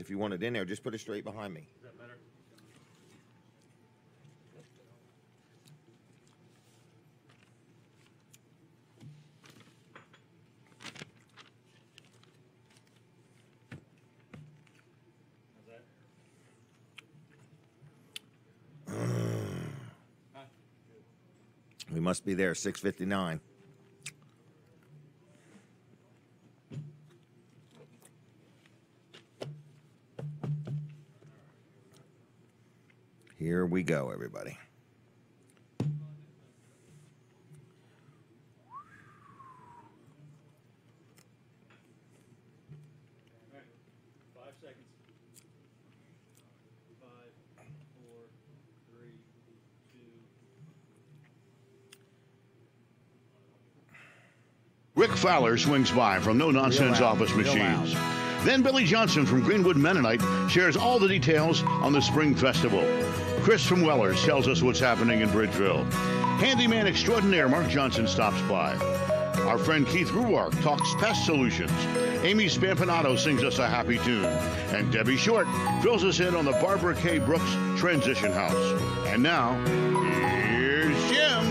If you want it in there, just put it straight behind me. Is that better? We must be there, 6:59. Here we go, everybody. All right. 5 seconds. 5, 4, 3, 2. Rick Fowler swings by from No Nonsense Office Machines. Then Billy Johnson from Greenwood Mennonite shares all the details on the Spring Festival. Chris from Wellers tells us what's happening in Bridgeville. Handyman extraordinaire Mark Johnson stops by. Our friend Keith Ruark talks pest solutions. Amy Spampanato sings us a happy tune. And Debbie Short fills us in on the Barbara K. Brooks Transition House. And now, here's Jim.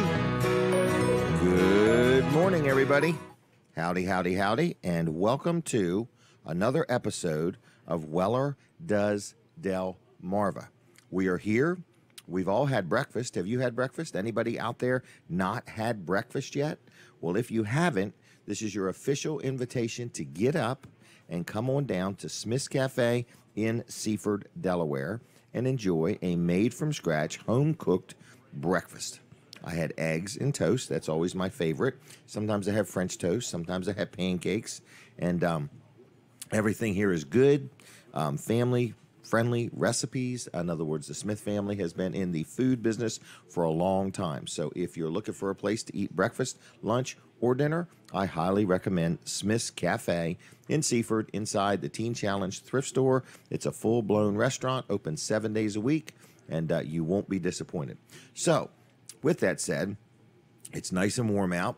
Good morning, everybody. Howdy, howdy, howdy, and welcome to another episode of Weller Does Delmarva. We are here. We've all had breakfast. Have you had breakfast? Anybody out there not had breakfast yet? Well, if you haven't, this is your official invitation to get up and come on down to Smith's Cafe in Seaford, Delaware, and enjoy a made-from-scratch, home-cooked breakfast. I had eggs and toast. That's always my favorite. Sometimes I have French toast. Sometimes I have pancakes. And everything here is good, family-friendly recipes. In other words, the Smith family has been in the food business for a long time. So if you're looking for a place to eat breakfast, lunch, or dinner, I highly recommend Smith's Cafe in Seaford inside the Teen Challenge thrift store. It's a full-blown restaurant, open 7 days a week, and you won't be disappointed. So, with that said, it's nice and warm out.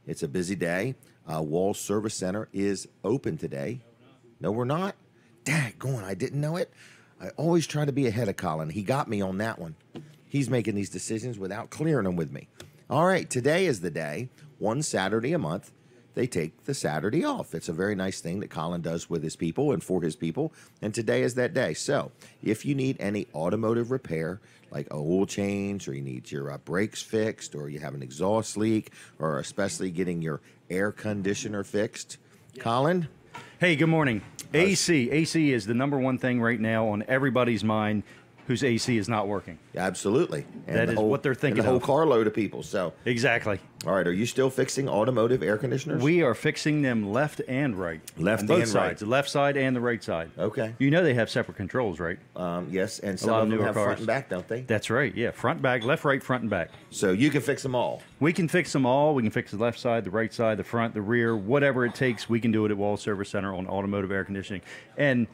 It's a busy day. Walls Service Center is open today. No, we're not. Daggone, I didn't know it. I always try to be ahead of Colin. He got me on that one. He's making these decisions without clearing them with me. All right, today is the day. One Saturday a month, they take the Saturday off. It's a very nice thing that Colin does with his people and for his people, and today is that day. So if you need any automotive repair, like oil change, or you need your brakes fixed, or you have an exhaust leak, or especially getting your air conditioner fixed, Colin? Hey, good morning. AC. AC is the number one thing right now on everybody's mind whose AC is not working. Absolutely. And that is what they're thinking and the whole of. carload of people. So Exactly. All right, are you still fixing automotive air conditioners? We are fixing them left and right. Left on both and sides, right. The left side and the right side. Okay. You know they have separate controls, right? Yes, and lot some of of them newer have cars. front and back, don't they? That's right, yeah. Front, back, left, right, front, and back. So you can fix them all. We can fix them all. We can fix the left side, the right side, the front, the rear, whatever it takes. We can do it at Wall Service Center on automotive air conditioning. And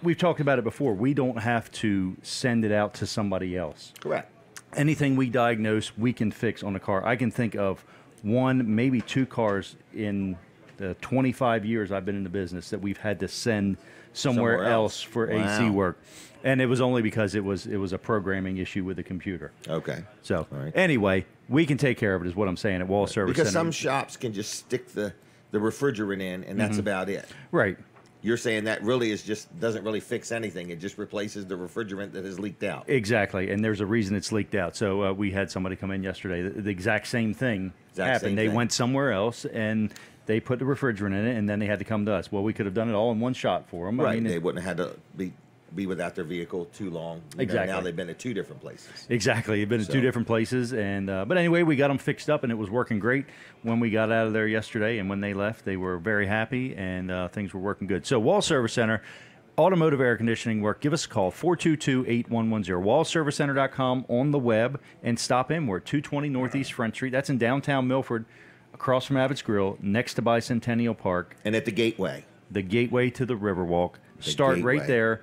we've talked about it before. We don't have to send it out to somebody else. Correct. Anything we diagnose, we can fix on a car. I can think of one, maybe two cars in the 25 years I've been in the business that we've had to send somewhere else for AC work. And it was only because it was a programming issue with the computer. Okay. So All right. anyway, we can take care of it is what I'm saying at Wall Service Because Center. some shops can just stick the refrigerant in, and that's about it. Right. You're saying that really is just doesn't really fix anything. It just replaces the refrigerant that has leaked out. Exactly, and there's a reason it's leaked out. So we had somebody come in yesterday. The exact same thing happened. They went somewhere else, and they put the refrigerant in it, and then they had to come to us. Well, we could have done it all in one shot for them. Right, I mean, they wouldn't have had to be without their vehicle too long. You know, Exactly. now they've been at two different places. Exactly. They've been at two different places. And but anyway, we got them fixed up, and it was working great when we got out of there yesterday. And when they left, they were very happy, and things were working good. So Wall Service Center, automotive air conditioning work, give us a call, 422-8110. wallservicecenter.com on the web, and stop in. We're at 220 Northeast Front Street. That's in downtown Milford, across from Abbott's Grill, next to Bicentennial Park. And at the gateway. The gateway to the Riverwalk. Start gateway. right there.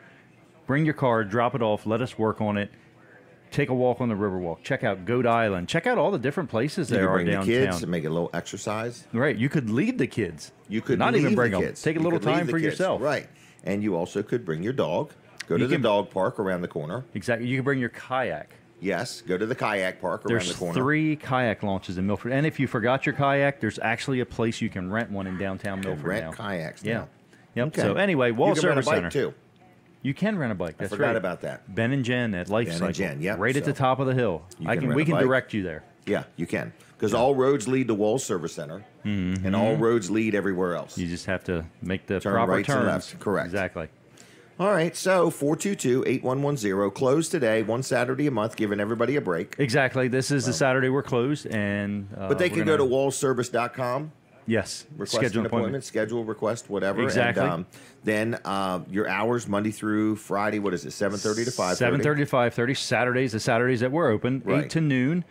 Bring your car, drop it off, let us work on it. Take a walk on the Riverwalk. Check out Goat Island. Check out all the different places there are downtown. You could bring the kids and make a little exercise. Right. You could leave the kids. You could not leave even bring the them. kids. Take a You little could leave time the for kids. yourself. Right. And you also could bring your dog. Go to the dog park around the corner. Exactly. You can bring your kayak. Yes, go to the kayak park around the corner. There's 3 kayak launches in Milford. And if you forgot your kayak, there's actually a place you can rent one in downtown Milford rent kayaks now. Yeah. Yep. Okay. So anyway, Wall Service Center. Center. Too. You can rent a bike. That's I forgot right. about that. Ben and Jen at Life Ben Cycle. and Jen, yep. Right at the top of the hill. We We can direct you there. Yeah, you can. Because all roads lead to Wall Service Center, and all roads lead everywhere else. You just have to make the Turn proper rights and turns. lefts. Correct. Exactly. All right, so 422-8110, closed today, one Saturday a month, giving everybody a break. Exactly. This is the Saturday we're closed, and But they can go to wallservice.com. Yes. Request Schedule an appointment, schedule, request, whatever. Exactly. And then your hours, Monday through Friday, what is it, 7:30 to 5:30? 7:30 to 5:30. Saturdays, the Saturdays that we're open, Right. 8 to noon,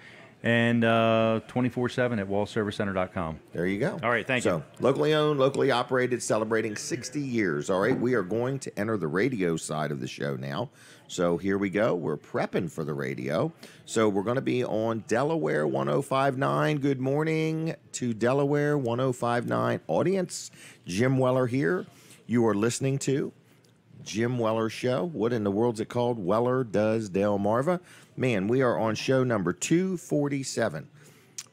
and 24/7 at wallservicecenter.com. There you go. All right, thank you. So, locally owned, locally operated, celebrating 60 years. All right, we are going to enter the radio side of the show now. So, here we go. We're prepping for the radio. So, we're going to be on Delaware 105.9. Good morning to Delaware 105.9 audience. Jim Weller here. You are listening to Jim Weller Show. What in the world's it called? Weller Does Delmarva. Man, we are on show number 247.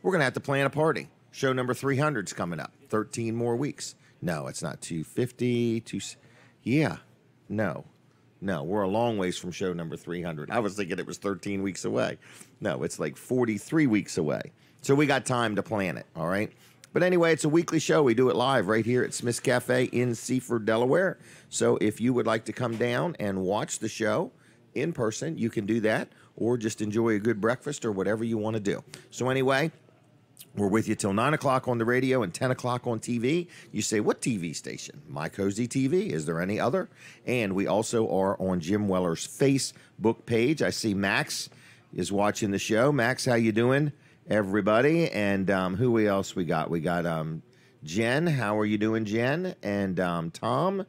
We're going to have to plan a party. Show number 300 is coming up. 13 more weeks. No, it's not 250. Yeah. No, we're a long ways from show number 300. I was thinking it was 13 weeks away. No, it's like 43 weeks away. So we got time to plan it, all right? But anyway, it's a weekly show. We do it live right here at Smith's Cafe in Seaford, Delaware. So if you would like to come down and watch the show in person, you can do that, or just enjoy a good breakfast or whatever you want to do. So anyway, we're with you till 9 o'clock on the radio and 10 o'clock on TV. You say, what TV station? My Cozy TV. Is there any other? And we also are on Jim Weller's Facebook page. I see Max is watching the show. Max, how you doing, everybody? And who else we got? We got Jen. How are you doing, Jen? And Tom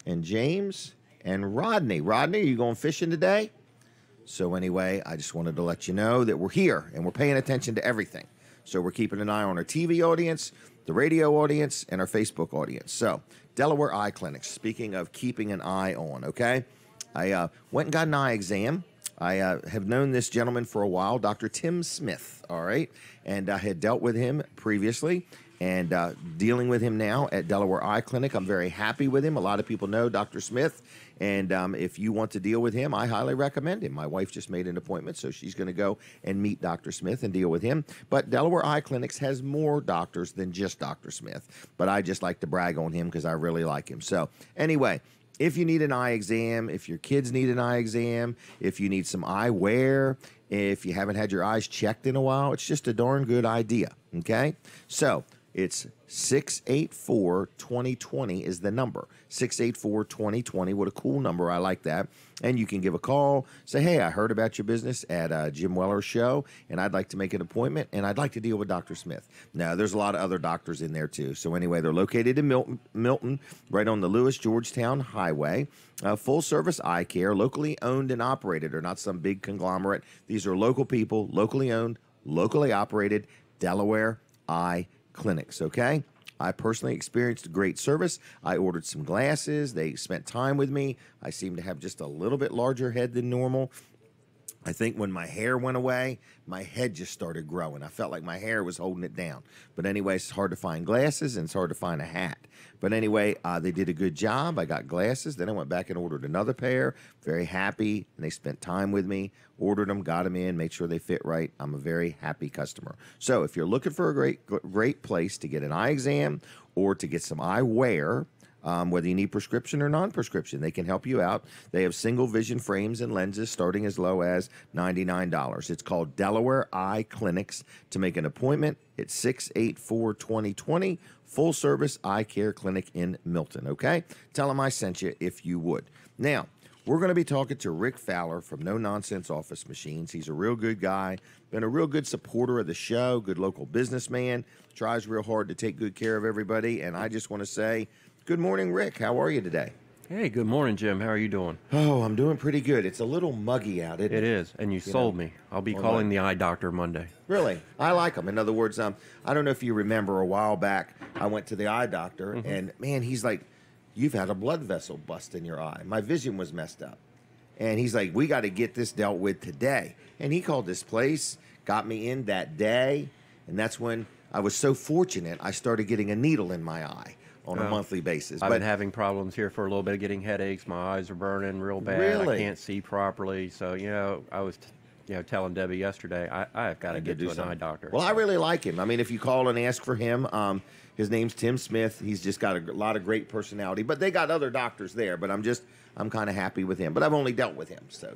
and James and Rodney. Rodney, are you going fishing today? So anyway, I just wanted to let you know that we're here and we're paying attention to everything. So we're keeping an eye on our TV audience, the radio audience, and our Facebook audience. So Delaware Eye Clinic, speaking of keeping an eye on, okay? I went and got an eye exam. I have known this gentleman for a while, Dr. Tim Smith, all right? And I had dealt with him previously and dealing with him now at Delaware Eye Clinic. I'm very happy with him. A lot of people know Dr. Smith. And if you want to deal with him, I highly recommend him. My wife just made an appointment, so she's going to go and meet Dr. Smith and deal with him. But Delaware Eye Clinics has more doctors than just Dr. Smith. But I just like to brag on him because I really like him. So anyway, if you need an eye exam, if your kids need an eye exam, if you need some eyewear, if you haven't had your eyes checked in a while, it's just a darn good idea, okay? So it's 684-2020 is the number. 684-2020. What a cool number. I like that. And you can give a call. Say, hey, I heard about your business at Jim Weller's show, and I'd like to make an appointment, and I'd like to deal with Dr. Smith. Now, there's a lot of other doctors in there, too. So anyway, they're located in Milton, right on the Lewis-Georgetown Highway. Full-service eye care, locally owned and operated. They're not some big conglomerate. These are local people, locally owned, locally operated, Delaware Eye Clinics, okay? I personally experienced great service. I ordered some glasses. They spent time with me. I seem to have just a little bit larger head than normal. I think when my hair went away, my head just started growing. I felt like my hair was holding it down. But anyway, it's hard to find glasses and it's hard to find a hat. But anyway, they did a good job. I got glasses. Then I went back and ordered another pair. Very happy. And they spent time with me, ordered them, got them in, made sure they fit right. I'm a very happy customer. So if you're looking for a great place to get an eye exam or to get some eyewear, whether you need prescription or non-prescription, they can help you out. They have single vision frames and lenses starting as low as $99. It's called Delaware Eye Clinics. To make an appointment, it's 684-2020, full service eye care clinic in Milton, okay? Tell them I sent you if you would. Now, we're going to be talking to Rick Fowler from No Nonsense Office Machines. He's a real good guy, been a real good supporter of the show, good local businessman, tries real hard to take good care of everybody, and I just want to say, good morning, Rick. How are you today? Hey, good morning, Jim. How are you doing? Oh, I'm doing pretty good. It's a little muggy out, isn't it? It is, and you sold me. I'll be calling the eye doctor Monday. Really? I like them. In other words, I don't know if you remember a while back, I went to the eye doctor, and man, he's like, you've had a blood vessel bust in your eye. My vision was messed up. And he's like, we got to get this dealt with today. And he called this place, got me in that day. And that's when I was so fortunate, I started getting a needle in my eye on a monthly basis. I've been having problems here for a little bit, getting headaches. My eyes are burning real bad. Really? I can't see properly. So, I was telling Debbie yesterday, I've got to get to an eye doctor. Well, I really like him. I mean, if you call and ask for him, his name's Tim Smith. He's just got a lot of great personality. But they got other doctors there. But I'm kind of happy with him. But I've only dealt with him, so.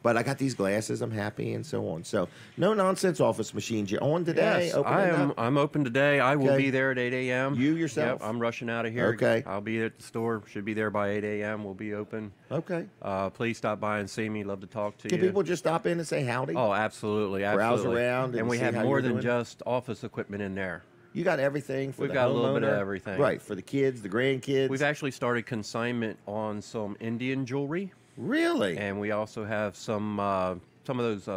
But I got these glasses. I'm happy and so on. So no nonsense office machines. You're on today? Yes, I'm open today. I will be there at 8 a.m. You yourself? Yep, I'm rushing out of here. Okay. I'll be at the store. Should be there by 8 a.m. We'll be open. Okay. Please stop by and see me. Love to talk to you. Can people just stop in and say howdy? Oh, absolutely. Browse around and we see have how more you're than doing? just office equipment in there. You got everything for We've the got a little bit of homeowner? everything. Right, for the kids, the grandkids. We've actually started consignment on some Indian jewelry. Really? And we also have some of those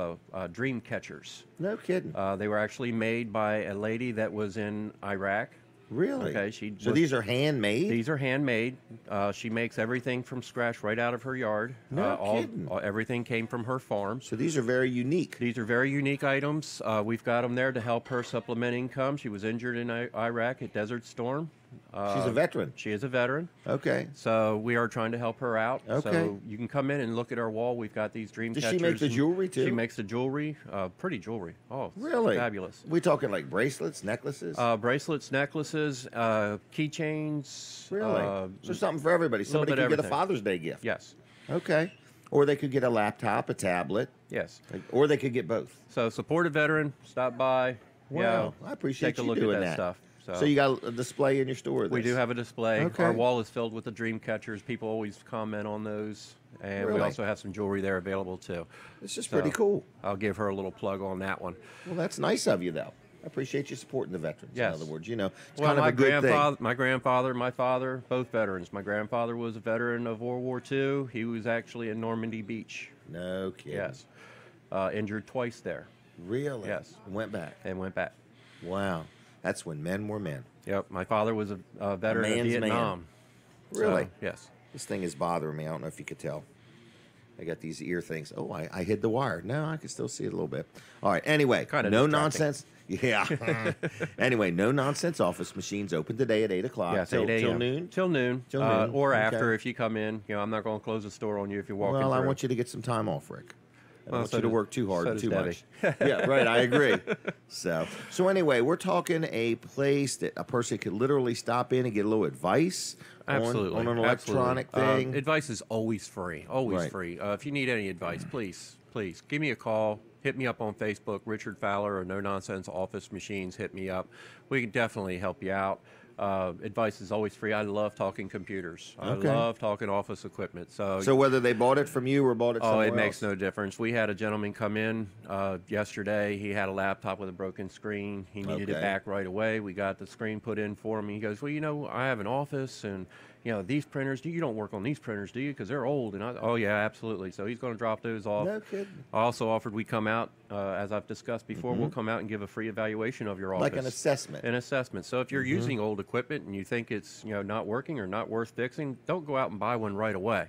dream catchers. No kidding. They were actually made by a lady that was in Iraq. Really? Okay. So these are handmade? These are handmade. She makes everything from scratch right out of her yard. No kidding. Everything came from her farm. So these are very unique. These are very unique items. We've got them there to help her supplement income. She was injured in Iraq at Desert Storm. She's a veteran. She is a veteran. Okay. So we are trying to help her out. Okay. So you can come in and look at our wall. We've got these dream Does catchers. she make the jewelry too? She makes the jewelry. Pretty jewelry. Oh, really? Fabulous. We talking like bracelets, necklaces? Bracelets, necklaces, keychains. Really? So something for everybody. Somebody could get a Father's Day gift. Yes. Okay. Or they could get a laptop, a tablet. Yes. Or they could get both. So support a veteran. Stop by. Wow. I appreciate take a you look doing at that stuff. So you got a display in your store? We do have a display. Okay. Our wall is filled with the dream catchers. People always comment on those. And we Really? also have some jewelry there available too. This is pretty cool. I'll give her a little plug on that one. Well, that's nice of you, though. I appreciate you supporting the veterans. Yes. In other words, it's Well, kind of a good thing. my grandfather, my father, both veterans. My grandfather was a veteran of World War II. He was actually in Normandy Beach. No kidding. Yes. Injured twice there. Really? Yes. And went back. And went back. Wow. That's when men were men. Yep. My father was a veteran of man's Vietnam. man. Really? So, yes. This thing is bothering me. I don't know if you could tell. I got these ear things. Oh, I hid the wire. No, I can still see it a little bit. All right. Anyway, Kinda no distracting. nonsense. Yeah. Anyway, no nonsense office machines open today at 8 o'clock. Yes, till, 8 a.m. till noon. Till noon. Till noon. Or Okay. after if you come in. I'm not going to close the store on you if you're walking Well, I through. want you to get some time off, Rick. I don't want so you to does- work too hard so and does too Debbie. much. Yeah, right. I agree. So anyway, we're talking a place that a person could literally stop in and get a little advice Absolutely. on an electronic Absolutely. thing. Advice is always free. Always Right. free. If you need any advice, please give me a call. Hit me up on Facebook, Richard Fowler or No Nonsense Office Machines. Hit me up. We can definitely help you out. Advice is always free. I love talking computers. Okay. I love talking office equipment. So whether they bought it from you or bought it somewhere it makes else. no difference. We had a gentleman come in yesterday. He had a laptop with a broken screen. He needed it Okay. back right away. We got the screen put in for him. He goes, well, I have an office, and these printers. You don't work on these printers, do you? Because they're old. And oh yeah, absolutely. So he's going to drop those off. No kidding. I also offered we come out, as I've discussed before. We'll come out and give a free evaluation of your office, Like an assessment. An assessment. So if you're using old equipment and you think it's not working or not worth fixing, don't go out and buy one right away.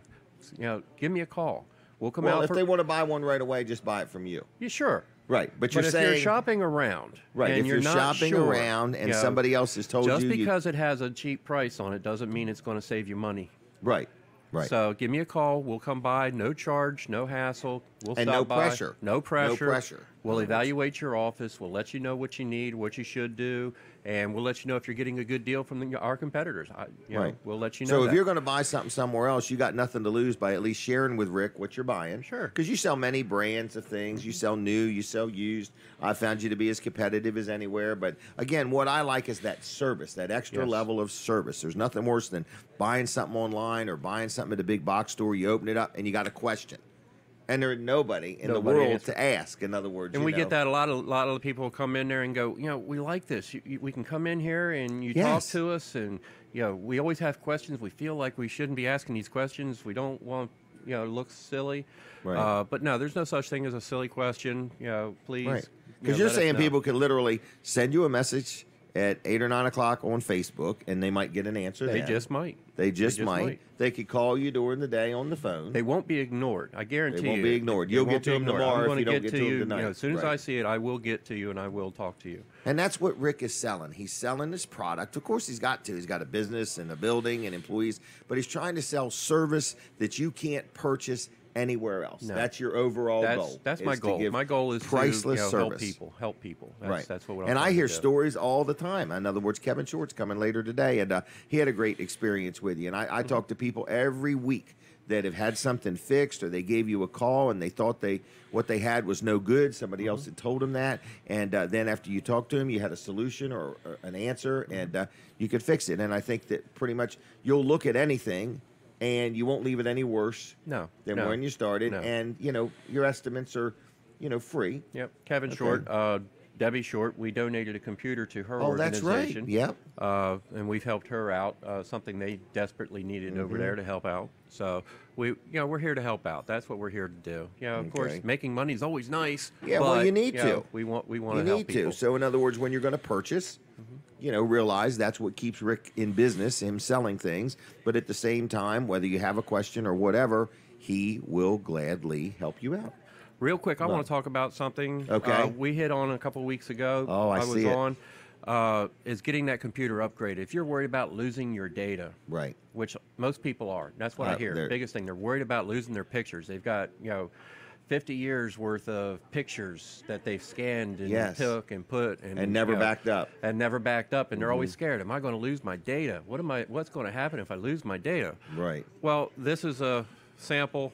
Give me a call. We'll come Well, out. if they want to buy one right away, just buy it from you. Yeah, sure. Right, but you're if saying you're shopping around, right. and If you're not shopping sure, around and somebody else has told just you, because it has a cheap price on it doesn't mean it's going to save you money. right, right. So give me a call. We'll come by. No charge, no hassle. We'll And stop no by. pressure. No pressure. No pressure. We'll evaluate your office. We'll let you know what you need, what you should do, and we'll let you know if you're getting a good deal from our competitors. Right. We'll let you know. So if that. you're going to buy something somewhere else, you got nothing to lose by at least sharing with Rick what you're buying. Sure. Because you sell many brands of things. You sell new, you sell used. I found you to be as competitive as anywhere. But again, what I like is that service, that extra Yes. level of service. There's nothing worse than buying something online or buying something at a big box store. You open it up and you got a question. And there's nobody in the world answer. to ask. In other words, And we get that a lot of people come in there and go, we like this. We can come in here and you talk Yes. to us, and we always have questions. We feel like we shouldn't be asking these questions. We don't want look silly. Right. But no, there's no such thing as a silly question. Please. Right. Because you're let us saying know. people can literally send you a message at 8 or 9 o'clock on Facebook, and they might get an answer. They then. just might. They just might. They could call you during the day on the phone. They won't be ignored. I guarantee you. They won't be ignored. You'll get to them tomorrow if you don't get to them tonight. As soon as I see it, I will get to you and I will talk to you. And that's what Rick is selling. He's selling his product. Of course, he's got to. He's got a business and a building and employees, but he's trying to sell service that you can't purchase anywhere else. No. That's your overall goal. That's my goal. My goal is priceless to service. help people. That's what I'm And I trying hear to do. stories all the time. In other words, Kevin Short's coming later today, and he had a great experience with you. And I talk to people every week that have had something fixed, or they gave you a call and they thought what they had was no good. Somebody else had told them that, and then after you talked to them, you had a solution or an answer, and you could fix it. And I think that pretty much you'll look at anything and you won't leave it any worse than when you started. No. And, your estimates are, free. Yep. Kevin Short, Debbie Short, we donated a computer to her organization. organization. That's right. Yep. And we've helped her out, something they desperately needed over there to help out. So we're here to help out. That's what we're here to do. Of course, making money is always nice. Yeah, but, well, you need to. We want to help You need people. to. So, in other words, when you're going to purchase, realize that's what keeps Rick in business, him selling things. But at the same time, whether you have a question or whatever, he will gladly help you out. Real quick, I want to talk about something. Okay. We hit on a couple of weeks ago. Oh, I see it. Is getting that computer upgraded. If you're worried about losing your data, right, which most people are, that's what I hear. The biggest thing, they're worried about losing their pictures. They've got 50 years worth of pictures that they've scanned and took and put and never backed up. And never backed up, and they're always scared. Am I going to lose my data? What's going to happen if I lose my data? Right. Well, this is a sample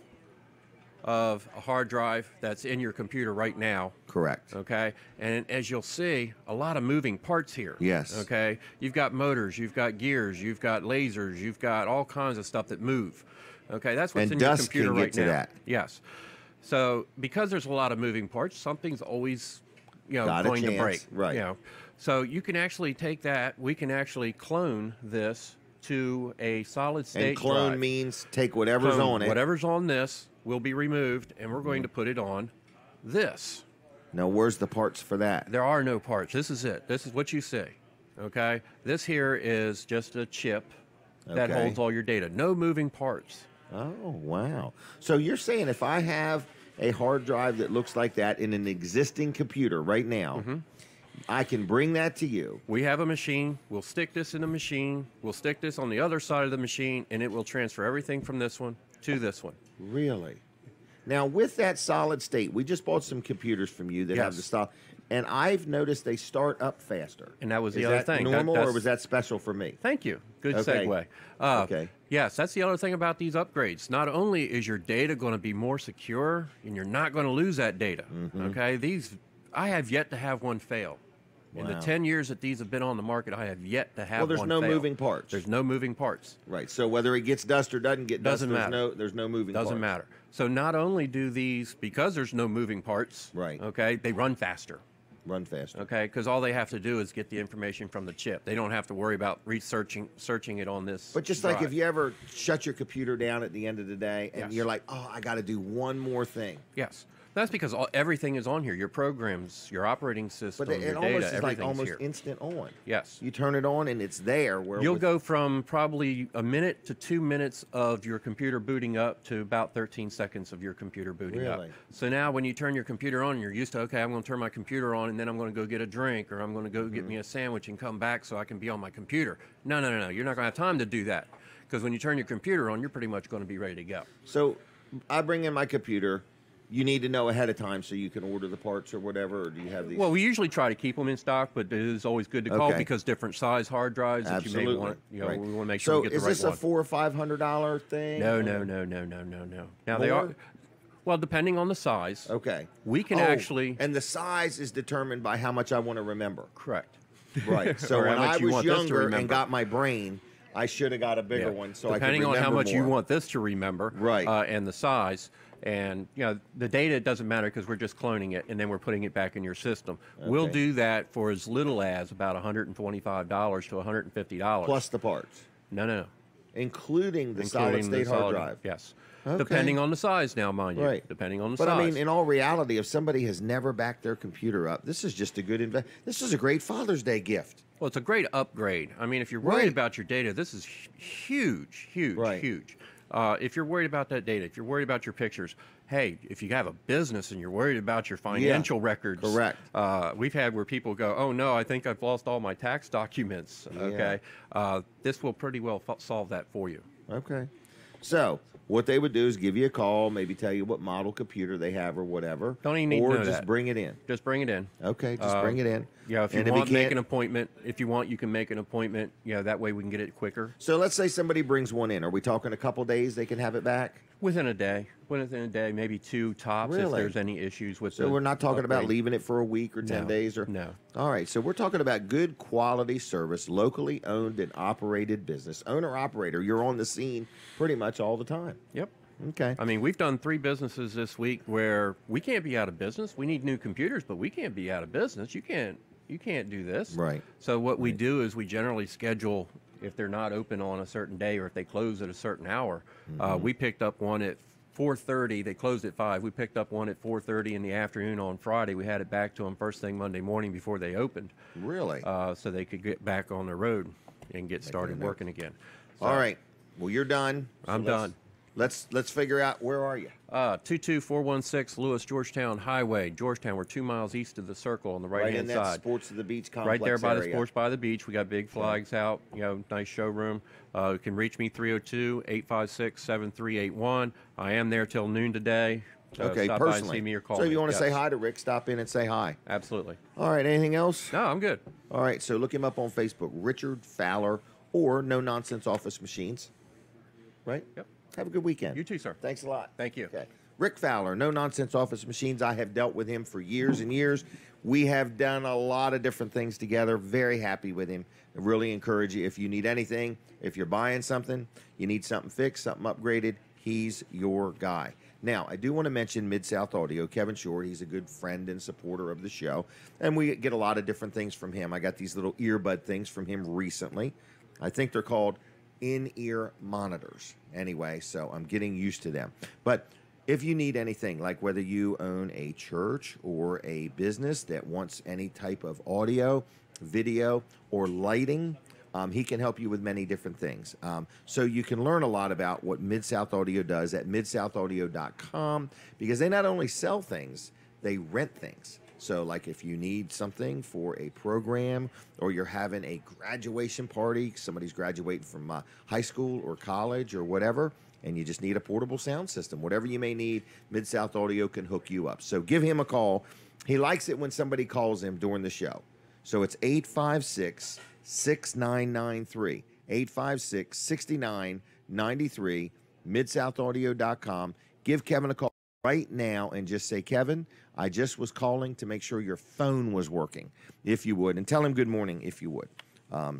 of a hard drive that's in your computer right now. Correct. Okay. And as you'll see, a lot of moving parts here. Yes. Okay. You've got motors, you've got gears, you've got lasers, you've got all kinds of stuff that move. Okay. That's what's in your computer right now. That. Yes. So because there's a lot of moving parts, something's always going to break. Right. So you can actually take that. We can actually clone this to a solid state And clone drive. means take whatever's on it. Whatever's on this will be removed, and we're going to put it on this. Now, where's the parts for that? There are no parts. This is it. This is what you see. Okay? This here is just a chip that holds all your data. No moving parts. Oh, wow. So you're saying if I have a hard drive that looks like that in an existing computer right now, I can bring that to you. We have a machine. We'll stick this in a machine. We'll stick this on the other side of the machine, and it will transfer everything from this one to this one. Really? Now, with that solid state, we just bought some computers from you that have the style, and I've noticed they start up faster. And that was the other thing. Normal, or was that special for me? Thank you. Good segue. Okay. Yes, that's the other thing about these upgrades. Not only is your data going to be more secure, and you're not going to lose that data. Okay, I have yet to have one fail. In the 10 years that these have been on the market, I have yet to have one fail. Well, there's no moving parts. There's no moving parts. Right. So whether it gets dust or doesn't get dust, there's no moving parts. Doesn't matter. So not only do these, because there's no moving parts, okay, they run faster. Run faster. Okay, because all they have to do is get the information from the chip. They don't have to worry about searching it on this But just drive. like if you ever shut your computer down at the end of the day and you're like, oh, I got to do one more thing. Yes. That's because everything is on here. Your programs, your operating system, but your it data, almost is like almost here. instant on. Yes. You turn it on and it's there. You'll go from probably a minute to 2 minutes of your computer booting up to about 13 seconds of your computer booting up. So now when you turn your computer on, you're used to, okay, I'm going to turn my computer on and then I'm going to go get a drink or I'm going to go get me a sandwich and come back so I can be on my computer. No. You're not going to have time to do that because when you turn your computer on, you're pretty much going to be ready to go. So I bring in my computer. You need to know ahead of time so you can order the parts or whatever, or do you have these? Well, we usually try to keep them in stock, but it is always good to call because different size hard drives that you may want. We want to make sure we get the right one. So is this a $400 or $500 thing? No. Now they are. Well, depending on the size. Okay. We can actually. And the size is determined by how much I want to remember. Correct. Right. So when I was younger and got my brain, I should have got a bigger one so I could remember more. Depending on how much you want this to remember, right, and the size. And, the data doesn't matter because we're just cloning it and then we're putting it back in your system. Okay. We'll do that for as little as about $125 to $150. Plus the parts? No. including the solid state hard drive. Yes. Okay. Depending on the size now, mind you. Right. Depending on the But size. I mean, in all reality, if somebody has never backed their computer up, this is just a good This is a great Father's Day gift. Well, it's a great upgrade. I mean, if you're worried Right. about your data, this is huge, huge, Right. huge. If you're worried about that data, if you're worried about your pictures, hey, if you have a business and you're worried about your financial records, correct. We've had where people go, oh no, I think I've lost all my tax documents. Okay, this will pretty well solve that for you. Okay. So what they would do is give you a call, maybe tell you what model computer they have or whatever. Don't even need or to know just that. bring it in. Just bring it in. Okay, just bring it in. Yeah, if you And want, you make can't- an appointment. If you want, you can make an appointment. Yeah, that way we can get it quicker. So let's say somebody brings one in. Are we talking a couple days they can have it back? Within a day. Within a day, maybe 2 tops if Really? there's any issues with So we're not talking about upgrade. leaving it for a week or 10 No, days or no. All right, so we're talking about good quality service, locally owned and operated business. Owner operator, you're on the scene pretty much all the time. Yep. Okay. I mean, we've done 3 businesses this week where we can't be out of business. We need new computers, but we can't be out of business. You can't do this. Right. So what we do is we generally schedule, if they're not open on a certain day or if they close at a certain hour. We picked up one at 4:30. They closed at 5. We picked up one at 4:30 in the afternoon on Friday. We had it back to them first thing Monday morning before they opened, Really? so they could get back on the road and get started note. working again. So, All right. Well, you're done. So I'm done. Let's figure out, where are you? 22416 Lewis Georgetown Highway, Georgetown. We're 2 miles east of the circle on the Right in right-hand that side. Sports of the Beach complex Right there by the area. Sports by the Beach. We got big flags out, nice showroom. You can reach me 302-856-7381. I am there till noon today. Okay, stop by and personally. see me or call so if me. you want to say Yes. hi to Rick, stop in and say hi. Absolutely. All right, anything else? No, I'm good. All right, so look him up on Facebook, Richard Fowler, or No Nonsense Office Machines. Right? Yep. Have a good weekend. You too, sir. Thanks a lot. Thank you. Okay. Rick Fowler, No Nonsense Office Machines. I have dealt with him for years and years. We have done a lot of different things together. Very happy with him. I really encourage you, if you need anything, if you're buying something, you need something fixed, something upgraded, he's your guy. Now, I do want to mention Mid-South Audio, Kevin Short. He's a good friend and supporter of the show, and we get a lot of different things from him. I got these little earbud things from him recently. I think they're called in-ear monitors. Anyway, so I'm getting used to them. But if you need anything, like whether you own a church or a business that wants any type of audio, video, or lighting, he can help you with many different things. So you can learn a lot about what Mid-South Audio does at midsouthaaudio.com, because they not only sell things, they rent things. So like if you need something for a program, or you're having a graduation party, somebody's graduating from high school or college or whatever, and you just need a portable sound system, whatever you may need, Mid-South Audio can hook you up. So give him a call. He likes it when somebody calls him during the show. So it's 856-6993, 856-6993, midsouthaaudio.com. Give Kevin a call right now and just say, Kevin, I just was calling to make sure your phone was working, if you would, and tell him good morning, if you would.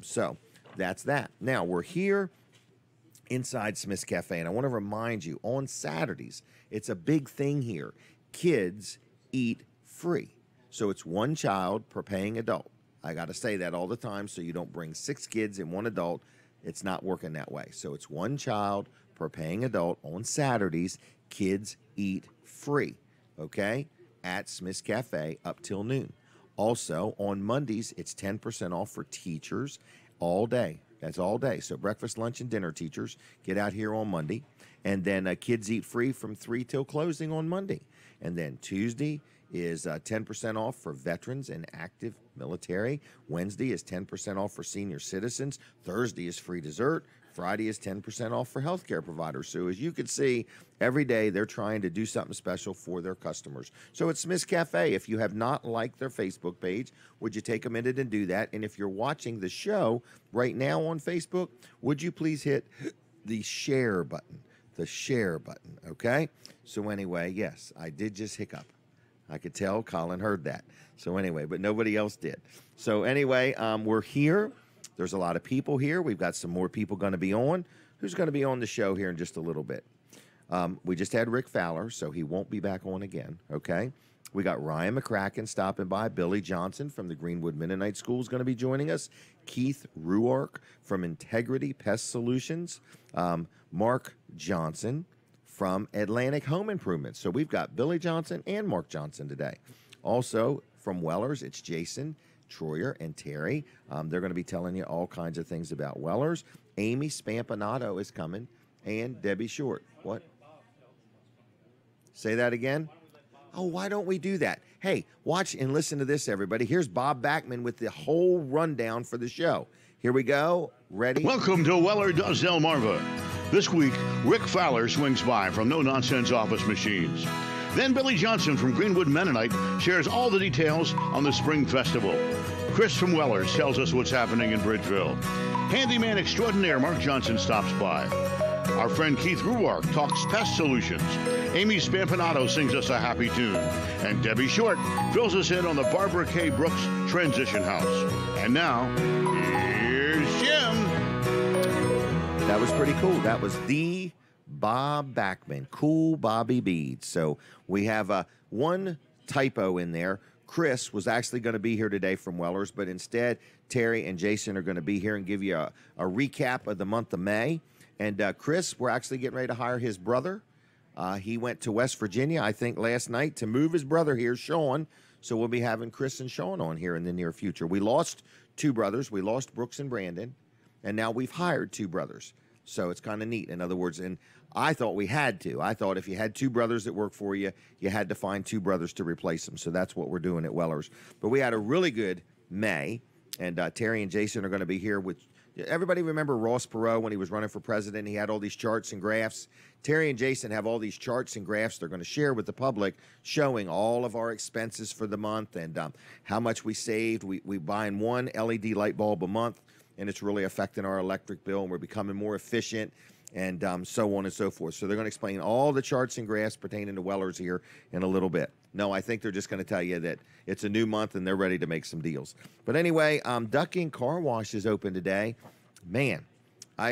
So that's that. Now, we're here inside Smith's Cafe, and I want to remind you, on Saturdays, it's a big thing here. Kids eat free. So it's one child per paying adult. I got to say that all the time so you don't bring 6 kids and 1 adult. It's not working that way. So it's one child per paying adult on Saturdays. Kids eat free, okay, at Smith's Cafe up till noon. Also, on Mondays, it's 10% off for teachers all day. That's all day. So breakfast, lunch, and dinner teachers get out here on Monday. And then kids eat free from 3 till closing on Monday. And then Tuesday is 10% off for veterans and active military. Wednesday is 10% off for senior citizens. Thursday is free dessert. Friday is 10% off for healthcare providers. So as you can see, every day they're trying to do something special for their customers. So it's Smith's Cafe. If you have not liked their Facebook page, would you take a minute and do that? And if you're watching the show right now on Facebook, would you please hit the share button? The share button, okay? So anyway, yes, I did just hiccup. I could tell Colin heard that. So anyway, but nobody else did. So anyway, we're here. There's a lot of people here. We've got some more people going to be on. Who's going to be on the show here in just a little bit? We just had Rick Fowler, so he won't be back on again, okay? We got Ryan McCracken stopping by. Billy Johnson from the Greenwood Mennonite School is going to be joining us. Keith Ruark from Integrity Pest Solutions. Mark Johnson from Atlantic Home Improvement. So we've got Billy Johnson and Mark Johnson today. Also from Wellers, it's Jason, Troyer, and Terry. They're going to be telling you all kinds of things about Wellers. Amy Spampanato is coming, and Debbie Short. What? Say that again? Oh, why don't we do that? Hey, watch and listen to this, everybody. Here's Bob Backman with the whole rundown for the show. Here we go. Ready? Welcome to Weller Does Delmarva. This week, Rick Fowler swings by from No Nonsense Office Machines. Then Billy Johnson from Greenwood Mennonite shares all the details on the Spring Festival. Chris from Wellers tells us what's happening in Bridgeville. Handyman extraordinaire Mark Johnson stops by. Our friend Keith Ruark talks pest solutions. Amy Spampanato sings us a happy tune. And Debbie Short fills us in on the Barbara K. Brooks Transition House. And now, here's Jim. That was pretty cool. That was the Bob Backman, Cool Bobby Beads. So we have one typo in there. Chris was actually going to be here today from Wellers, but instead Terry and Jason are going to be here and give you a recap of the month of May. And Chris, we're actually getting ready to hire his brother. He went to West Virginia, I think, last night to move his brother here, Sean. So we'll be having Chris and Sean on here in the near future. We lost two brothers. We lost Brooks and Brandon, and now we've hired two brothers. So it's kind of neat. In other words, and I thought we had to. I thought if you had two brothers that work for you, you had to find two brothers to replace them. So that's what we're doing at Wellers. But we had a really good May, and Terry and Jason are going to be here with. Everybody remember Ross Perot when he was running for president? He had all these charts and graphs. Terry and Jason have all these charts and graphs they're going to share with the public, showing all of our expenses for the month and how much we saved. We buying one LED light bulb a month, and it's really affecting our electric bill, and we're becoming more efficient, and so on and so forth. So they're going to explain all the charts and graphs pertaining to Wellers here in a little bit. No, I think they're just going to tell you that it's a new month and they're ready to make some deals. But anyway, Ducking Car Wash is open today. Man, I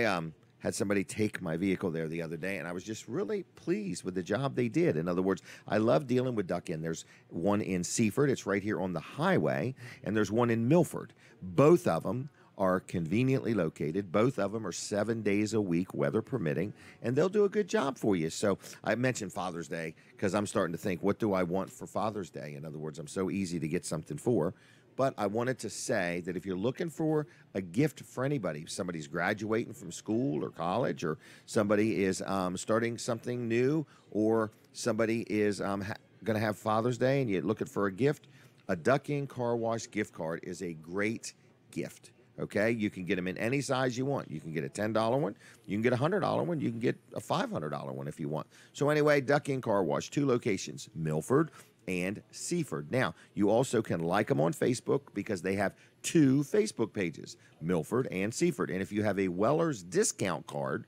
had somebody take my vehicle there the other day, and I was just really pleased with the job they did. In other words, I love dealing with Duck-In. There's one in Seaford. It's right here on the highway, and there's one in Milford. Both of them are conveniently located. Both of them are 7 days a week, weather permitting, and they'll do a good job for you. So I mentioned Father's Day because I'm starting to think, what do I want for Father's Day? In other words, I'm so easy to get something for. But I wanted to say that if you're looking for a gift for anybody, somebody's graduating from school or college, or somebody is starting something new, or somebody is going to have Father's Day and you're looking for a gift, a Duck-In Car Wash gift card is a great gift. Okay, you can get them in any size you want. You can get a $10 one, you can get a $100 one, you can get a $500 one if you want. So anyway, Duck-In Car Wash, 2 locations, Milford and Seaford. Now, you also can like them on Facebook because they have 2 Facebook pages, Milford and Seaford. And if you have a Wellers discount card,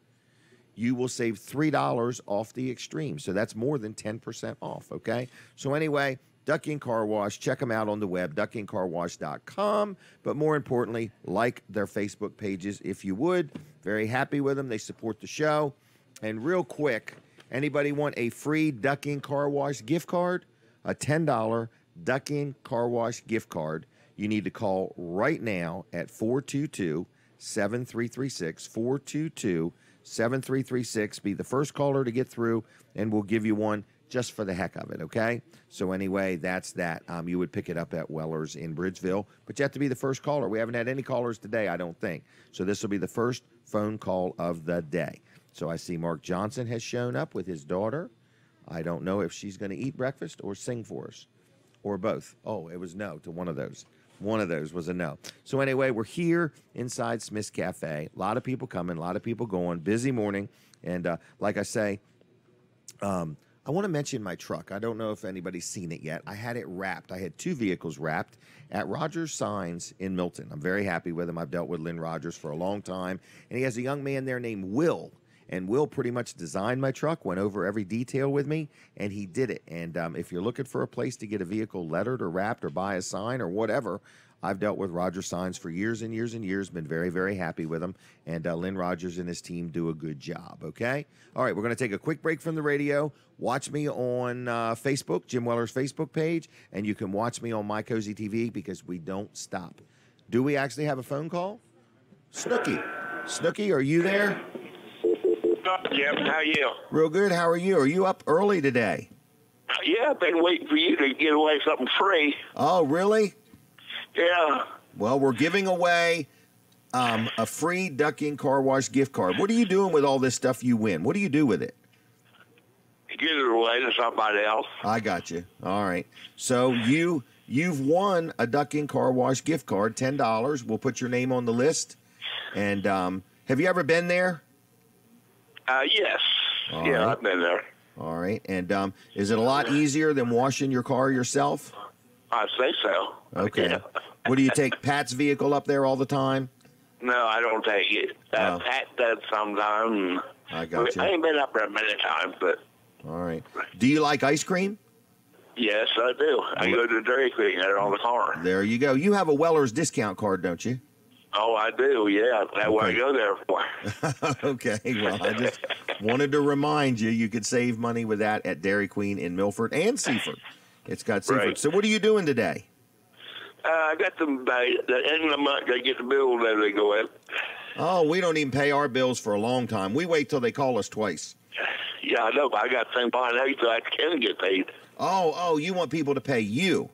you will save $3 off the Extreme. So that's more than 10% off, okay? So anyway, Duck-In Car Wash, check them out on the web, duckincarwash.com. But more importantly, like their Facebook pages if you would. Very happy with them. They support the show. And real quick, anybody want a free Duck-In Car Wash gift card? A $10 Duck-In Car Wash gift card. You need to call right now at 422-7336, 422-7336. Be the first caller to get through, and we'll give you one just for the heck of it, okay? So anyway, that's that. You would pick it up at Wellers in Bridgeville, but you have to be the first caller. We haven't had any callers today, I don't think. So this will be the first phone call of the day. So I see Mark Johnson has shown up with his daughter. I don't know if she's going to eat breakfast or sing for us, or both. Oh, it was no to one of those. One of those was a no. So anyway, we're here inside Smith's Cafe. A lot of people coming, a lot of people going. Busy morning. And like I say, I want to mention my truck. I don't know if anybody's seen it yet. I had it wrapped. I had 2 vehicles wrapped at Rogers Signs in Milton. I'm very happy with him. I've dealt with Lynn Rogers for a long time. And he has a young man there named Will. And Will pretty much designed my truck, went over every detail with me, and he did it. And if you're looking for a place to get a vehicle lettered or wrapped or buy a sign or whatever, I've dealt with Rogers Signs for years and years and years, been very, very happy with them. And Lynn Rogers and his team do a good job, okay? All right, we're going to take a quick break from the radio. Watch me on Facebook, Jim Weller's Facebook page, and you can watch me on My Cozy TV because we don't stop. Do we actually have a phone call? Snooky. Snooky, are you there? Jim, how are you? Real good. How are you? Are you up early today? Yeah, I've been waiting for you to give away something free. Oh, really? Yeah. Well, we're giving away a free Duck Inn Car Wash gift card. What are you doing with all this stuff you win? What do you do with it? Give it away to somebody else. I got you. All right. So you've won a Duck Inn Car Wash gift card, $10. We'll put your name on the list. And have you ever been there? Yes. All yeah, right. I've been there. All right. And is it a lot easier than washing your car yourself? I think so. Okay. Yeah. What do you take Pat's vehicle up there all the time? No, I don't take it. Oh. Pat does sometimes. I got you. I ain't been up there many times, but All right. Do you like ice cream? yes, I do. I go to Dairy Queen and get it all the car. There you go. You have a Weller's discount card, don't you? Oh, I do, yeah. That's what I Okay. go there for. Okay. Well, I just wanted to remind you you could save money with that at Dairy Queen in Milford and Seaford. It's got Seaford. Right. So what are you doing today? I got them by the end of the month. They get the bill that they go in. Oh, we don't even pay our bills for a long time. We wait till they call us twice. Yeah, I know, but I got the same behind out so I can get paid. Oh, you want people to pay you.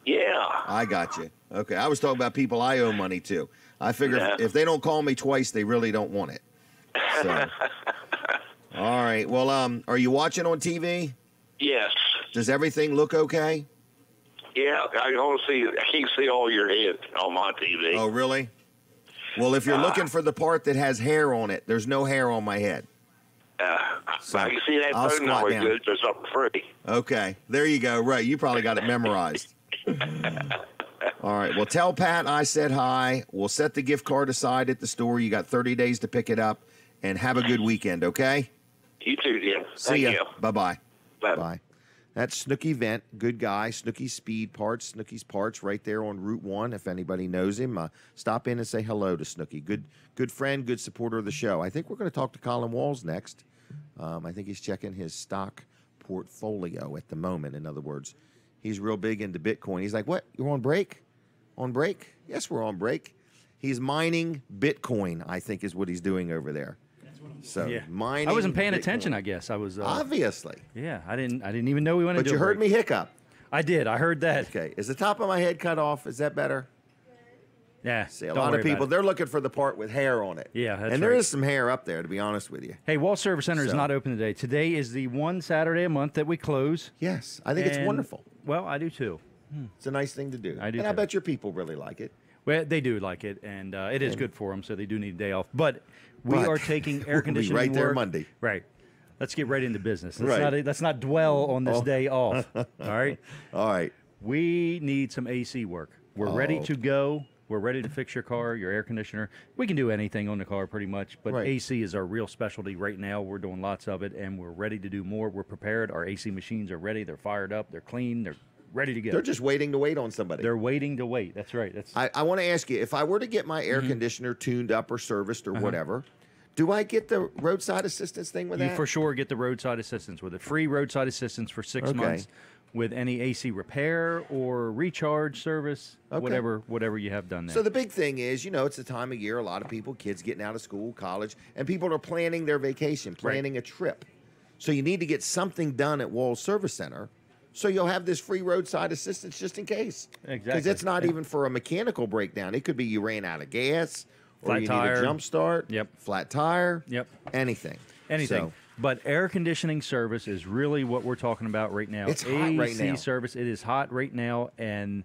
Yeah. I got you. Okay. I was talking about people I owe money to. I figure Yeah. if they don't call me twice, they really don't want it. So. All right. Well, are you watching on TV? Yes. Does everything look okay? Yeah, I don't see. I can't see all your head on my TV. Oh, really? Well, if you're looking for the part that has hair on it, there's no hair on my head. So, I can see that I'll phone squat number down. good for something free. Okay. There you go. Right. You probably got it memorized. All right. Well, tell Pat I said hi. We'll set the gift card aside at the store. You got 30 days to pick it up. And have a good weekend, okay? You too, Jim. See ya. Bye-bye. Bye. Bye. That's Snooky Vent, good guy. Snooky Speed Parts, Snooky's Parts, right there on Route 1. If anybody knows him, stop in and say hello to Snooky. Good friend, good supporter of the show. I think we're going to talk to Colin Walls next. I think he's checking his stock portfolio at the moment. In other words, he's real big into Bitcoin. He's like, what? You're on break? On break? Yes, we're on break. He's mining Bitcoin, I think is what he's doing over there. So Yeah. mining. I wasn't paying Bitcoin. attention, I guess. I was Obviously. Yeah, I didn't even know we went But into you a heard break. me hiccup. I did. I heard that. Okay. Is the top of my head cut off? Is that better? Yeah. See, a don't lot worry of about people, it. they're looking for the part with hair on it. Yeah, that's and there right. is some hair up there, to be honest with you. Hey, Wall Service Center is So- not open today. Today is the one Saturday a month that we close. Yes. I think it's And- wonderful. Well, I do too. It's a nice thing to do. I do And I too. bet your people really like it. Well, they do like it, and it is good for them, so they do need a day off. But we But are taking air we'll be conditioning right there work- Monday. Right. Let's get right into business. Right. Let's not dwell on this day off. All right. All right. We need some AC work. We're ready Oh. to go. We're ready to fix your car, your air conditioner. We can do anything on the car pretty much, but Right. AC is our real specialty right now. We're doing lots of it, and we're ready to do more. We're prepared. Our AC machines are ready. They're fired up. They're clean. They're ready to go. They're just waiting to wait on somebody. They're waiting to wait. That's right. That's I want to ask you, if I were to get my Mm-hmm. air conditioner tuned up or serviced Uh-huh. or whatever, do I get the roadside assistance thing with you that? for sure get the roadside assistance with it. Free roadside assistance for 6 Okay. months with any AC repair or recharge service, Okay. whatever you have done there. So the big thing is, it's the time of year, a lot of people, kids getting out of school, college, and people are planning their vacation, planning a trip. So you need to get something done at Walls Service Center, so you'll have this free roadside assistance just in case. Because Exactly. it's not even for a mechanical breakdown. It could be you ran out of gas, or Flat you tire. need a jump start, Yep. flat tire, Yep. anything. Anything. So, But air conditioning service is really what we're talking about right now. It's hot right AC now. service, it is hot right now, and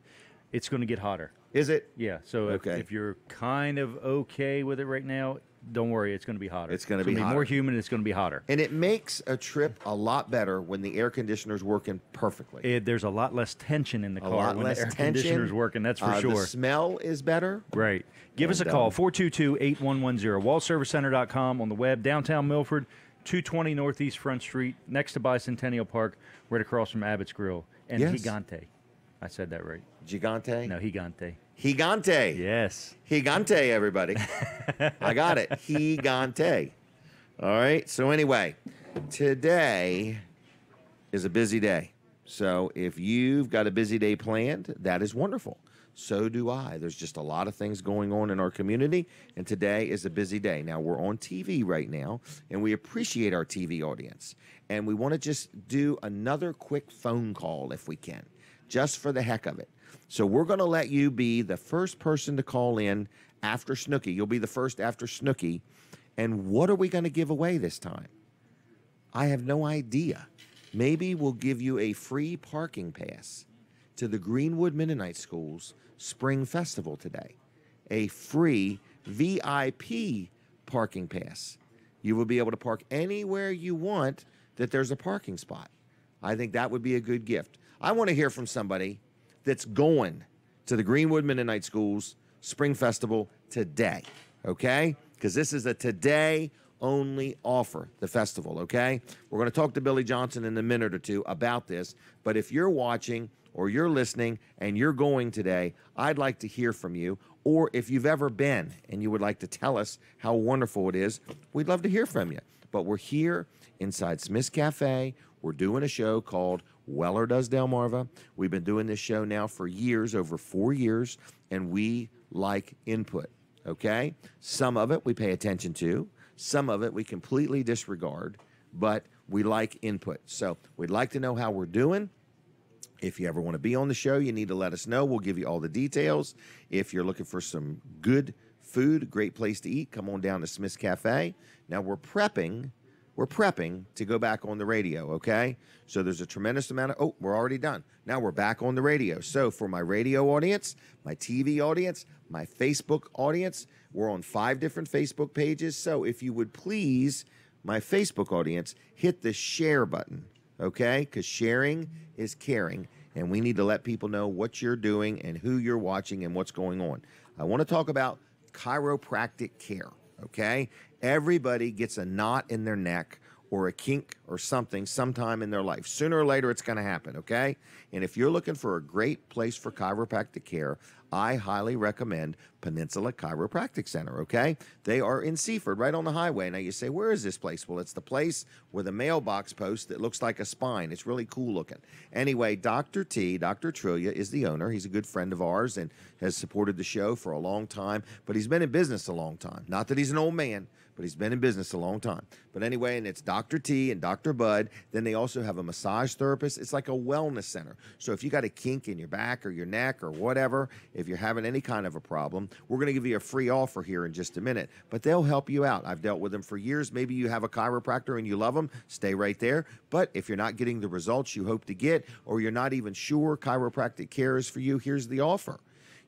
it's going to get hotter. is it? Yeah, so Okay. if you're kind of okay with it right now, don't worry, it's going to be hotter. It's gonna be more hotter. humid, it's going to be hotter. And it makes a trip a lot better when the air conditioner's working perfectly. There's a lot less tension in the A car lot when less the air tension. conditioner's working, that's for The sure. smell is better. Right. Give us a And, call, 422-8110, wallservicecenter.com on the web, downtown Milford, 220 Northeast Front Street, next to Bicentennial Park, right across from Abbott's Grill and Yes. Gigante. I said that right. Gigante? No, Gigante. Gigante. Yes. Gigante, everybody. I got it. Gigante. All right. So anyway, today is a busy day. So if you've got a busy day planned, that is wonderful. So do I. There's just a lot of things going on in our community, and today is a busy day. Now, we're on TV right now, and we appreciate our TV audience. And we want to just do another quick phone call if we can, just for the heck of it. So we're going to let you be the first person to call in after Snooki. You'll be the first after Snooki. And what are we going to give away this time? I have no idea. Maybe we'll give you a free parking pass to the Greenwood Mennonite School's Spring Festival today. A free VIP parking pass. You will be able to park anywhere you want that there's a parking spot. I think that would be a good gift. I want to hear from somebody that's going to the Greenwood Mennonite School's Spring Festival today, okay? Because this is a today only offer, the festival, okay? We're going to talk to Billy Johnson in a minute or two about this, but if you're watching or you're listening and you're going today, I'd like to hear from you. Or if you've ever been and you would like to tell us how wonderful it is, we'd love to hear from you. But we're here inside Smith's Cafe. We're doing a show called Weller Does Delmarva. We've been doing this show now for years, over 4 years, and we like input, okay? Some of it we pay attention to. Some of it we completely disregard, but we like input. So we'd like to know how we're doing. If you ever want to be on the show, you need to let us know. We'll give you all the details. If you're looking for some good food, great place to eat, come on down to Smith's Cafe. Now we're prepping to go back on the radio, okay? So there's a tremendous amount of, we're already done. Now we're back on the radio. So for my radio audience, my TV audience, my Facebook audience, we're on 5 different Facebook pages. So if you would please, my Facebook audience, hit the share button, okay? Because sharing is caring, and we need to let people know what you're doing and who you're watching and what's going on. I want to talk about chiropractic care, okay? Everybody gets a knot in their neck or a kink or something sometime in their life. Sooner or later, it's going to happen, okay? And if you're looking for a great place for chiropractic care, I highly recommend Peninsula Chiropractic Center, okay? They are in Seaford, right on the highway. Now, you say, where is this place? Well, it's the place with a mailbox post that looks like a spine. It's really cool looking. Anyway, Dr. Trillia, is the owner. He's a good friend of ours and has supported the show for a long time, but he's been in business a long time. Not that he's an old man, but he's been in business a long time. But anyway, and it's Dr. T and Dr. Bud. Then they also have a massage therapist. It's like a wellness center. So if you got a kink in your back or your neck or whatever, if you're having any kind of a problem, we're going to give you a free offer here in just a minute. But they'll help you out. I've dealt with them for years. Maybe you have a chiropractor and you love them. Stay right there. But if you're not getting the results you hope to get, or you're not even sure chiropractic care is for you, here's the offer.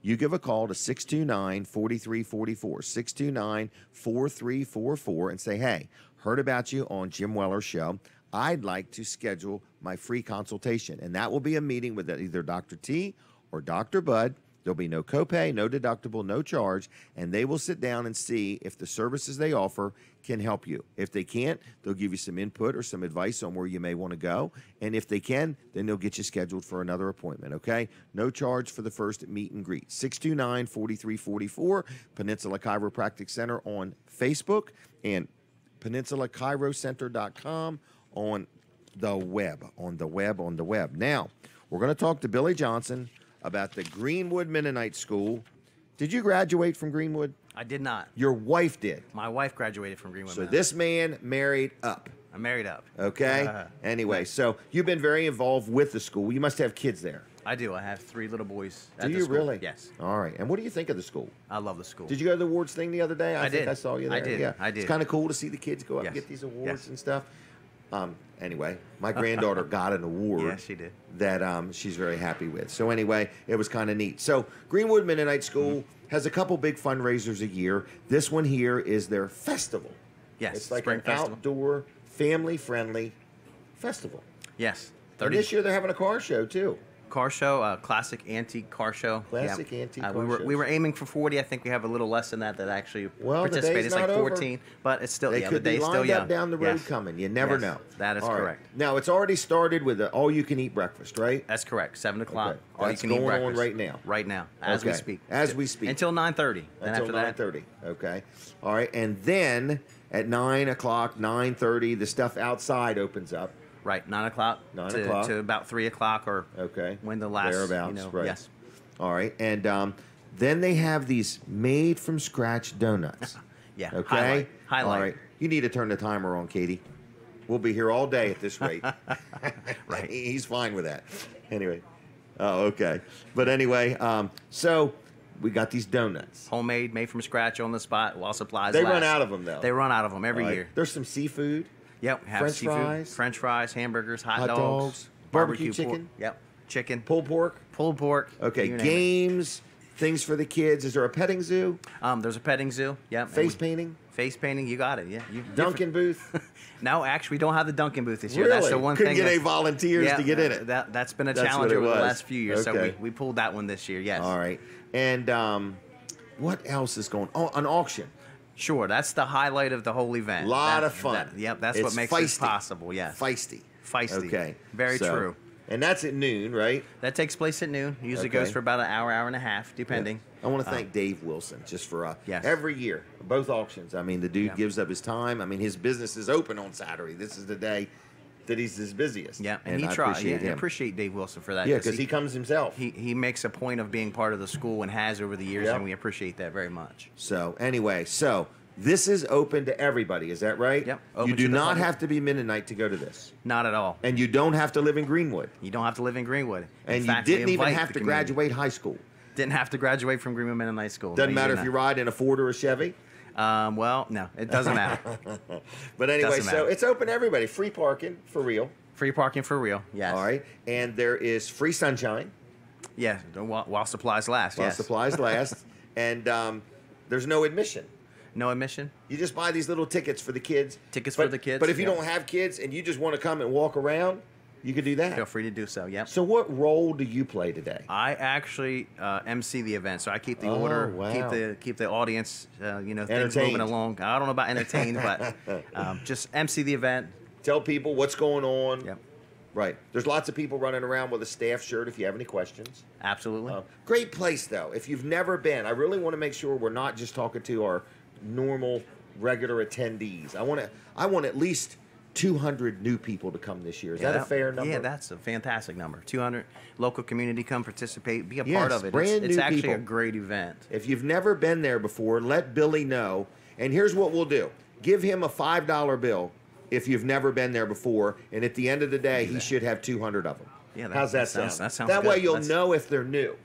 You give a call to 629-4344, 629-4344, and say, hey, heard about you on Jim Weller's show. I'd like to schedule my free consultation. And that will be a meeting with either Dr. T or Dr. Bud. There'll be no copay, no deductible, no charge, and they will sit down and see if the services they offer can help you. If they can't, they'll give you some input or some advice on where you may want to go. And if they can, then they'll get you scheduled for another appointment, okay? No charge for the first meet and greet. 629-4344, Peninsula Chiropractic Center on Facebook, and PeninsulaChiroCenter.com on the web. Now, we're going to talk to Billy Johnson about the Greenwood Mennonite School. Did you graduate from Greenwood? I did not. Your wife did. My wife graduated from Greenwood. So this man married up. I married up. Okay. Anyway, so you've been very involved with the school. You must have kids there. I do. I have 3 little boys. Do you really? Yes. All right. And what do you think of the school? I love the school. Did you go to the awards thing the other day? I think did. I saw you there. I did. Yeah. I did. It's kind of cool to see the kids go up and get these awards and stuff. Anyway, my granddaughter got an award. Yeah, she did. That she's very happy with. So anyway, it was kind of neat. So Greenwood Mennonite School has a couple big fundraisers a year. This one here is their festival. Yes, it's like Spring an Festival. outdoor, family-friendly festival. Yes. And this year they're having a car show too. Car show, classic antique car show. Classic antique car we shows. were aiming for 40. I think we have a little less than that actually Well, the participated. day's It's like not over. 14, but it's still They the could be day's still lined young. up down the road Yes. coming. You never Yes, know. That is All right. correct. Now, it's already started with an all-you-can-eat breakfast, right? That's correct. 7 o'clock. Okay. All That's you can eat going on breakfast. right now? Right now, as we Okay. speak. As we speak. Until 9:30. Then Until after that, 9:30. Okay. All right. And then at 9 o'clock, 9:30, the stuff outside opens up. right, 9 o'clock. 9 to, o'clock. to about 3 o'clock or Okay. when the last. Thereabouts, right. Yes. All right. And then they have these made-from-scratch donuts. Yeah. Okay? Highlight. All right. You need to turn the timer on, Katie. We'll be here all day at this rate. Right. He's fine with that. Anyway. Oh, okay. But anyway, so we got these donuts. Homemade, made from scratch, on the spot, while supplies They last. run out of them, though. They run out of them every All right. year. There's some seafood, Yep. Have French seafood, fries. French fries, hamburgers, hot dogs, dogs, barbecue pork. chicken. Yep. Chicken. pulled pork. Pulled pork. Okay, you name it. games, things for the kids. Is there a petting zoo? There's a petting zoo. Yep. Face painting? Face painting. You got it. Yeah. Dunkin' booth? No, actually, we don't have the Dunkin' booth this year. Really? That's the one Couldn't thing. get any that- volunteers Yeah, to get in it. That's been a That's challenge what it over the was. last few years. Okay. So we pulled that one this year. Yes. All right. And what else is going on? Oh, an auction. Sure. That's the highlight of the whole event. Lot of fun. Yep. That's It's what makes feisty. this possible. Yes. Feisty. Feisty. Okay. Very So- true. And that's at noon, right? That takes place at noon. Usually Okay. goes for about an hour, hour and a half, depending. I want to thank Dave Wilson just for Yes. every year, both auctions. I mean, the dude Yeah. gives up his time. I mean, his business is open on Saturday. This is the day that he's his busiest. Yeah, and he I tries. appreciate I him. appreciate Dave Wilson for that. Yeah, because he comes himself. he makes a point of being part of the school and has over the years, Yep. and we appreciate that very much. So anyway, this is open to everybody. Is that right? Yep, You open do to the not public. have to be Mennonite to go to this, Not at all. and you don't have to live in Greenwood, You don't have to live in Greenwood. In and fact, you we didn't even invite have the to community. graduate high school. Didn't have to graduate from Greenwood Mennonite School. Doesn't No, matter did if you not. ride in a Ford or a Chevy. Well, no, it doesn't matter. But anyway, Doesn't so matter. it's open to everybody. Free parking for real. Free parking for real. Yes. All right, and there is free sunshine Yeah. While supplies last. while yes. supplies last, and there's no admission. No admission. You just buy these little tickets for the kids. Tickets But- for the kids, But if you yeah. don't have kids and you just want to come and walk around, you could do that. Feel free to do so. Yep. So, what role do you play today? I actually MC the event, so I keep the Oh, order, wow. keep the audience, things Entertained. moving along. I don't know about entertained, but just MC the event. Tell people what's going on. Yep, Right. There's lots of people running around with a staff shirt if you have any questions. absolutely. Great place, though. If you've never been, I really want to make sure we're not just talking to our normal, regular attendees. I want at least 200 new people to come this year. Is that a fair number? Yeah, that's a fantastic number. 200 local community come participate, be a Yes, part of it. brand It's new actually people. a great event. If you've never been there before, let Billy know. And here's what we'll do. Give him a $5 bill if you've never been there before. And at the end of the day, he should have 200 of them. Yeah, How's that that sound? sounds- that sounds That way good. you'll That's- know if they're new,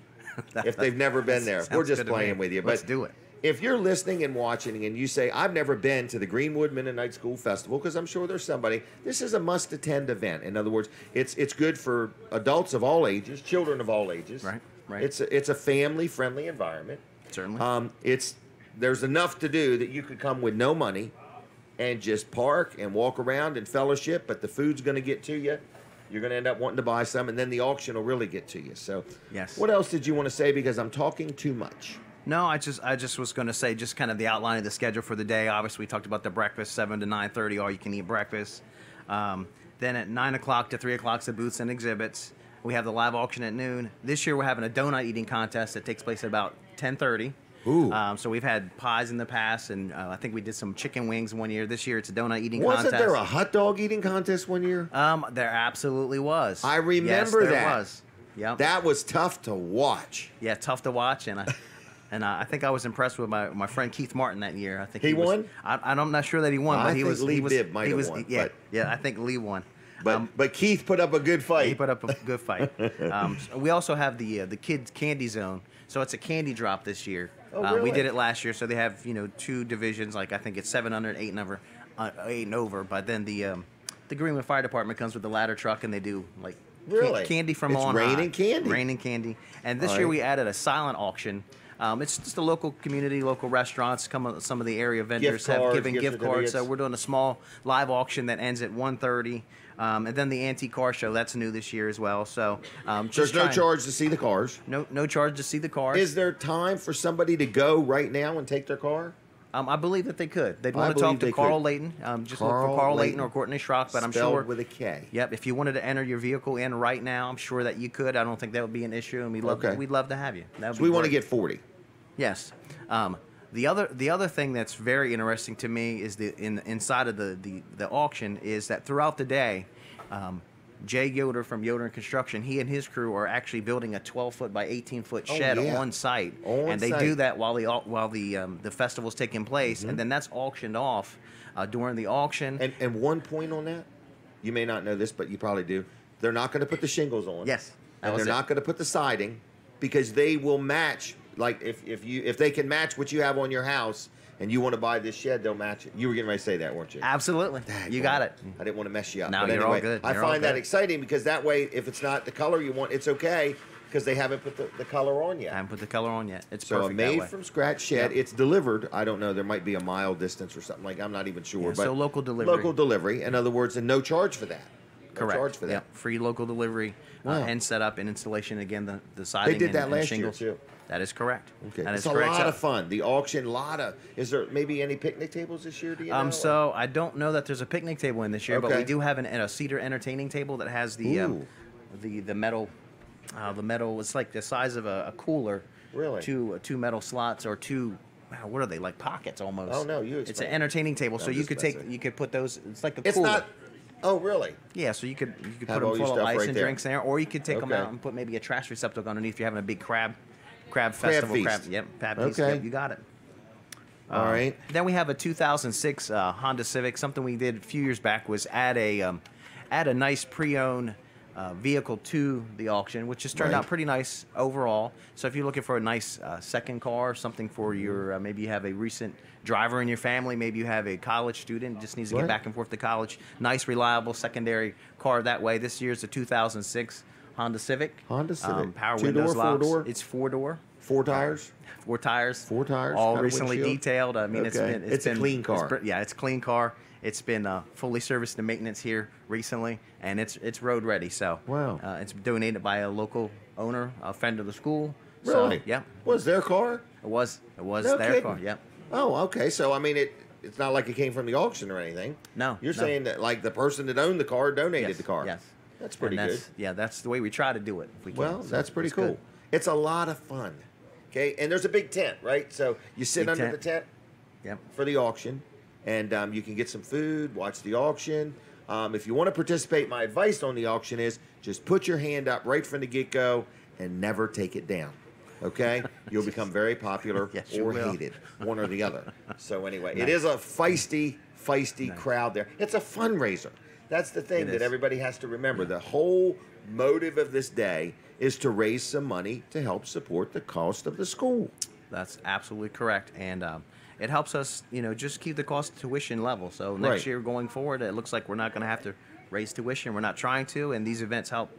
if they've never been there. Sounds We're just good to me. playing with you. Let's But do it. if you're listening and watching and you say, I've never been to the Greenwood Mennonite School Festival, because I'm sure there's somebody, this is a must-attend event. In other words, it's good for adults of all ages, children of all ages. Right, right. It's a family-friendly environment. Certainly. There's enough to do that you could come with no money and just park and walk around and fellowship, but the food's going to get to you. You're going to end up wanting to buy some, and then the auction will really get to you. So, Yes. What else did you want to say? Because I'm talking too much. No, I just was going to say just kind of the outline of the schedule for the day. Obviously, we talked about the breakfast, 7 to 9:30, all you can eat breakfast. Then at 9 o'clock to 3 o'clock, the booths and exhibits. We have the live auction at noon. This year, we're having a donut eating contest that takes place at about 10:30. Ooh. So we've had pies in the past, and I think we did some chicken wings one year. This year, it's a donut eating Wasn't contest. there a hot dog eating contest one year? There absolutely was. I remember yes, there that. was. Yep. That was tough to watch. Yeah, tough to watch, and I think I was impressed with my friend Keith Martin that year. I think He was, won? I'm not sure that he won, I but he think was. Lee he was. Bibb might he have was. won, Yeah, but- yeah. I think Lee won. But Keith put up a good fight. He put up a good fight. So we also have the kids candy zone, so it's a candy drop this year. Oh, We really? did it last year, so they have 2 divisions. Like I think it's 700, 8 and over, 8 and over. But then the Greenwood Fire Department comes with the ladder truck, and they do like Really? candy from It's on rain high. and candy. Rain and candy. And this All year right. we added a silent auction. It's just a local community, local restaurants. Some of the area vendors have given gift cards. So we're doing a small live auction that ends at 1:30. And then the antique car show, that's new this year as well. So there's no charge to see the cars. No charge to see the cars. Is there time for somebody to go right now and take their car? I believe that they could. They'd want to talk to Carl Layton. Just look for Carl Layton or Courtney Schrock, but I'm sure with a K. Yep. If you wanted to enter your vehicle in right now, I'm sure that you could. I don't think that would be an issue, and we'd love to have you. So we want to get 40. Yes. The other thing that's very interesting to me is inside of the auction is that throughout the day, Jay Yoder from Yoder and Construction, he and his crew are actually building a 12-foot by 18-foot shed on site, and they do that while the festival's taking place, and then that's auctioned off during the auction. And one point on that, you may not know this, but you probably do. They're not going to put the shingles on. Yes, and they're not going to put the siding because they will match. Like if they can match what you have on your house. And you want to buy this shed, they'll match it. You were getting ready to say that, weren't you? Absolutely. You got it. I didn't want to mess you up. No, but you're anyway, all good. I find that exciting because that way, if it's not the color you want, it's okay because they haven't put the color on yet. I haven't put the color on yet. It's so perfect. So a made-from-scratch shed. Yep. It's delivered. I don't know. There might be a mile distance or something like. I'm not even sure. Yeah, but so local delivery. Local delivery. In other words, and no charge for that. Correct. Charge for that. Yep. Free local delivery and setup and installation. Again, the siding. They did that and last shingles. year too. That is correct. Okay. That it's is a correct. lot of fun. The auction, is there maybe any picnic tables this year? Do you know? So I don't know that there's a picnic table in this year, but we do have a cedar entertaining table that has the metal. The metal is like the size of a cooler. Really? Two metal slots or two. What are they, like pockets almost? Oh no, you explain. It's an entertaining table, so you could put those. It's like a it's cooler. Not. Oh really? Yeah, so you could put have them full of ice right and there. drinks in there, or you could take them out and put maybe a trash receptacle underneath if you're having a big crab festival. Feast. Crab feast. Yep, you got it. All right. Then we have a 2006 Honda Civic. Something we did a few years back was add a nice pre-owned vehicle to the auction, which has turned out pretty nice overall. So if you're looking for a nice second car, something for your maybe you have a recent driver in your family, maybe you have a college student just needs to get back and forth to college. Nice, reliable secondary car that way. This year's a 2006 Honda Civic. Power windows, locks. 4-door? It's 4-door. 4 tires. 4 tires. 4 tires. All recently detailed. I mean, it's a clean car. It's a clean car. It's been fully serviced and maintenance here recently, and it's road ready. So it's donated by a local owner, a friend of the school. Really? So, yeah. Was their car? It was No their kidding. car. Yep. Oh, okay. So I mean, it's not like it came from the auction or anything. No. You're saying that like the person that owned the car donated the car. Yes. That's pretty good. Yeah, that's the way we try to do it. If we can. Well, So that's pretty it's cool. good. It's a lot of fun. Okay, and there's a big tent, right? So you sit under the tent for the auction, and you can get some food, watch the auction. If you want to participate, my advice on the auction is just put your hand up right from the get-go and never take it down. Okay? You'll become very popular or hated, one or the other. So anyway, it is a feisty crowd there. It's a fundraiser. That's the thing that everybody has to remember. The whole motive of this day is to raise some money to help support the cost of the school. That's absolutely correct. And it helps us, just keep the cost of tuition level. So next year going forward, it looks like we're not going to have to raise tuition. We're not trying to, and these events help,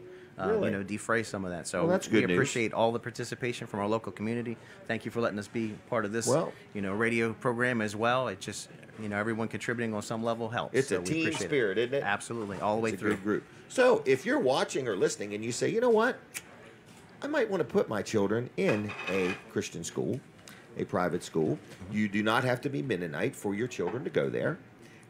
defray some of that. So that's good we appreciate all the participation from our local community. Thank you for letting us be part of this, radio program as well. It just, everyone contributing on some level helps. It's a team spirit, isn't it? Absolutely, all the way through. It's a good group. So if you're watching or listening and you say, you know what, I might want to put my children in a Christian school, a private school. You do not have to be Mennonite for your children to go there.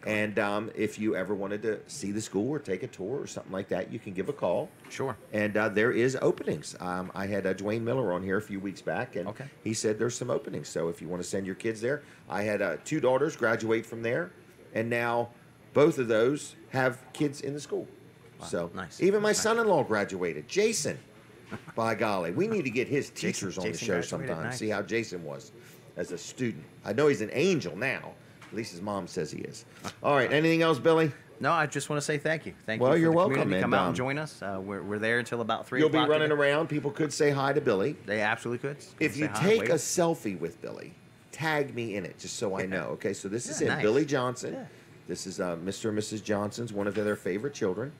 And if you ever wanted to see the school or take a tour or something like that, you can give a call. Sure. And there is openings. I had Dwayne Miller on here a few weeks back, and he said there's some openings. So if you want to send your kids there, I had 2 daughters graduate from there, and now both of those have kids in the school. Wow. So nice. Even my son-in-law graduated, Jason. By golly, we need to get his teachers on the show sometime. Nice. See how Jason was as a student. I know he's an angel now. At least his mom says he is. All right. Anything else, Billy? No, I just want to say thank you. Thank you. Well, for you're the welcome. community. Come And, out and join us. We're there until about 3 You'll o'clock. be running around. People could say hi to Billy. They absolutely could. If you take a selfie with Billy, tag me in it just so I know. Okay, so this is him, Billy Johnson. Yeah. This is Mr. and Mrs. Johnson's, one of their favorite children.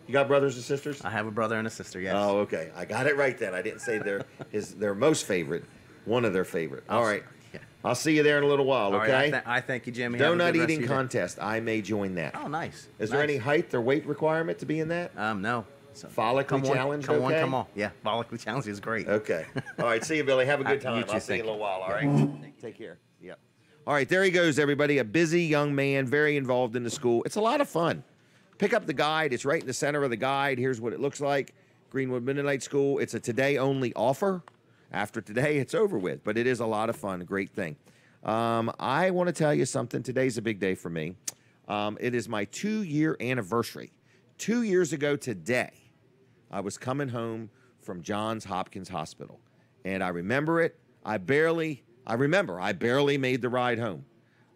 You got brothers and sisters? I have a brother and a sister, yes. Oh, okay. I got it right then. I didn't say they're their most favorite. One of their favorite. All right. Yeah. I'll see you there in a little while, All okay? right, I thank you, Jimmy. Have a Donut good rest eating of your day. contest. I may join that. Oh, nice. Is there any height or weight requirement to be in that? No. So, Follically challenged, Come okay? on, come on. Yeah, follically challenged is great. Okay. All right. See you, Billy. Have a good All right, time. you too. I'll see you in a Thank little while. All right. Take care. Yep. All right. There he goes, everybody. A busy young man, very involved in the school. It's a lot of fun. Pick up the guide. It's right in the center of the guide. Here's what it looks like. Greenwood Mennonite School. It's a today-only offer. After today, it's over with. But it is a lot of fun. Great thing. I want to tell you something. Today's a big day for me. It is my 2-year anniversary. 2 years ago today, I was coming home from Johns Hopkins Hospital. And I remember it. I barely made the ride home.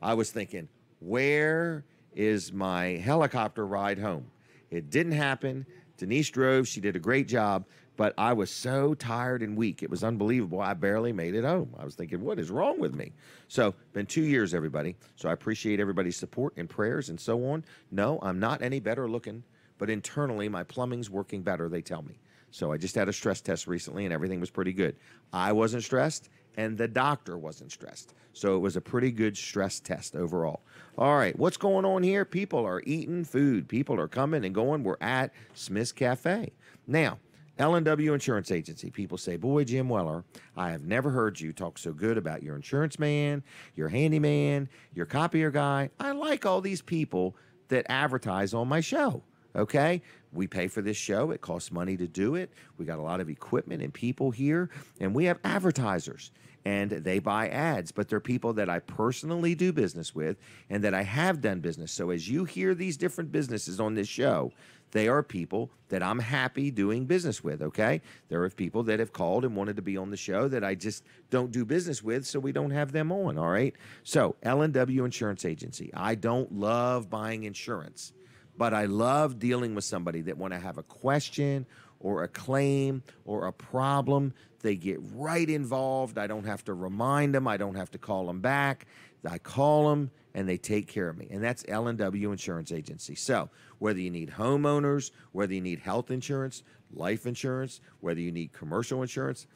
I was thinking, where is my helicopter ride home? It didn't happen. Denise drove. She did a great job. But I was so tired and weak. It was unbelievable. I barely made it home. I was thinking, what is wrong with me? So, been 2 years, everybody. So I appreciate everybody's support and prayers and so on. No, I'm not any better looking, but internally my plumbing's working better, they tell me. So I just had a stress test recently and everything was pretty good. I wasn't stressed and the doctor wasn't stressed. So it was a pretty good stress test overall. All right, what's going on here? People are eating food. People are coming and going. We're at Smith's Cafe. Now, L&W Insurance Agency. People say, boy, Jim Weller, I have never heard you talk so good about your insurance man, your handyman, your copier guy. I like all these people that advertise on my show, okay? We pay for this show. It costs money to do it. We got a lot of equipment and people here, and we have advertisers, and they buy ads, but they're people that I personally do business with and that I have done business. So as you hear these different businesses on this show, they are people that I'm happy doing business with, okay? There are people that have called and wanted to be on the show that I just don't do business with, so we don't have them on, all right? So, L&W Insurance Agency. I don't love buying insurance, but I love dealing with somebody that want to have a question or a claim or a problem. They get right involved. I don't have to remind them. I don't have to call them back. I call them, and they take care of me. And that's L&W Insurance Agency. So whether you need homeowners, whether you need health insurance, life insurance, whether you need commercial insurance,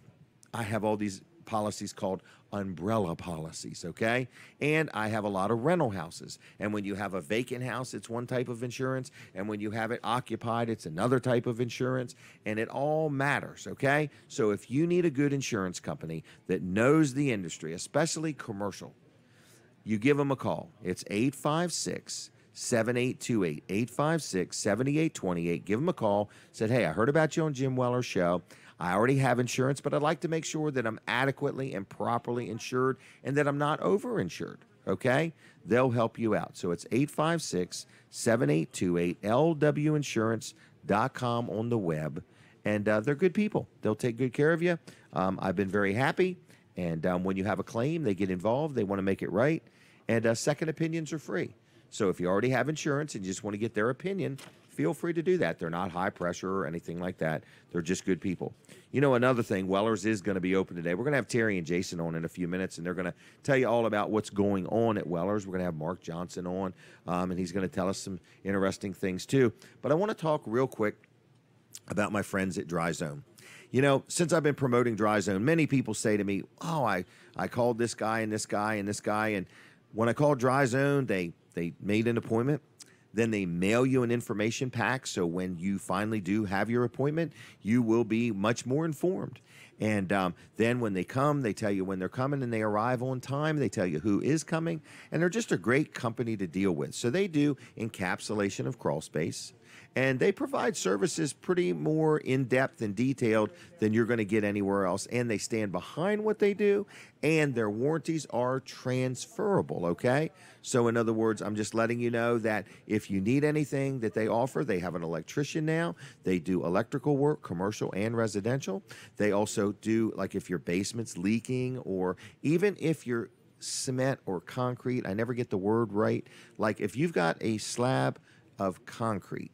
I have all these policies called umbrella policies, okay? And I have a lot of rental houses. And when you have a vacant house, it's one type of insurance. And when you have it occupied, it's another type of insurance. And it all matters, okay? So if you need a good insurance company that knows the industry, especially commercial, you give them a call. It's 856-7828, 856-7828. Give them a call. Said, hey, I heard about you on Jim Weller's show. I already have insurance, but I'd like to make sure that I'm adequately and properly insured and that I'm not overinsured, okay? They'll help you out. So it's 856-7828, lwinsurance.com on the web. And they're good people. They'll take good care of you. I've been very happy. And when you have a claim, they get involved. They want to make it right. And second opinions are free. So if you already have insurance and you just want to get their opinion, feel free to do that. They're not high pressure or anything like that. They're just good people. You know, another thing, Weller's is going to be open today. We're going to have Terry and Jason on in a few minutes, and they're going to tell you all about what's going on at Weller's. We're going to have Mark Johnson on, and he's going to tell us some interesting things too. But I want to talk real quick about my friends at Dry Zone. You know, since I've been promoting Dry Zone, many people say to me, oh, I called this guy and this guy and this guy. And when I called Dry Zone, they made an appointment. Then they mail you an information pack. So when you finally do have your appointment, you will be much more informed. And then when they come, they tell you when they're coming and they arrive on time. They tell you who is coming. And they're just a great company to deal with. So they do encapsulation of crawl space. And they provide services pretty more in-depth and detailed than you're going to get anywhere else. And they stand behind what they do, and their warranties are transferable, okay? So in other words, I'm just letting you know that if you need anything that they offer, they have an electrician now. They do electrical work, commercial and residential. They also do, like if your basement's leaking, or even if your cement or concrete, I never get the word right, like if you've got a slab of concrete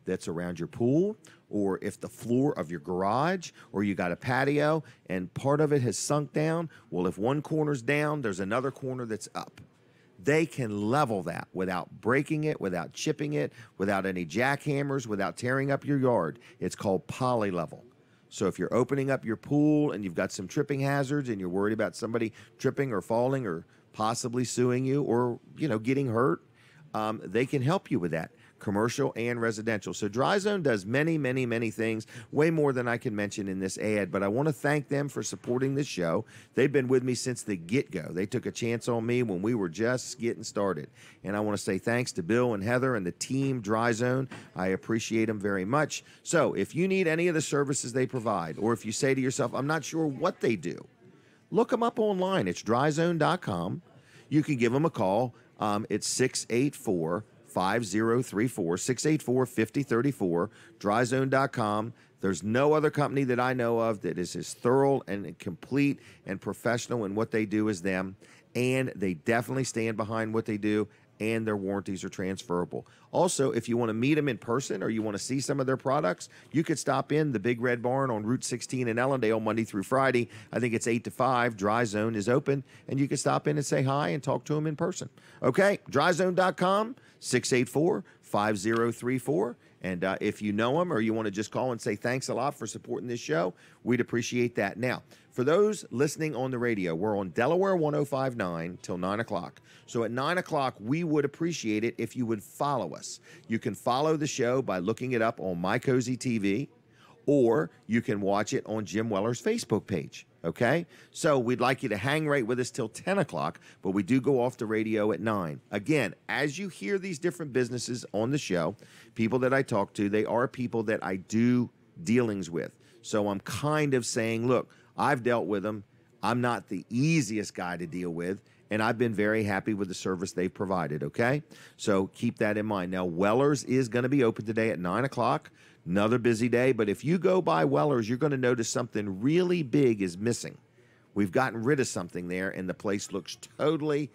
that's around your pool, or if the floor of your garage, or you got a patio and part of it has sunk down, well, if one corner's down, there's another corner that's up. They can level that without breaking it, without chipping it, without any jackhammers, without tearing up your yard. It's called poly level. So if you're opening up your pool and you've got some tripping hazards and you're worried about somebody tripping or falling or possibly suing you or, getting hurt, they can help you with that, commercial and residential. So Dry Zone does many, many, many things, way more than I can mention in this ad, but I want to thank them for supporting this show. They've been with me since the get-go. They took a chance on me when we were just getting started. And I want to say thanks to Bill and Heather and the team Dry Zone. I appreciate them very much. So if you need any of the services they provide, or if you say to yourself, I'm not sure what they do, look them up online. It's dryzone.com. You can give them a call. It's 684-5034, 684-5034, dryzone.com. There's no other company that I know of that is as thorough and complete and professional in what they do as them, and they definitely stand behind what they do, and their warranties are transferable. Also, if you want to meet them in person or you want to see some of their products, you could stop in the Big Red Barn on Route 16 in Ellendale Monday through Friday. I think it's 8 to 5. Dry Zone is open, and you can stop in and say hi and talk to them in person. Okay, dryzone.com, 684-5034. And if you know them or you want to just call and say thanks a lot for supporting this show, we'd appreciate that. Now, for those listening on the radio, we're on Delaware 105.9 till 9 o'clock. So at 9 o'clock, we would appreciate it if you would follow us. You can follow the show by looking it up on My Cozy TV, or you can watch it on Jim Weller's Facebook page. Okay? So we'd like you to hang right with us till 10 o'clock, but we do go off the radio at 9. Again, as you hear these different businesses on the show, people that I talk to, they are people that I do dealings with. So I'm kind of saying, look, I've dealt with them. I'm not the easiest guy to deal with, and I've been very happy with the service they've provided, okay? So keep that in mind. Now, Weller's is going to be open today at 9 o'clock. Another busy day, but if you go by Weller's, you're going to notice something really big is missing. We've gotten rid of something there, and the place looks totally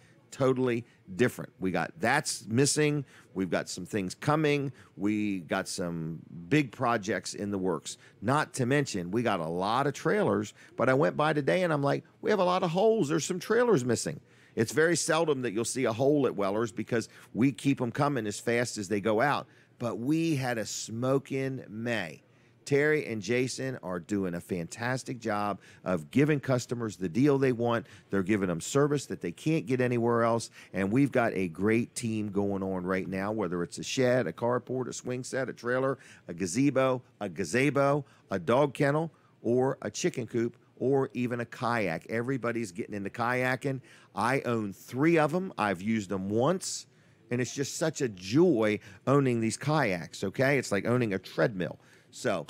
different. We got that's missing. We've got some things coming. We got some big projects in the works. Not to mention, we got a lot of trailers, but I went by today, and I'm like, we have a lot of holes. There's some trailers missing. It's very seldom that you'll see a hole at Weller's because we keep them coming as fast as they go out. But we had a smoking May. Terry and Jason are doing a fantastic job of giving customers the deal they want. They're giving them service that they can't get anywhere else. And we've got a great team going on right now, whether it's a shed, a carport, a swing set, a trailer, a gazebo, a gazebo, a dog kennel, or a chicken coop, or even a kayak. Everybody's getting into kayaking. I own 3 of them. I've used them once. And it's just such a joy owning these kayaks, okay? It's like owning a treadmill. So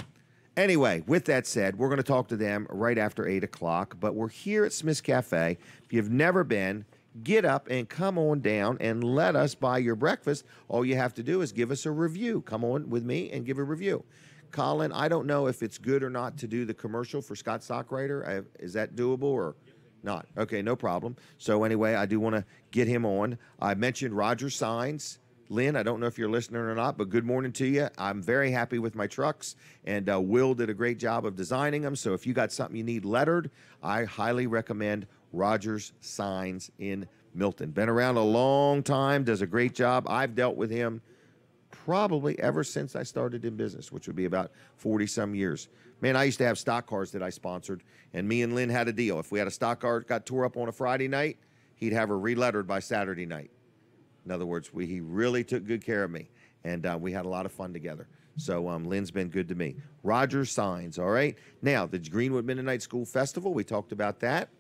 anyway, with that said, we're going to talk to them right after 8 o'clock. But we're here at Smith's Cafe. If you've never been, get up and come on down and let us buy your breakfast. All you have to do is give us a review. Come on with me and give a review. Colin, I don't know if it's good or not to do the commercial for Scott Stockrider. Is that doable or not? Okay, no problem. So anyway, I do want to get him on. I mentioned Roger Signs. Lynn, I don't know if you're listening or not, but good morning to you. I'm very happy with my trucks, and Will did a great job of designing them. So if you got something you need lettered, I highly recommend Roger's Signs in Milton. Been around a long time, does a great job. I've dealt with him probably ever since I started in business, which would be about 40-some years. Man, I used to have stock cars that I sponsored, and me and Lynn had a deal. If we had a stock car that got tore up on a Friday night, he'd have her relettered by Saturday night. In other words, he really took good care of me, and we had a lot of fun together. So Lynn's been good to me. Roger Signs, all right? Now, the Greenwood Mennonite School Festival, we talked about that.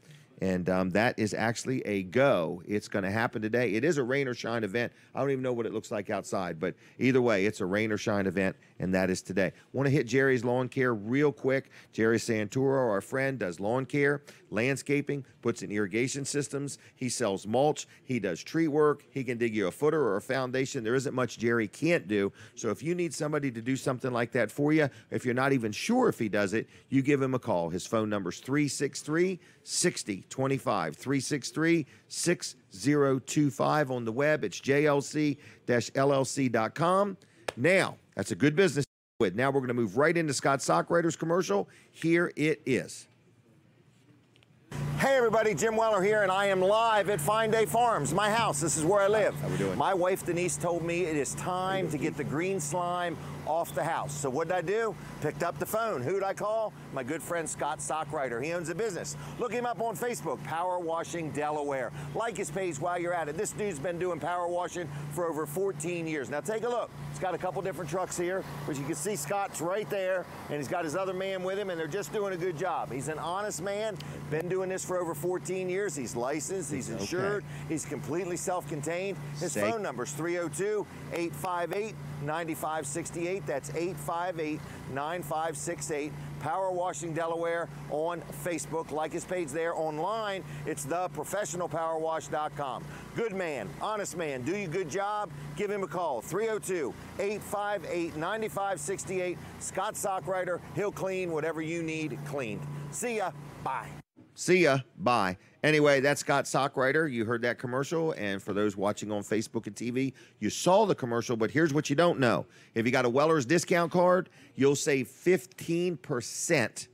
And that is actually a go. It's going to happen today. It is a rain or shine event. I don't even know what it looks like outside, but either way, it's a rain or shine event, and that is today. Want to hit Jerry's Lawn Care real quick. Jerry Santoro, our friend, does lawn care, landscaping, puts in irrigation systems. He sells mulch. He does tree work. He can dig you a footer or a foundation. There isn't much Jerry can't do. So if you need somebody to do something like that for you, if you're not even sure if he does it, you give him a call. His phone number is 363-6025, 363-6025 on the web. It's jlc-llc.com. Now, that's a good business. Now we're going to move right into Scott Stockrider's commercial. Here it is. Hey everybody, Jim Weller here, and I am live at Fine Day Farms, my house. This is where I live. How we doing? My wife Denise told me it is time to get the green slime off the house. So what did I do? Picked up the phone. Who did I call? My good friend Scott Stockrider. He owns a business. Look him up on Facebook, Power Washing Delaware. Like his page while you're at it. This dude's been doing power washing for over 14 years. Now take a look. He's got a couple different trucks here, but you can see Scott's right there, and he's got his other man with him, and they're just doing a good job. He's an honest man, been doing this for over 14 years. He's licensed, he's insured, he's completely self-contained. His phone number is 302-858-9568. That's 858-9568. Power Washing Delaware on Facebook. Like his page there. Online, it's theprofessionalpowerwash.com. Good man, honest man, do you a good job? Give him a call. 302-858-9568. Scott Stockrider. He'll clean whatever you need cleaned. See ya. Bye. See ya. Bye. Anyway, that's Scott Stockrider. You heard that commercial, and for those watching on Facebook and TV, you saw the commercial, but here's what you don't know. If you got a Weller's discount card, you'll save 15%.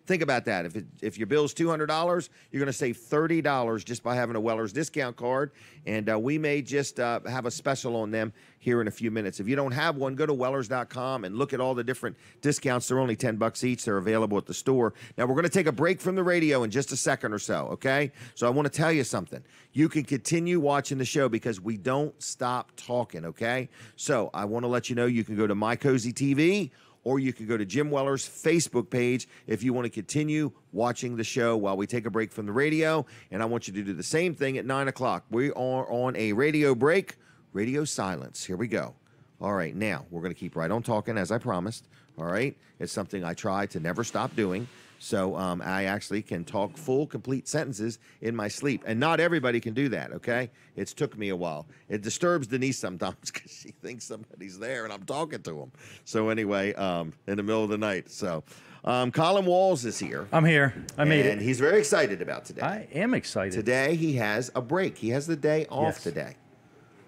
Think about that. If your bill's $200, you're going to save $30 just by having a Weller's discount card, and we may just have a special on them here in a few minutes. If you don't have one, go to Wellers.com and look at all the different discounts. They're only $10 each. They're available at the store. Now, we're going to take a break from the radio in just a second or so, okay? So I want to tell you something. You can continue watching the show because we don't stop talking, okay? So I want to let you know you can go to My Cozy TV, or you can go to Jim Weller's Facebook page if you want to continue watching the show while we take a break from the radio. And I want you to do the same thing at 9 o'clock. We are on a radio break, radio silence. Here we go. All right, now we're going to keep right on talking as I promised. All right, it's something I try to never stop doing. So I actually can talk full, complete sentences in my sleep. And not everybody can do that, okay? It's took me a while. It disturbs Denise sometimes because she thinks somebody's there and I'm talking to him. So anyway, in the middle of the night. So Colin Walls is here. I'm here. I made it. And he's very excited about today. I am excited. Today he has a break. He has the day off today.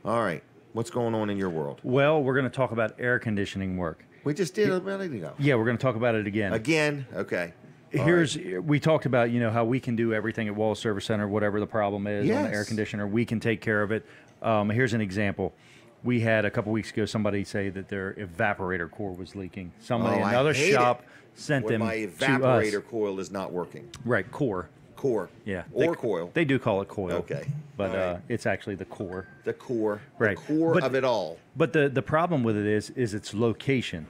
All right. What's going on in your world? Well, we're going to talk about air conditioning work. We just did a minute ago. Yeah, we're going to talk about it again. Again? Okay. We talked about, how we can do everything at Wall Service Center, whatever the problem is on the air conditioner, we can take care of it. Here's an example. We had a couple weeks ago somebody say that their evaporator core was leaking. Somebody, another shop, sent them my to evaporator us. coil is not working. Right, core. Yeah. Or coil. They do call it coil. Okay. But it's actually the core. The core. Right. The core of it all. But the problem with it is its location.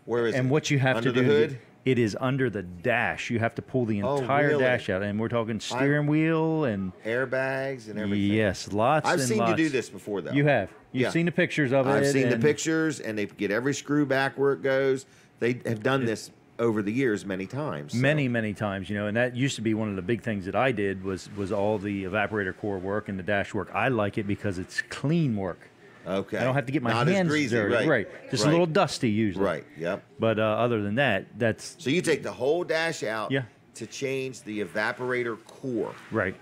Where is it? And what you have Under to do. the hood? It is under the dash. You have to pull the entire dash out. And we're talking steering wheel and airbags and everything. Yes, lots I've and seen lots. you do this before, though. You have. You've seen the pictures of it. I've seen the pictures, and they get every screw back where it goes. They have done this over the years many times. So. Many times, and that used to be one of the big things that I did was all the evaporator core work and the dash work. I like it because it's clean work. Okay. I don't have to get my Not hands as greasy, dirty. Right. Just a little dusty usually. Right, yep. But other than that, that's... So you take the whole dash out Yeah. to change the evaporator core. Right.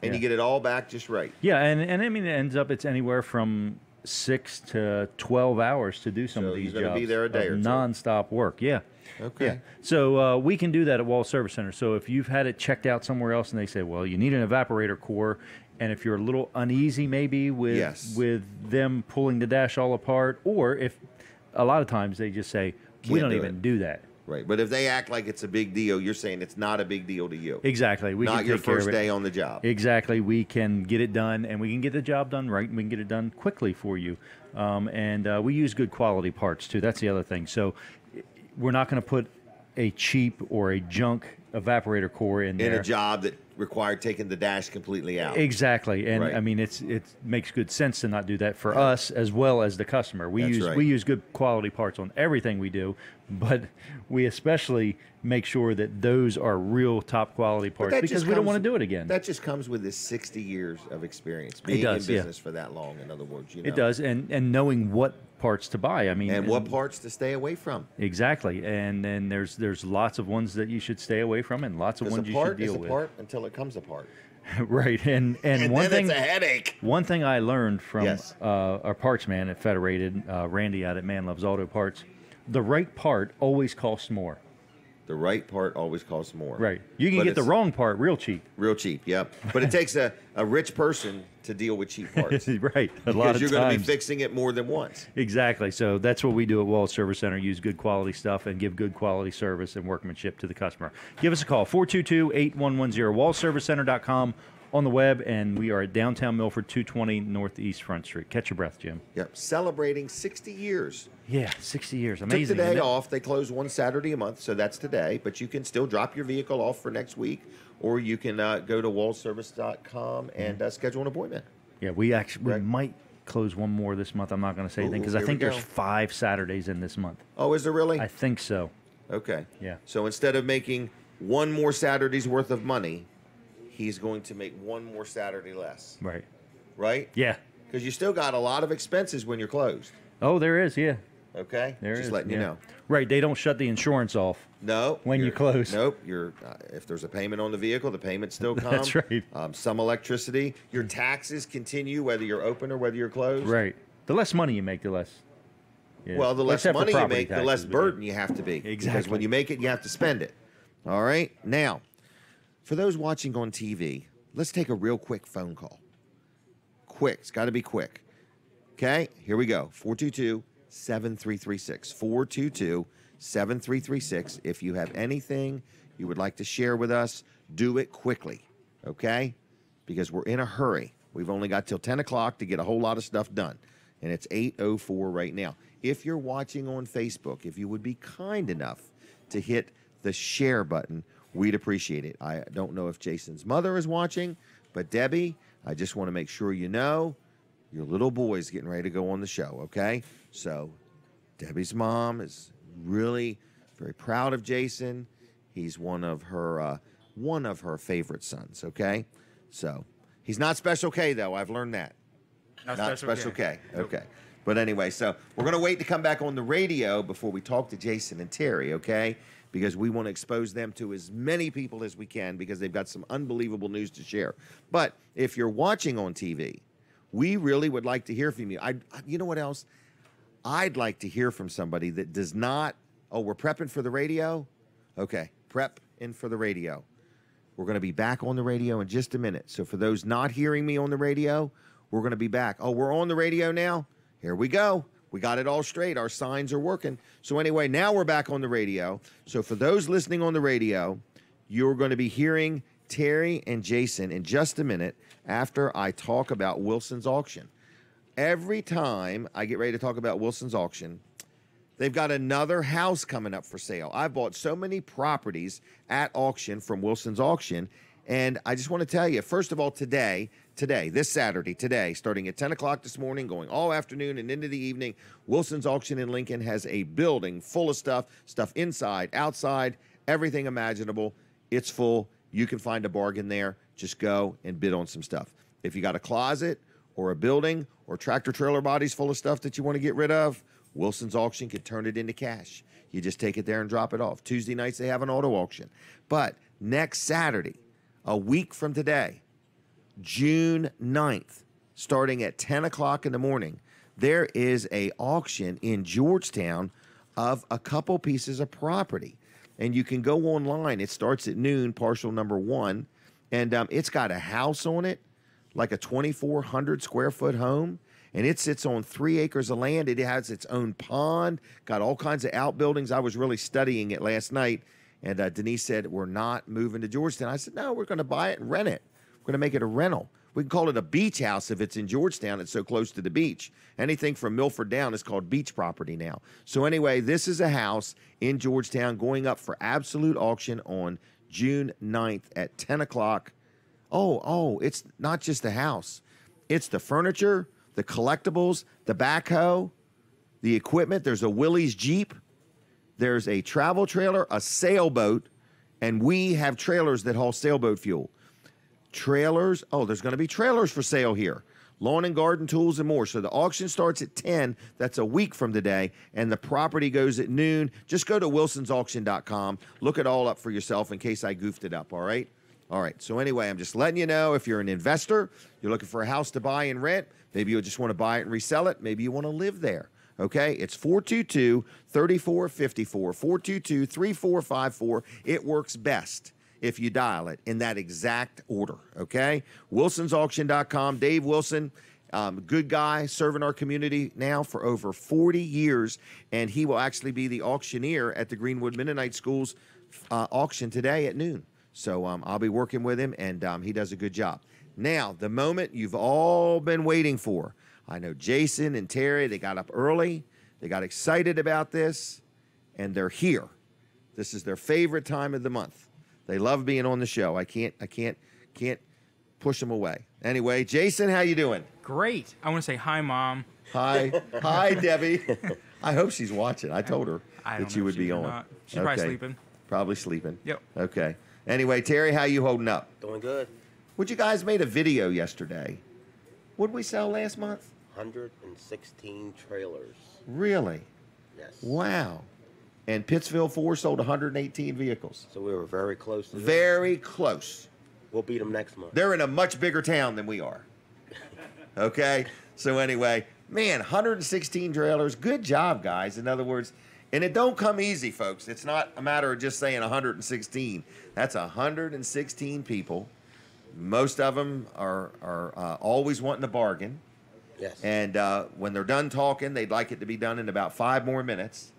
And you get it all back just right. Yeah, and I mean, it ends up it's anywhere from 6 to 12 hours to do some of these you're gonna jobs. be there a day or two. Non-stop work, yeah. Okay. Yeah. So we can do that at Wall Service Center. So if you've had it checked out somewhere else and they say, well, you need an evaporator core, and if you're a little uneasy maybe with them pulling the dash all apart, or if a lot of times they just say, we don't even do that. Right, but if they act like it's a big deal, you're saying it's not a big deal to you. Exactly. We not can your take care first of it. day on the job. Exactly. We can get it done, and we can get the job done right, and we can get it done quickly for you. And we use good quality parts, too. That's the other thing. So we're not going to put a cheap or a junk evaporator core in there. In a job that required taking the dash completely out. Exactly. And, I mean, it makes good sense to not do that for us as well as the customer. We use good quality parts on everything we do, but we especially make sure that those are real top quality parts because we don't want to do it again. That just comes with his 60 years of experience being in business for that long, in other words. It does, and knowing what parts to buy. I mean, and what parts to stay away from. Exactly, and then there's lots of ones that you should stay away from, and lots of ones you should deal with. A part until it comes apart. Right, and one then thing, it's a headache. One thing I learned from our parts man at Federated, Randy out at Man Loves Auto Parts, the right part always costs more. The right part always costs more. Right. You can But get the it's wrong part real cheap. real cheap, yep. But it takes a rich person to deal with cheap parts. Right. A lot Because of you're going to be times. fixing it more than once. Exactly. So that's what we do at Wallace Service Center. Use good quality stuff and give good quality service and workmanship to the customer. Give us a call, 422-8110, wallservicecenter.com on the web, and we are at downtown Milford, 220 Northeast Front Street. Catch your breath, Jim. Yep. Celebrating 60 years. Yeah, 60 years. Took Amazing. the day isn't it? off. They close one Saturday a month, so that's today. But you can still drop your vehicle off for next week, or you can go to wallservice.com and schedule an appointment. Yeah, we Right. might close one more this month. I'm not going to say anything because I here think we there's go. 5 Saturdays in this month. Oh, is there really? I think so. Okay. Yeah. So instead of making one more Saturday's worth of money, he's going to make one more Saturday less, Right. right? Yeah. Because you still got a lot of expenses when you're closed. Oh, there is. Yeah. Okay. There Just is, letting you yeah. know. Right. They don't shut the insurance off. No. When you you're- close. Nope. You're if there's a payment on the vehicle, the payment still comes. That's right. Some electricity. Your taxes continue whether you're open or whether you're closed. Right. The less money you make, the less. Yeah. Well, the less Except for money you property make, the less taxes, but yeah. burden you have to be. Because Exactly. when you make it, you have to spend it. All right? Now, for those watching on TV, let's take a real quick phone call. Quick. It's got to be quick. Okay? Here we go. 422-7336. 422-7336. If you have anything you would like to share with us, do it quickly. Okay? Because we're in a hurry. We've only got till 10 o'clock to get a whole lot of stuff done. And it's 8:04 right now. If you're watching on Facebook, if you would be kind enough to hit the share button, we'd appreciate it. I don't know if Jason's mother is watching, but Debbie, I just want to make sure you know your little boy's getting ready to go on the show, okay? So Debbie's mom is really very proud of Jason. He's one of her favorite sons, okay? So he's not Special K, though. I've learned that. Not Special K. Okay. But anyway, so we're going to wait to come back on the radio before we talk to Jason and Terry, okay? Because we want to expose them to as many people as we can because they've got some unbelievable news to share. But if you're watching on TV, we really would like to hear from you. You know what else? I'd like to hear from somebody that does not, oh, we're prepping for the radio? Okay, prep in for the radio. We're going to be back on the radio in just a minute. So for those not hearing me on the radio, we're going to be back. Oh, we're on the radio now? Here we go. We got it all straight. Our signs are working. So anyway, now we're back on the radio. So for those listening on the radio, you're going to be hearing Terry and Jason in just a minute after I talk about Wilson's auction. Every time I get ready to talk about Wilson's auction, they've got another house coming up for sale. I've bought so many properties at auction from Wilson's auction. And I just want to tell you, first of all, today, this Saturday, starting at 10 o'clock this morning, going all afternoon and into the evening, Wilson's Auction in Lincoln has a building full of stuff inside, outside, everything imaginable. It's full. You can find a bargain there. Just go and bid on some stuff. If you got a closet or a building or tractor trailer bodies full of stuff that you want to get rid of, Wilson's Auction can turn it into cash. You just take it there and drop it off. Tuesday nights, they have an auto auction. But next Saturday, a week from today, June 9th, starting at 10 o'clock in the morning, there is an auction in Georgetown of a couple pieces of property. And you can go online. It starts at noon, parcel number 1. And it's got a house on it, like a 2,400 square foot home. And it sits on 3 acres of land. It has its own pond, got all kinds of outbuildings. I was really studying it last night. And Denise said, we're not moving to Georgetown. I said, no, we're going to buy it and rent it. We're going to make it a rental. We can call it a beach house if it's in Georgetown. It's so close to the beach. Anything from Milford down is called beach property now. So anyway, this is a house in Georgetown going up for absolute auction on June 9th at 10 o'clock. Oh, it's not just the house. It's the furniture, the collectibles, the backhoe, the equipment. There's a Willys Jeep. There's a travel trailer, a sailboat, and we have trailers that haul sailboat fuel. Trailers, there's going to be trailers for sale here. Lawn and garden tools and more. So the auction starts at 10. That's a week from today. And the property goes at noon. Just go to wilsonsauction.com. Look it all up for yourself in case I goofed it up, all right? All right. So anyway, I'm just letting you know if you're an investor, you're looking for a house to buy and rent, maybe you just want to buy it and resell it. Maybe you want to live there. Okay, it's 422-3454, 422-3454. It works best if you dial it in that exact order, okay? WilsonsAuction.com. Dave Wilson, good guy, serving our community now for over 40 years, and he will actually be the auctioneer at the Greenwood Mennonite School's auction today at noon. So I'll be working with him, and he does a good job. Now, the moment you've all been waiting for. I know Jason and Terry, they got up early. They got excited about this, and they're here. This is their favorite time of the month. They love being on the show. I can't push them away. Anyway, Jason, how you doing? Great. I want to say hi, Mom. Hi. Hi, Debbie. I hope she's watching. I told her that you would be on. Not. She's probably sleeping. Probably sleeping. Yep. Okay. Anyway, Terry, how you holding up? Doing good. Would you guys made a video yesterday? What did we sell last month? 116 trailers. Really? Yes. Wow. And Pittsville 4 sold 118 vehicles. So we were very close to them. Very close. We'll beat them next month. They're in a much bigger town than we are. Okay? So anyway, man, 116 trailers. Good job, guys. In other words, and it don't come easy, folks. It's not a matter of just saying 116. That's 116 people. Most of them are always wanting a bargain. Yes. And when they're done talking, they'd like it to be done in about 5 more minutes.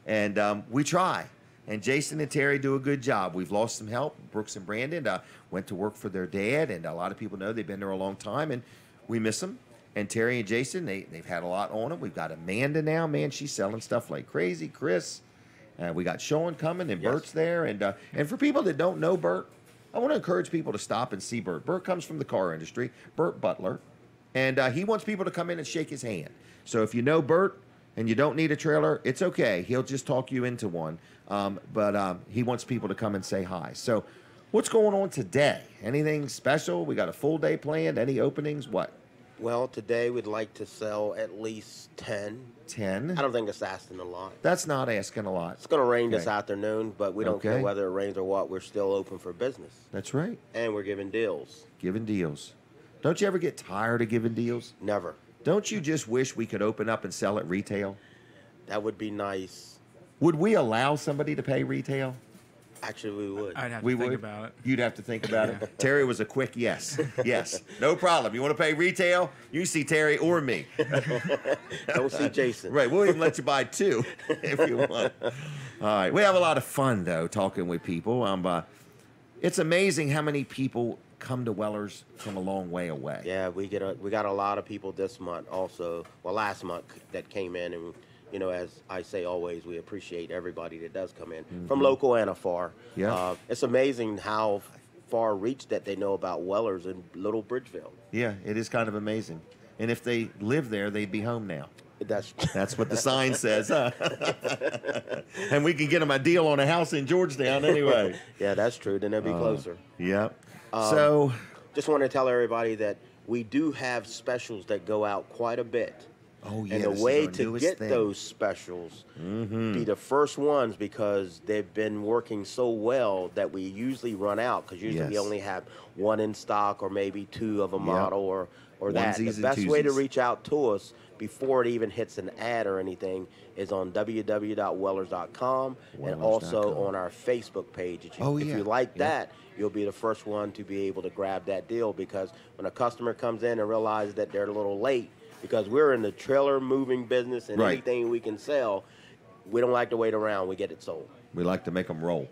And we try. And Jason and Terry do a good job. We've lost some help. Brooks and Brandon went to work for their dad, and a lot of people know they've been there a long time, and we miss them. And Terry and Jason, they've had a lot on them. We've got Amanda now. Man, she's selling stuff like crazy. Chris. We got Sean coming, and Yes. Bert's there. And for people that don't know Bert, I want to encourage people to stop and see Bert. Bert comes from the car industry, Bert Butler. And he wants people to come in and shake his hand. So if you know Bert and you don't need a trailer, it's okay. He'll just talk you into one. But he wants people to come and say hi. So what's going on today? Anything special? We got a full day planned? Any openings? What? Well, today we'd like to sell at least 10. 10? I don't think it's asking a lot. That's not asking a lot. It's going to rain this Okay. afternoon, but we don't care Okay. whether it rains or what. We're still open for business. That's right. And we're giving deals. Giving deals. Don't you ever get tired of giving deals? Never. Don't you just wish we could open up and sell at retail? That would be nice. Would we allow somebody to pay retail? Actually, we would. I'd have We to think would? about it. You'd have to think about it. Terry was a quick yes. Yes. No problem. You want to pay retail? You see Terry or me. Don't see Jason. Right. We'll even let you buy 2 if you want. All right. We have a lot of fun, though, talking with people. It's amazing how many people come to Weller's from a long way away. Yeah, we got a lot of people this month also. Well, last month that came in, and you know, as I say always, we appreciate everybody that does come in from local and afar. Yeah. It's amazing how far reach that they know about Weller's in Little Bridgeville. Yeah, it is kind of amazing. And if they live there, they'd be home now. That's what the sign says, huh? And we can get them a deal on a house in Georgetown anyway. Yeah, that's true. Then they'll be closer. Yep. So, Just want to tell everybody that we do have specials that go out quite a bit. oh yeah, And this the is way our to newest get thing. those specials, be the first ones, because they've been working so well that we usually run out, because usually we Yes. only have 1 in stock or maybe 2 of a model or that. Onesies The and best way to twosies. reach out to us before it even hits an ad or anything is on www.wellers.com and also Wellers.com. on our Facebook page. If you, Oh, if yeah. you like Yeah. that, you'll be the first one to be able to grab that deal, because when a customer comes in and realizes that they're a little late, because we're in the trailer moving business and Right. anything we can sell, we don't like to wait around. We get it sold. We like to make them roll.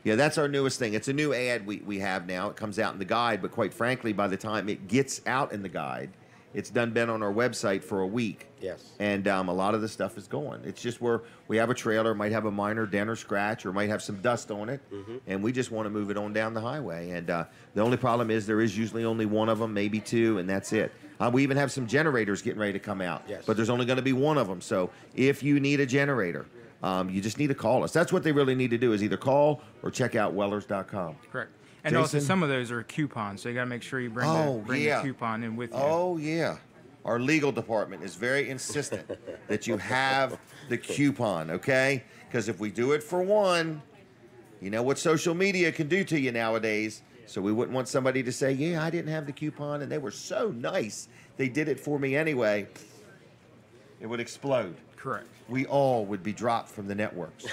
Yeah, that's our newest thing. It's a new ad we have now. It comes out in the guide, but quite frankly, by the time it gets out in the guide, it's been on our website for a week. Yes. And a lot of the stuff is gone. It's just where we have a trailer, might have a minor dent or scratch, or might have some dust on it, and we just want to move it on down the highway. And the only problem is there is usually only 1 of them, maybe 2, and that's it. We even have some generators getting ready to come out, Yes. but there's only going to be 1 of them. So if you need a generator, you just need to call us. That's what they really need to do, is either call or check out Wellers.com. Correct. And also, Jason? some of those are coupons, so you got to make sure you bring, yeah. the coupon in with you. Oh, yeah. Our legal department is very insistent that you have the coupon, okay? Because if we do it for 1, you know what social media can do to you nowadays. So we wouldn't want somebody to say, yeah, I didn't have the coupon, and they were so nice. They did it for me anyway. it would explode. Correct. We all would be dropped from the networks.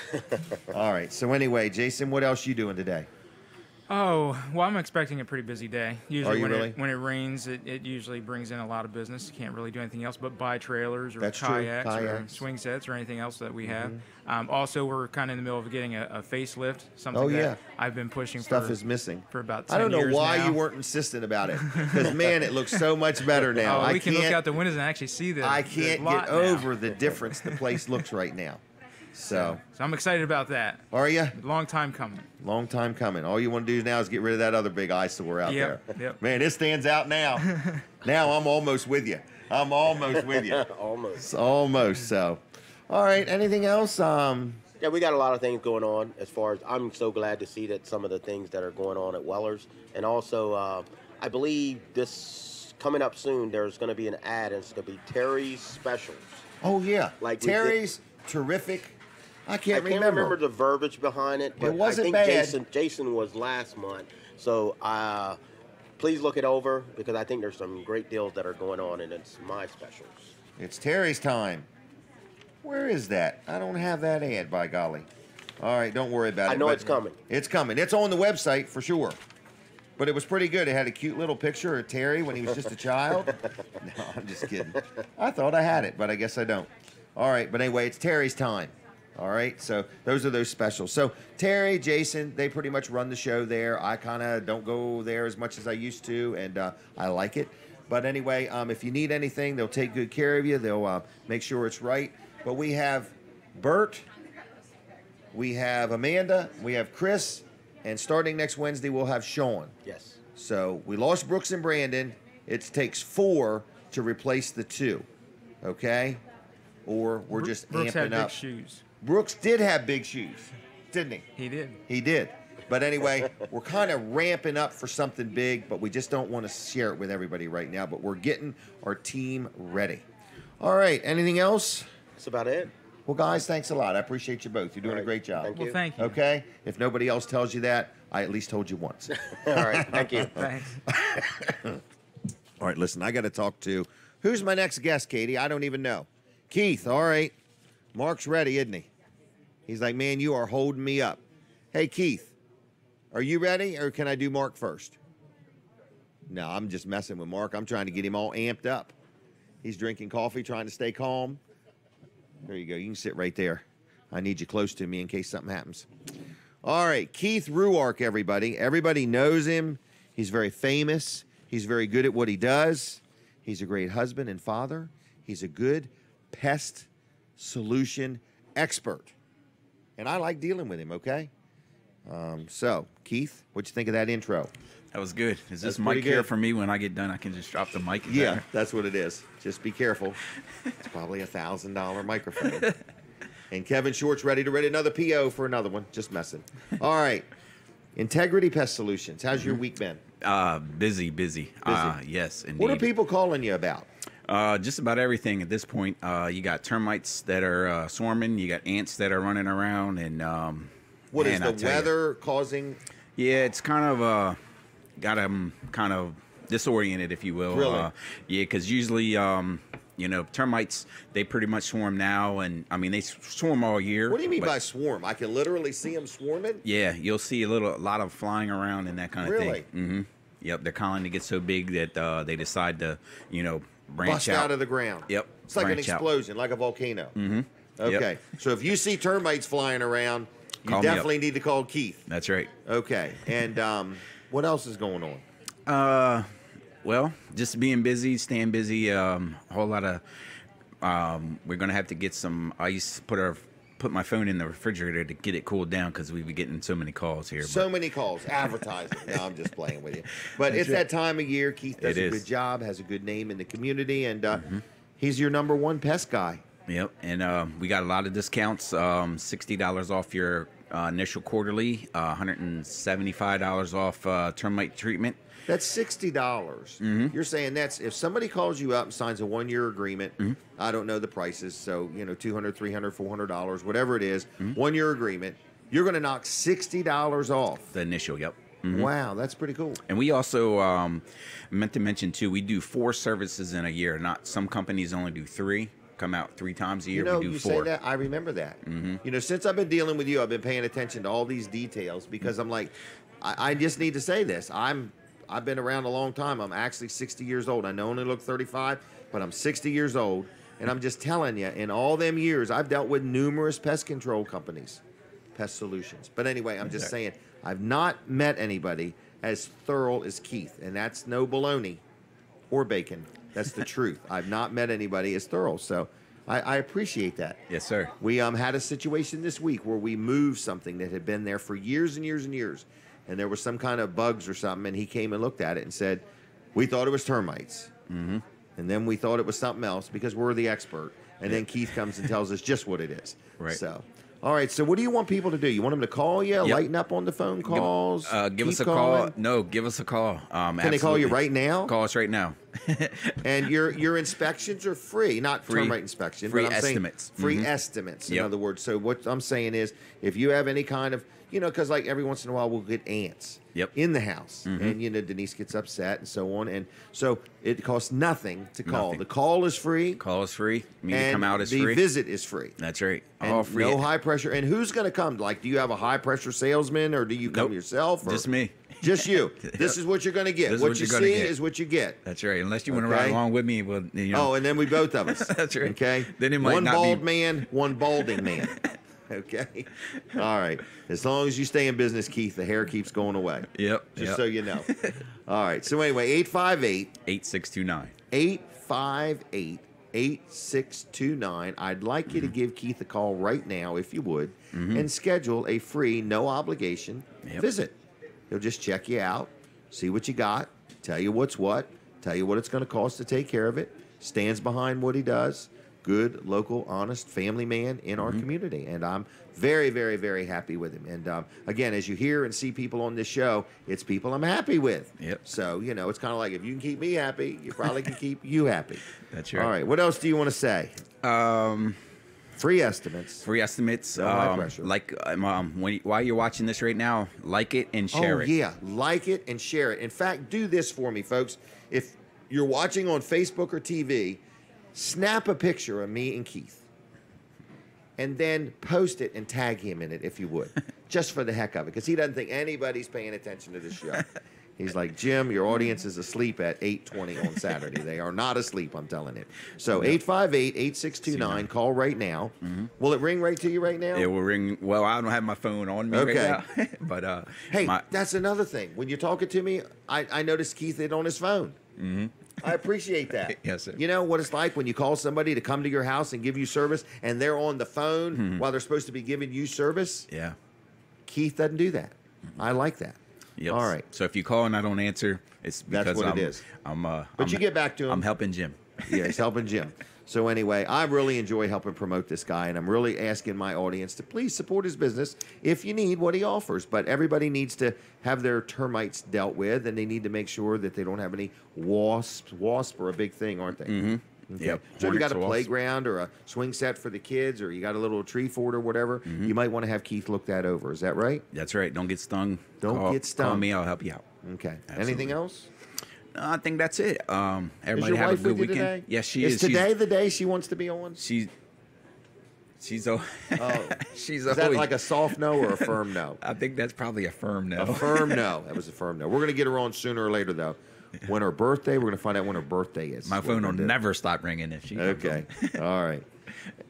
All right. So anyway, Jason, what else you doing today? Oh, well, I'm expecting a pretty busy day. Usually you when really? when it rains, it usually brings in a lot of business. You can't really do anything else but buy trailers or That's true. kayaks or Kayaks. swing sets or anything else that we have. Also, we're kind of in the middle of getting a facelift, something Oh, that yeah. I've been pushing Stuff for, is missing. for about 10 I don't know years why now. you weren't insistent about it. Because, man, it looks so much better now. Oh, we can look can't- out the windows and actually see the I the can't lot get now. over the difference the place looks right now. So, So I'm excited about that. are you? Long time coming. Long time coming. All you want to do now is get rid of that other big eyesore out Yep, there. yep. Man, it stands out now. Now I'm almost with you. I'm almost with you. Almost. It's almost so. All right. Anything else? Yeah, we got a lot of things going on. As far as I'm so glad to see that some of the things that are going on at Weller's, and also I believe this coming up soon. There's going to be an ad, and it's going to be Terry's Specials. Oh yeah. Like we did- Terry's terrific. I I can't can't remember the verbiage behind it, but wasn't I bad. think Jason was last month. So please look it over because I think there's some great deals that are going on, and it's my specials. It's Terry's time. Where is that? I don't have that ad, by golly. All right, don't worry about it. I know but it's coming. It's coming. It's on the website for sure. But it was pretty good. It had a cute little picture of Terry when he was just a child. No, I'm just kidding. I thought I had it, but I guess I don't. All right, but anyway, it's Terry's time. All right, so those are those specials. So Terry, Jason, they pretty much run the show there. I kind of don't go there as much as I used to, and I like it. But anyway, if you need anything, they'll take good care of you. They'll make sure it's right. But we have Bert, we have Amanda, we have Chris, and starting next Wednesday, we'll have Sean. Yes. So we lost Brooks and Brandon. It takes 4 to replace the 2, okay? Or we're just Brooks had amping big up. shoes. Brooks did have big shoes, didn't he? He did. He did. But anyway, we're kind of ramping up for something big, but we just don't want to share it with everybody right now. But we're getting our team ready. All right. Anything else? That's about it. Well, guys, thanks a lot. I appreciate you both. You're doing All a right. great job. Thank Well, you. thank you. Okay? If nobody else tells you that, I at least told you once. All right. Thank you. Thanks. All right, listen, I got to talk to who's my next guest, Katie? I don't even know. Keith, all right. Mark's ready, isn't he? He's like, man, you are holding me up. Hey, Keith, are you ready or can I do Mark first? No, I'm just messing with Mark. I'm trying to get him all amped up. He's drinking coffee, trying to stay calm. There you go. You can sit right there. I need you close to me in case something happens. All right, Keith Ruark, everybody. Everybody knows him. He's very famous. He's very good at what he does. He's a great husband and father. He's a good pest solution expert. And I like dealing with him, okay? So, Keith, what'd you think of that intro? That was good. Is That's this pretty mic here good. for me when I get done? I can just drop the mic. Is Yeah, that- that's what it is. Just be careful. It's probably a $1,000 microphone. And Kevin Short's ready to write another PO for another one. Just messing. All right. Integrity Pest Solutions. How's your week been? Busy. Yes, indeed. What are people calling you about? Just about everything at this point. You got termites that are swarming. You got ants that are running around. And What is man, I the tell ya. weather causing? Yeah, it's kind of got them kind of disoriented, if you will. Really? Yeah, because usually, termites, they pretty much swarm now. And, I mean, they swarm all year. What do you mean but- by swarm? I can literally see them swarming? Yeah, you'll see a lot of flying around and that kind of Really? thing. Mm-hmm. Yep, their colony gets so big that they decide to, branch Bust out of the ground. Yep. It's like an branch out. explosion, like a volcano. Mm-hmm. Okay. So if you see termites flying around, you Call me up. definitely need to call Keith. That's right. Okay. And what else is going on? Well, just being busy, staying busy. A whole lot of. We're gonna have to get some ice. Put my phone in the refrigerator to get it cooled down because we've been getting so many calls here. So many calls, advertising. No, I'm just playing with you. But it's that time of year. Keith does It a is. good job, has a good name in the community, and he's your number one pest guy. Yep, and we got a lot of discounts. $60 off your initial quarterly, $175 off termite treatment. That's $60. Mm-hmm. You're saying that's if somebody calls you up and signs a 1-year agreement. Mm-hmm. I don't know the prices, so $200, $300, $400, whatever it is, Mm-hmm. 1-year agreement. You're going to knock $60 off. The initial, yep. Wow, that's pretty cool. And we also meant to mention too, we do 4 services in a year. Not some companies only do 3. come out 3 times a year. You know, we do you 4. say that, I remember that. You know, since I've been dealing with you, I've been paying attention to all these details because I'm like, I just need to say this. I've been around a long time. I'm actually 60 years old. I know I only look 35, but I'm 60 years old. And I'm just telling you, in all them years, I've dealt with numerous pest control companies, Pest Solutions. But anyway, I'm just saying, I've not met anybody as thorough as Keith. And that's no baloney or bacon. That's the truth. I've not met anybody as thorough. So I appreciate that. Yes, sir. We had a situation this week where we moved something that had been there for years and years and years. And there was some kind of bugs or something. And he came and looked at it and said, we thought it was termites. And then we thought it was something else because we're the expert. And then Keith comes and tells us just what it is. Right. So, all right. So what do you want people to do? You want them to call you, lighten up on the phone calls? Give us a calling? call. No, give us a call. Can they call you right now? Call us right now. And your inspections are free, not termite inspection. Free but I'm estimates. Saying free estimates, in Yep. other words. So what I'm saying is if you have any kind of, because like every once in a while we'll get ants in the house. And, Denise gets upset and so on. And so it costs nothing to call. Nothing. The call is free. Call is free. Me to And come out is the free. visit is free. That's right. And All free. no high pressure. And who's going to come? Like, do you have a high pressure salesman or do you come Nope. yourself? Or Just me. Just you. This is what you're going to get. This is What what you you're gonna see get. is what you get. That's right. Unless you want to Okay. ride along with me, well, Oh, and then we both of us. That's right. Okay. Then it might one not bald be- man, one balding man. Okay. All right. As long as you stay in business, Keith, the hair keeps going away. Yep. Just so you know. All right. So anyway, 8629. 858-8629. I'd like you to give Keith a call right now, if you would, and schedule a free, no obligation visit. He'll just check you out, see what you got, tell you what's what, tell you what it's going to cost to take care of it, stands behind what he does. Good, local, honest family man in our community. And I'm very, very, very happy with him. And again, as you hear and see people on this show, it's people I'm happy with. Yep. So, it's kind of like if you can keep me happy, you probably can keep you happy. That's right. All right. What else do you want to say? Free estimates. Free estimates. No high pressure. While you're watching this right now, like it and share it. Yeah. Like it and share it. In fact, do this for me, folks. If you're watching on Facebook or TV, snap a picture of me and Keith and then post it and tag him in it if you would, just for the heck of it, because he doesn't think anybody's paying attention to the show. He's like, Jim, your audience is asleep at 8:20 on Saturday. They are not asleep, I'm telling him. So 858-8629, call right now. Will it ring right to you right now? It will ring. Well, I don't have my phone on me right now. But hey, that's another thing. When you're talking to me, I noticed Keith is on his phone. I appreciate that. Yes, sir. You know what it's like when you call somebody to come to your house and give you service, and they're on the phone while they're supposed to be giving you service? Yeah. Keith doesn't do that. I like that. Yep. All right. So if you call and I don't answer, it's because That's what it is. But you get back to him. I'm helping Jim. Yeah, he's helping Jim. So anyway, I really enjoy helping promote this guy, and I'm really asking my audience to please support his business if you need what he offers. But everybody needs to have their termites dealt with, and they need to make sure that they don't have any wasps. Wasps are a big thing, aren't they? Okay. Yep. So if you got a Hornets, wasps. playground or a swing set for the kids, or you got a little tree fort or whatever, you might want to have Keith look that over. Is that right? That's right. Don't get stung. Don't get stung. Call me. I'll help you out. Okay. Absolutely. Anything else? No, I think that's it. Everybody Is your have wife a good with you weekend. today? Yes, she Is is. today the day she wants to be on? She's Is always, that like a soft no or a firm no? I think that's probably a firm no. A firm no. That was a firm no. We're going to get her on sooner or later, though. When her birthday, we're going to find out when her birthday is. My phone will never stop ringing if she comes Okay. on. All right.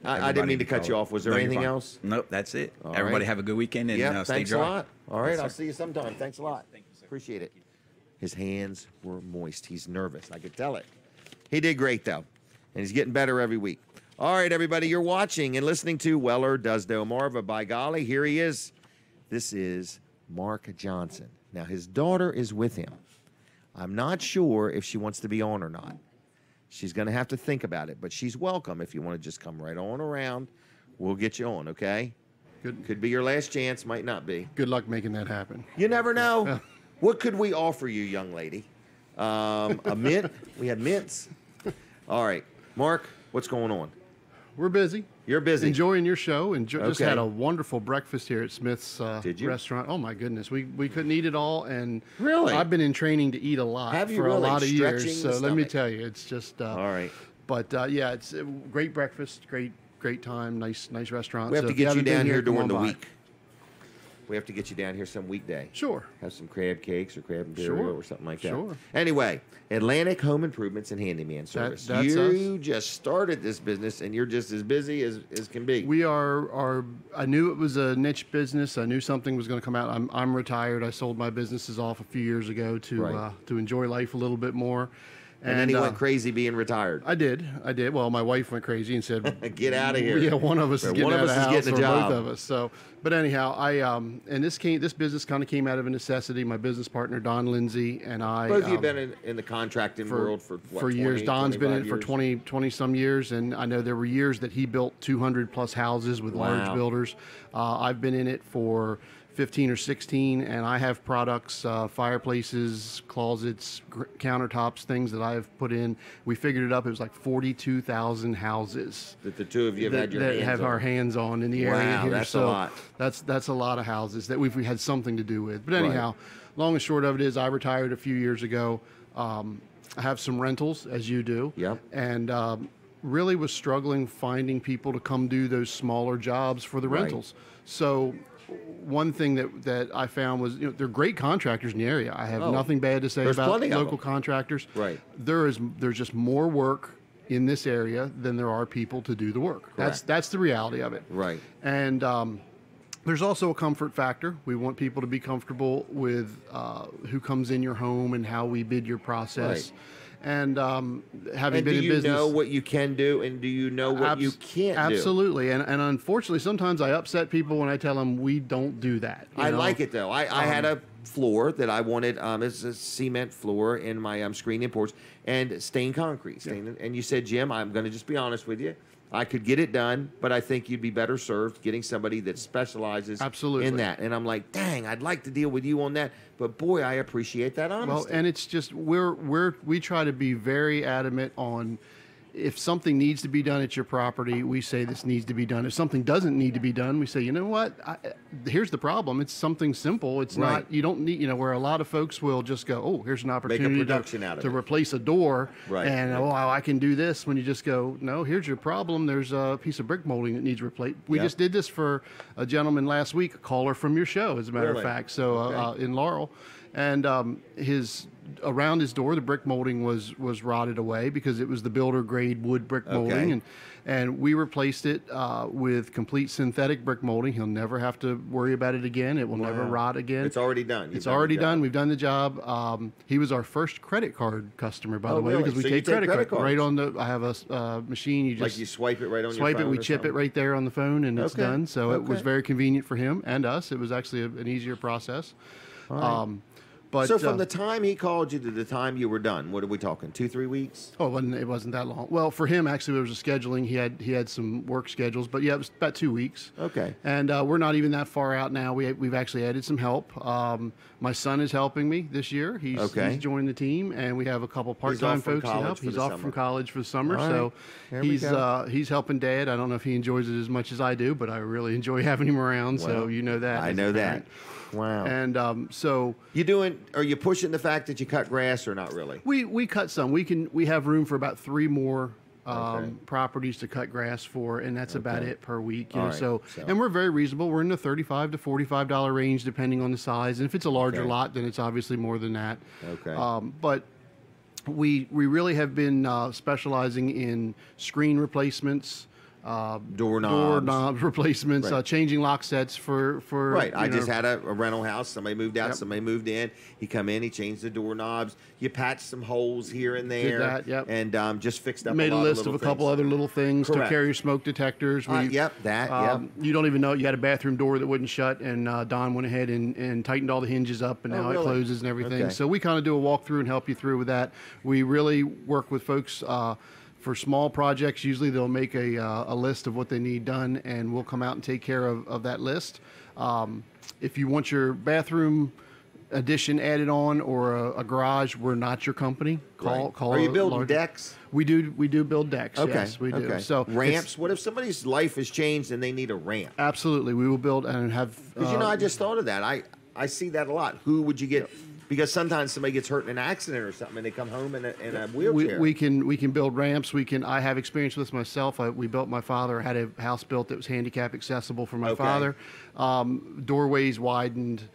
I didn't mean to cut you off. Was there No, you're anything fine. else? Nope, that's it. All Everybody right. have a good weekend and Yeah, stay thanks dry. a lot. All right, Yes, I'll sir. see you sometime. Thanks a lot. Thank you, sir. Appreciate it. His hands were moist. He's nervous. I could tell it. He did great, though, and he's getting better every week. All right, everybody, you're watching and listening to Weller Does Delmarva. By golly, here he is. This is Mark Johnson. Now, his daughter is with him. I'm not sure if she wants to be on or not. She's going to have to think about it, but she's welcome if you want to just come right on around. We'll get you on, okay? Good. Could be your last chance, might not be. Good luck making that happen. You never know. What could we offer you, young lady? A mint? We had mints. All right. Mark, what's going on? We're busy. You're busy. Enjoying your show. Just Okay. had a wonderful breakfast here at Smith's Did you? restaurant. Oh, my goodness. We couldn't eat it all. And Really? I've been in training to eat a lot Have you for really? a lot of Stretching years. the So let me stomach. tell you, it's just All right. But yeah, it's a great breakfast, great time, nice restaurant. We have So to if you get you haven't been down here come during on the by. week. We have to get you down here some weekday. Sure. Have some crab cakes or crab imperial Sure. or something like that. Sure. Anyway, Atlantic Home Improvements and Handyman Service. that's you us. just started this business, and you're just as busy as can be. We are. I knew it was a niche business. I knew something was going to come out. I'm retired. I sold my businesses off a few years ago to enjoy life a little bit more. And then he went crazy being retired. I did. Well, my wife went crazy and said, "Get out of here." Yeah, one of us is getting out of the house, getting a or job. both of us. So, but anyhow, and this business kind of came out of a necessity. My business partner Don Lindsay and I. Both of you have been in the contracting world for what, 20, years. Don's been in it for years? 20 some years, and I know there were years that he built 200 plus houses with large builders. I've been in it for 15 or 16, and I have products, fireplaces, closets, countertops, things that I have put in. We figured it up. It was like 42,000 houses that the two of you have had your that hands have on. our hands on in the area Wow, here. that's so a lot. That's a lot of houses that we've had something to do with. But anyhow, long and short of it is, I retired a few years ago. I have some rentals, as you do. Yep. And really was struggling finding people to come do those smaller jobs for the rentals. So one thing that I found was, they're great contractors in the area. I have nothing bad to say There's about plenty of local them. contractors. Right. There's just more work in this area than there are people to do the work. Correct. That's the reality of it. Right. And there's also a comfort factor. We want people to be comfortable with who comes in your home and how we bid your process. Right. And having And been do in you business, know what you can do, and do you know what you can't do? Absolutely. And unfortunately, sometimes I upset people when I tell them we don't do that. you I know? like it though. I had a floor that I wanted. It's a cement floor in my screen imports and stained concrete. And you said, Jim, I'm going to just be honest with you. I could get it done, but I think you'd be better served getting somebody that specializes in that. And I'm like, dang, I'd like to deal with you on that. But boy, I appreciate that honesty. Well, and it's just we try to be very adamant on, if something needs to be done at your property, we say this needs to be done. If something doesn't need to be done, we say, you know what? Here's the problem. It's something simple. It's not. You don't need. Where a lot of folks will just go, oh, here's an opportunity to replace a door, and oh, I can do this. When you just go, no, here's your problem. There's a piece of brick molding that needs replaced. We just did this for a gentleman last week, a caller from your show, as a matter of fact. So in Laurel, and around his door, the brick molding was rotted away because it was the builder grade wood brick molding, and we replaced it with complete synthetic brick molding. He'll never have to worry about it again. It will never rot again. It's already done. It's already done. We've done the job. He was our first credit card customer, by the way, really? because we So take you take credit credit card right on the. I have a machine. You just like you swipe it right on your swipe phone it. We or chip it something? right there on the phone, and it's done. So it was very convenient for him and us. It was actually an easier process. But so from the time he called you to the time you were done, what are we talking? 2-3 weeks? Oh, it wasn't that long. Well, for him, actually, it was a scheduling. He had some work schedules, but yeah, it was about 2 weeks. Okay. And we're not even that far out now. We've actually added some help. My son is helping me this year. He's joined the team, and we have a couple part-time folks to help. He's off from college for the summer, so he's helping Dad. I don't know if he enjoys it as much as I do, but I really enjoy having him around. So you know that. I know that. Wow. And so are you pushing the fact that you cut grass or not really? We cut some. We have room for about 3 more properties to cut grass for, and that's about it per week. You know, so and we're very reasonable. We're in the $35 to $45 range depending on the size. And if it's a larger lot, then it's obviously more than that. Okay. But we really have been specializing in screen replacements, doorknobs replacements, changing lock sets for I just had a rental house. Somebody moved out, somebody moved in. He come in, he changed the doorknobs. You patched some holes here and there. Did that, and just fixed up made a list of a couple other little things. Took care of your smoke detectors. You don't even know you had a bathroom door that wouldn't shut, and Don went ahead and tightened all the hinges up, and now it closes and everything. So we kind of do a walkthrough and help you through with that. We really work with folks for small projects. Usually they'll make a list of what they need done, and we'll come out and take care of that list. If you want your bathroom addition added on or a garage, we're not your company. Call. Are you building decks? We do build decks. Yes, we do. So ramps. What if somebody's life has changed and they need a ramp? Absolutely, we will build and have. Because I just thought of that. I see that a lot. Who would you get? Because sometimes somebody gets hurt in an accident or something, and they come home in a wheelchair. We can build ramps. I have experience with this myself. We built my father had a house built that was handicap accessible for my father. Doorways widened.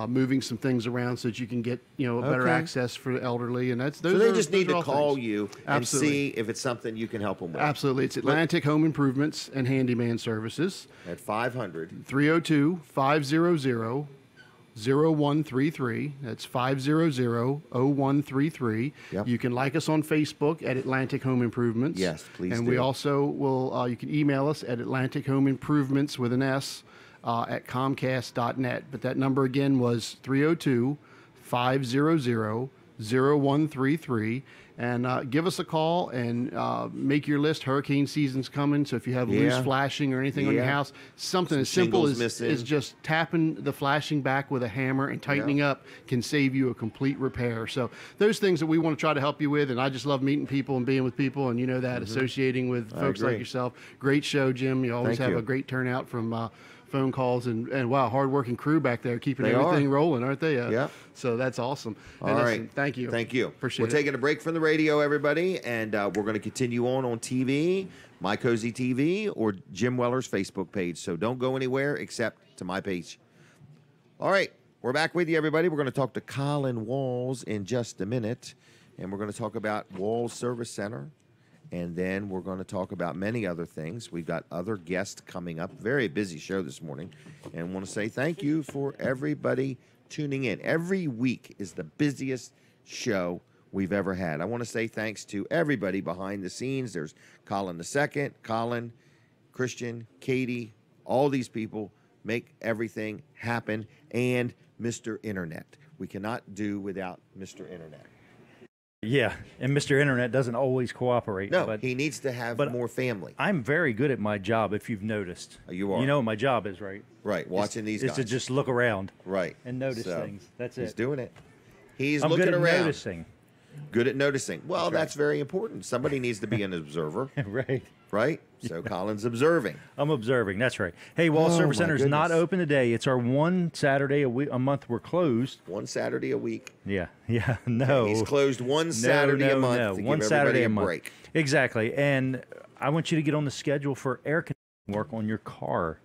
Moving some things around so that you can get a better access for the elderly, and so they just need to call you and see if it's something you can help them with. Absolutely, it's Atlantic Home Improvements and Handyman Services at 500-302-500-0133. That's 500-0133. Yep. You can like us on Facebook at Atlantic Home Improvements. Yes, please. And do. we also will. You can email us at Atlantic Home Improvements with an S. At Comcast.net. But that number again was 302-500-0133. And give us a call and make your list. Hurricane season's coming, so if you have loose flashing or anything on your house, something as simple as just tapping the flashing back with a hammer and tightening up can save you a complete repair. So those things that we want to try to help you with, and I just love meeting people and being with people, and you know that, associating with folks like yourself. Great show, Jim. You always have a great turnout from phone calls and wow, hard-working crew back there keeping everything rolling, aren't they? Yeah. So that's awesome. All right. Thank you. Thank you. Appreciate We're taking a break from the radio, everybody, and we're going to continue on TV, My Cozy TV, or Jim Weller's Facebook page. So don't go anywhere except to my page. All right. We're back with you, everybody. We're going to talk to Colin Walls in just a minute, and we're going to talk about Walls Service Center. And then we're going to talk about many other things. We've got other guests coming up. Very busy show this morning. And want to say thank you for everybody tuning in. Every week is the busiest show we've ever had. I want to say thanks to everybody behind the scenes. There's Colin II, Colin, Christian, Katie, all these people make everything happen. And Mr. Internet. We cannot do without Mr. Internet. Yeah, and Mr. Internet doesn't always cooperate. No, but he needs to have more family. I'm very good at my job, if you've noticed. You are. You know what my job is, right? Right, watching these guys. Is to just look around. Right. And notice things. That's it. He's doing it. He's I'm looking good at around. noticing. Good at noticing. Well, that's very important. Somebody needs to be an observer. Right. Right? So Colin's observing. I'm observing. That's right. Hey, Wall Service Center is not open today. It's our one Saturday a month we're closed. One Saturday a week. Yeah. No. He's closed one Saturday a month to one give Saturday everybody a a break. Exactly. And I want you to get on the schedule for air conditioning work on your car.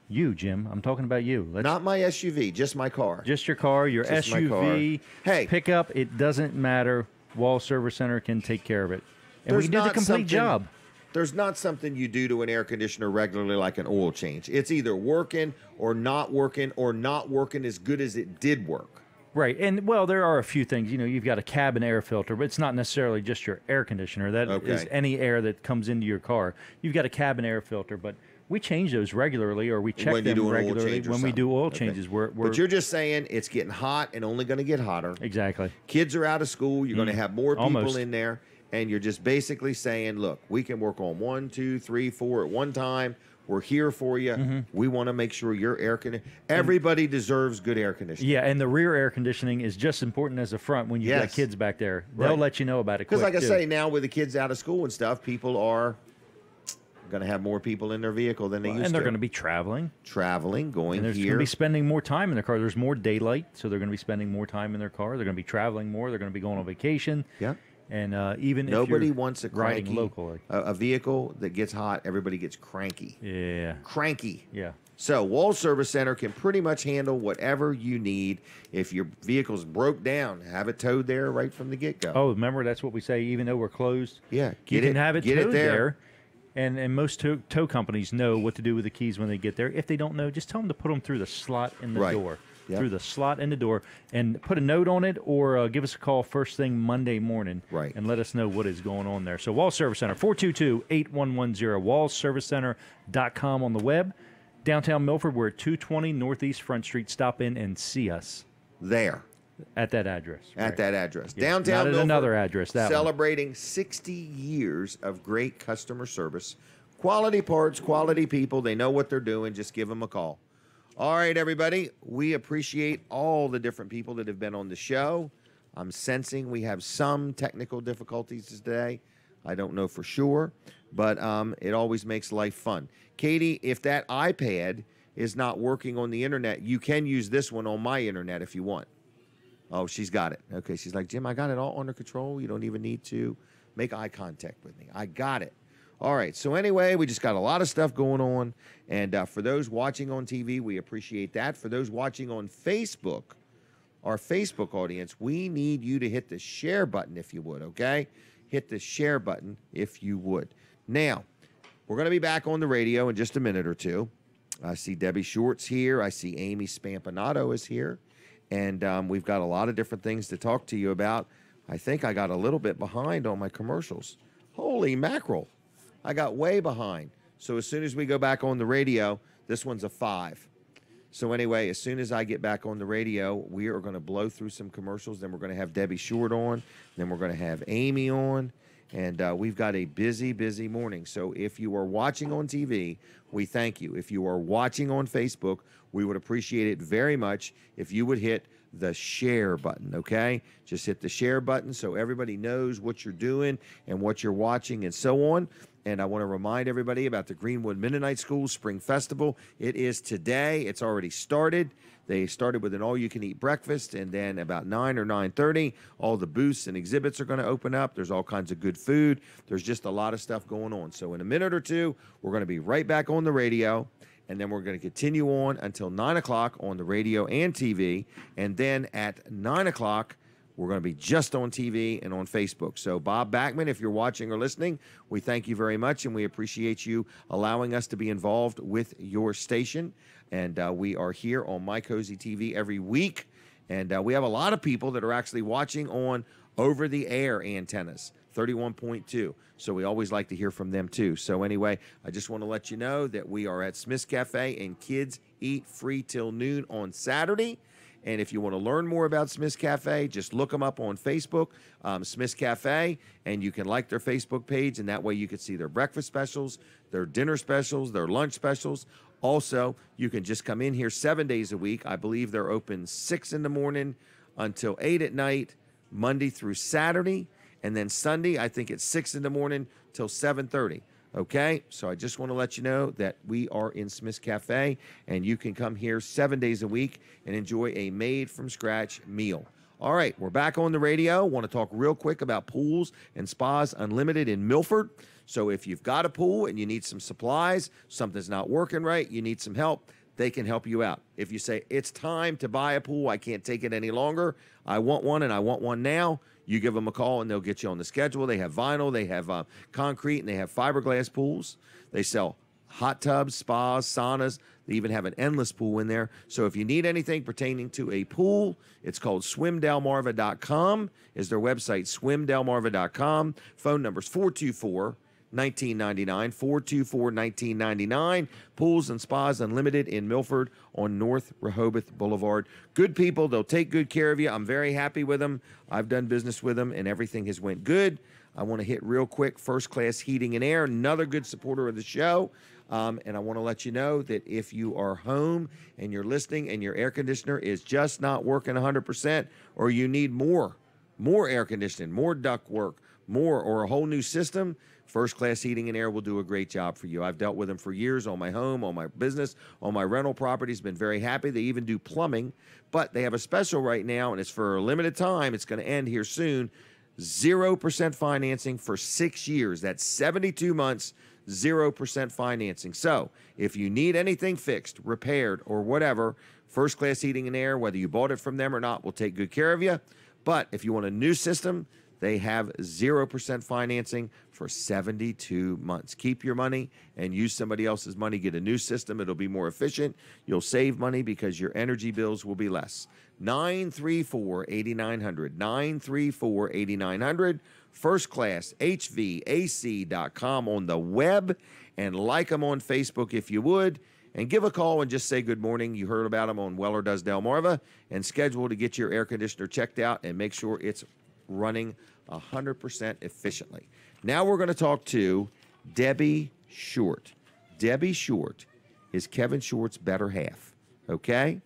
You, Jim. I'm talking about you. Not my SUV, just my car. Just your car, your just SUV, Hey, pickup. It doesn't matter. Wall Service Center can take care of it. And we can do the complete job. There's not something you do to an air conditioner regularly like an oil change. It's either working or not working as good as it did work. Right. And, well, there are a few things. You know, you've got a cabin air filter, but it's not necessarily just your air conditioner. That is any air that comes into your car. You've got a cabin air filter, but we change those regularly, or we check them regularly when we do oil changes. But you're just saying it's getting hot and only going to get hotter. Exactly. Kids are out of school. You're going to have more people in there. And you're just basically saying, look, we can work on 1, 2, 3, 4 at one time. We're here for you. We want to make sure your air conditioning. Everybody deserves good air conditioning. Yeah, and the rear air conditioning is just important as the front when you've got kids back there. They'll let you know about it quick. Because like I say, now with the kids out of school and stuff, people are going to have more people in their vehicle than they used to. And they're going to be traveling. Going and they're here. going to be spending more time in their car. There's more daylight, so they're going to be spending more time in their car. They're going to be traveling more. They're going to be going on vacation. Yeah. And even nobody if you're wants a riding cranky, locally, a vehicle that gets hot, everybody gets cranky. Yeah. Cranky. Yeah. So Wall Service Center can pretty much handle whatever you need. If your vehicle's broke down, have it towed there right from the get-go. Oh, remember, that's what we say, even though we're closed. Yeah. You can have it towed there. And most tow companies know what to do with the keys when they get there. If they don't know, just tell them to put them through the slot in the door. Yep. Through the slot in the door, and put a note on it, or give us a call first thing Monday morning, and let us know what is going on there. So Wall Service Center, 422-8110, wallservicecenter.com on the web. Downtown Milford, we're at 220 Northeast Front Street. Stop in and see us. There. At that address. At that address. Yes. Downtown Not at Milford, another address. Celebrating 60 years of great customer service. Quality parts, quality people. They know what they're doing. Just give them a call. All right, everybody. We appreciate all the different people that have been on the show. I'm sensing we have some technical difficulties today. I don't know for sure, but it always makes life fun. Katie, if that iPad is not working on the internet, you can use this one on my internet if you want. Oh, she's got it. Okay, she's like, Jim, I got it all under control. You don't even need to make eye contact with me. I got it. All right, so anyway, we just got a lot of stuff going on. And for those watching on TV, we appreciate that. For those watching on Facebook, our Facebook audience, we need you to hit the share button if you would, okay? Hit the share button if you would. Now, we're going to be back on the radio in just a minute or two. I see Debbie Short's here. I see Amy Spampanato is here. And we've got a lot of different things to talk to you about. I think I got a little bit behind on my commercials. Holy mackerel. I got way behind. So as soon as we go back on the radio, this one's a 5. So anyway, as soon as I get back on the radio, we are going to blow through some commercials. Then we're going to have Debbie Short on. Then we're going to have Amy on. And we've got a busy, busy morning. So if you are watching on TV, we thank you. If you are watching on Facebook, we would appreciate it very much if you would hit the share button, okay? Just hit the share button so everybody knows what you're doing and what you're watching and so on. And I want to remind everybody about the Greenwood Mennonite School Spring Festival. It is today. It's already started. They started with an all-you-can-eat breakfast, and then about 9 or 9:30, all the booths and exhibits are going to open up. There's all kinds of good food. There's just a lot of stuff going on. So in a minute or two, we're going to be right back on the radio, and then we're going to continue on until 9 o'clock on the radio and TV. And then at 9 o'clock, we're going to be just on TV and on Facebook. So Bob Backman, if you're watching or listening, we thank you very much, and we appreciate you allowing us to be involved with your station. And we are here on My Cozy TV every week. And we have a lot of people that are actually watching on over-the-air antennas, 31.2. So we always like to hear from them, too. So anyway, I just want to let you know that we are at Smith's Cafe, and kids eat free till noon on Saturday. And if you want to learn more about Smith's Cafe, just look them up on Facebook, Smith's Cafe, and you can like their Facebook page, and that way you can see their breakfast specials, their dinner specials, their lunch specials. Also, you can just come in here 7 days a week. I believe they're open 6 in the morning until 8 at night, Monday through Saturday. And then Sunday, I think it's 6 in the morning till 7:30. Okay, so I just want to let you know that we are in Smith's Cafe, and you can come here 7 days a week and enjoy a made-from-scratch meal. All right, we're back on the radio. Want to talk real quick about Pools and Spas Unlimited in Milford. So if you've got a pool and you need some supplies, something's not working right, you need some help, they can help you out. If you say, it's time to buy a pool, I can't take it any longer, I want one and I want one now, you give them a call and they'll get you on the schedule. They have vinyl, they have concrete, and they have fiberglass pools. They sell hot tubs, spas, saunas. They even have an endless pool in there. So if you need anything pertaining to a pool, it's called swimdelmarva.com is their website, swimdelmarva.com. Phone number is 424-1999, 424-1999. Pools and Spas Unlimited in Milford on North Rehoboth Boulevard. Good people. They'll take good care of you. I'm very happy with them. I've done business with them, and everything has went good. I want to hit real quick First Class Heating and Air, another good supporter of the show. And I want to let you know that if you are home and you're listening and your air conditioner is just not working 100%, or you need more air conditioning, more duct work, or a whole new system, First Class Heating and Air will do a great job for you. I've dealt with them for years on my home, on my business, on my rental properties. Been very happy. They even do plumbing, but they have a special right now, and it's for a limited time. It's going to end here soon. 0% financing for 6 years. That's 72 months, 0% financing. So if you need anything fixed, repaired, or whatever, First Class Heating and Air, whether you bought it from them or not, will take good care of you. But if you want a new system, they have 0% financing for 72 months. Keep your money and use somebody else's money. Get a new system. It'll be more efficient. You'll save money because your energy bills will be less. 934-8900. 934-8900. FirstClassHVAC.com on the web. And like them on Facebook if you would. And give a call and just say good morning. You heard about them on Weller Does Delmarva. And schedule to get your air conditioner checked out and make sure it's running 100% efficiently. Now we're going to talk to Debbie Short. Debbie Short is Kevin Short's better half. Okay? I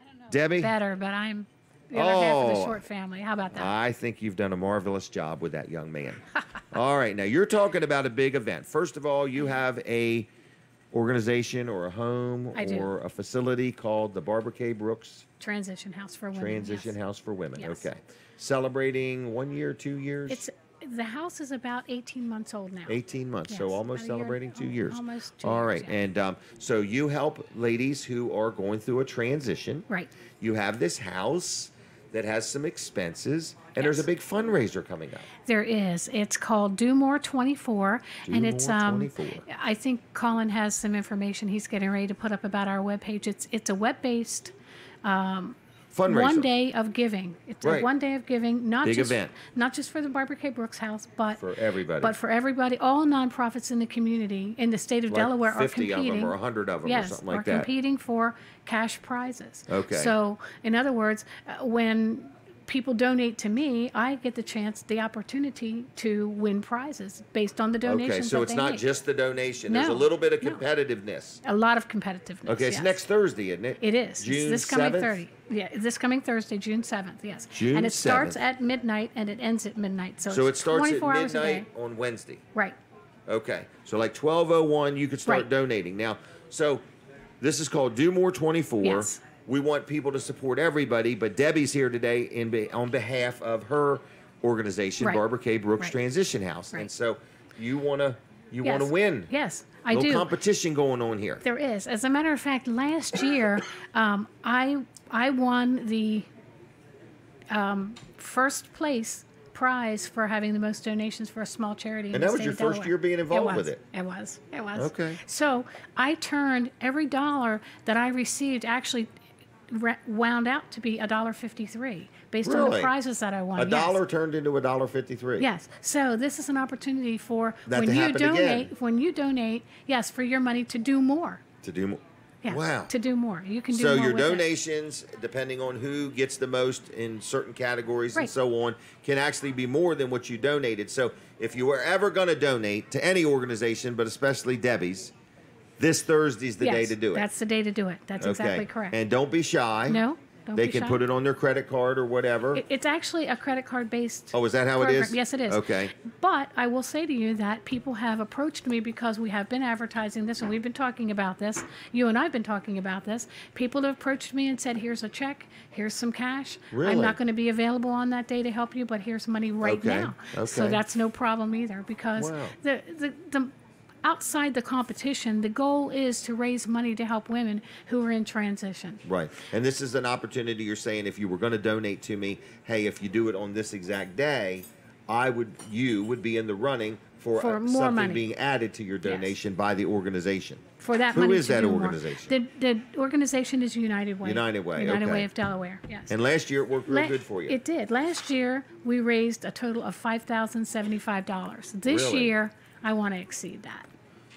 don't know Debbie? Better, but I'm the other half of the Short family. How about that? I think you've done a marvelous job with that young man. All right, now you're talking about a big event. First of all, you have a organization or a home I do. or a facility called the Barbara K. Brooks Transition House for Women. Transition yes. House for Women. Yes. Okay. Celebrating 1 year, 2 years? The house is about 18 months old now. 18 months, Yes, so almost about a year- celebrating 2 years. Almost 2 All years, right, yeah. and so you help ladies who are going through a transition. Right. You have this house that has some expenses, and there's a Yes. big fundraiser coming up. There is. It's called Do More 24, and it's More 24. I think Colin has some information he's getting ready to put up about our webpage. It's a web-based Fundraiser. 1 day of giving. It's Right. a 1 day of giving, not Big just event. not just for the Barbara K. Brooks House, but For everybody. But for everybody, all nonprofits in the community in the state of Like Delaware 50 are of them competing. or 100 of them or yes, something like are that. competing for cash prizes. Okay. So, in other words, when people donate to me, I get the opportunity to win prizes based on the donations. Okay, so that it's they not make. just the donation. There's a No, little bit of no. competitiveness. A lot of competitiveness. Okay, it's yes. next Thursday, isn't it? It is. June It's this coming 7th? 30. Yeah, this coming Thursday, June 7th. Yes. June and it starts 7th. at midnight and it ends at midnight. So, So it it's starts at 24 hours a day. midnight on Wednesday. Right. Okay, so like 12:01, you could start Right. donating. Now, so this is called Do More 24. Yes. We want people to support everybody, but Debbie's here today on behalf of her organization, Right. Barbara K. Brooks Right. Transition House. Right. And so you wanna Yes. win. Yes, I No do. competition going on here. There is. As a matter of fact, last year, I won the first place prize for having the most donations for a small charity in And the that was state your of first Delaware. year being involved with was. it. It was. It was. Okay. So I turned every dollar that I received actually wound out to be $1.53 based on the Really? prizes that I won. A yes. dollar turned into $1.53. Yes. So this is an opportunity for That when to you happen donate. again. When you donate, yes, for your money to do more. To do more. Yes, Wow. to do more. You can do So more your with it. donations, depending on who gets the most in certain categories and Right. so on, can actually be more than what you donated. So if you were ever going to donate to any organization, but especially Debbie's, this Thursday's the day Yes, to do it. That's the day to do it. That's exactly Okay. correct. And don't be shy. No, don't They be can shy. put it on their credit card or whatever. It's actually a credit card based. Oh, is that how it program. is? Yes, it is. Okay. But I will say to you that people have approached me because we have been advertising this and we've been talking about this. You and I have been talking about this. People have approached me and said, "Here's a check. Here's some cash. Really? I'm not going to be available on that day to help you, but here's money right Okay. now." So Okay. that's no problem either because Wow. the outside the competition, the goal is to raise money to help women who are in transition. Right. And this is an opportunity you're saying if you were going to donate to me, hey, if you do it on this exact day, you would be in the running for, For more something money. being added to your donation by the organization. For that Who money is to that do more. organization? The organization is United Way. United Way, United okay. Way of Delaware. Yes. And last year it worked real good for you. It did. Last year we raised a total of $5,075. This Really? year I want to exceed that.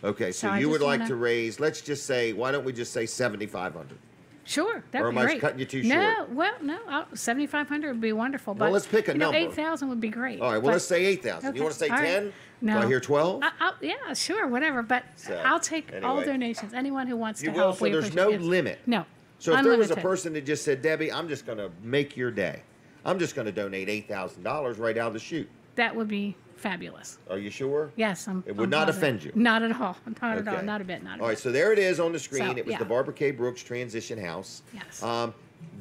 Okay, so So I you would just like wanna- to raise, let's just say, why don't we just say 7,500? Sure, that'd Or be am I great. cutting you too No, short? well, no, 7,500 would be wonderful. Well, But let's pick a number. 8,000 would be great. All right, well, but- let's say 8,000. Okay, You want to say all right. 10? No. Do I hear 12? Yeah, sure, whatever. But So, I'll take all anyway. donations. Anyone who wants You to will, help. so we there's appreciate no it. limit. No. So if there was a Unlimited. person that just said, Debbie, I'm just going to make your day. I'm just going to donate $8,000 right out of the chute. That would be fabulous. Are you sure? Yes, It would I'm not positive. offend you? Not at all. Not at all. Okay. Not a bit. Not a All right, bit. so there it is on the screen. So, It was yeah. the Barbara K. Brooks Transition House. Yes.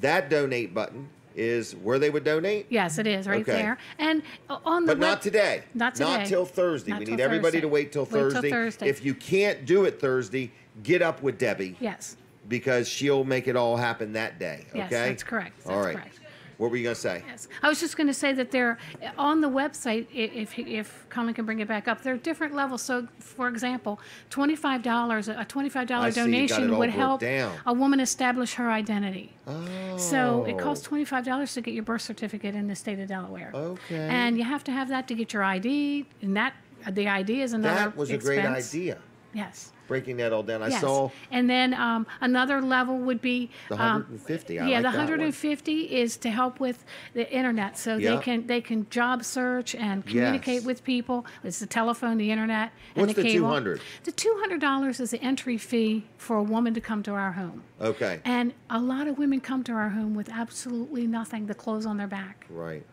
That donate button is where they would donate? Yes, it is right Okay. there. And on the But not today. Not today. Not till Thursday. Not We till need everybody Thursday. to wait till Wait till Thursday. Thursday. If you can't do it Thursday, get up with Debbie Yes. because she'll make it all happen that day. Okay? Yes, that's correct. all That's right. correct. What were you going to say? Yes. I was just going to say that there, on the website, if Colin can bring it back up, there are different levels. So, for example, $25, a $25 I see, you got it donation all would broke help down. a woman establish her identity. Oh. So it costs $25 to get your birth certificate in the state of Delaware. Okay. And you have to have that to get your ID, and the ID is another That was a great expense. idea. Yes. Breaking that all down. I Yes. saw And then another level would be the 150. I yeah, like the that one. 150 is to help with the internet, so Yeah. they can job search and communicate Yes. with people. It's the telephone, the internet, and What's the the cable. 200? The $200 is the entry fee for a woman to come to our home. Okay. And a lot of women come to our home with absolutely nothing, the clothes on their back. Right.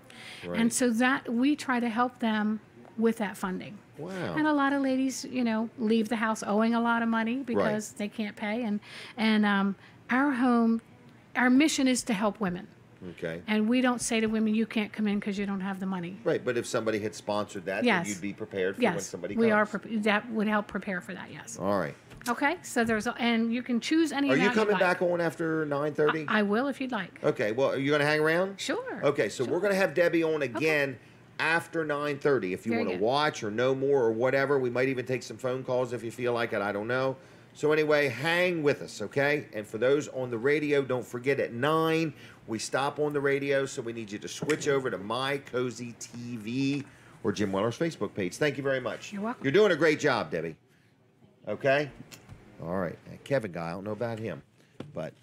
Right. And so that we try to help them with that funding. Wow. And a lot of ladies, leave the house owing a lot of money because they can't pay. And our mission is to help women. Okay. And we don't say to women, you can't come in because you don't have the money. Right, but if somebody had sponsored that, then you'd be prepared for when somebody comes. We are. That would help prepare for that. Yes. All right. Okay, so and you can choose any. Are you coming back on after 9:30? I will if you'd like. Okay. Well, are you going to hang around? Sure. Okay, so we're going to have Debbie on again after 9:30. If you want to watch or know more or whatever, we might even take some phone calls if you feel like it. I don't know. So anyway, hang with us, okay? And for those on the radio, don't forget at 9 we stop on the radio, so we need you to switch over to My Cozy TV or Jim Weller's Facebook page. Thank you very much. You're welcome. You're doing a great job, Debbie. Okay? All right. That Kevin guy, I don't know about him. But,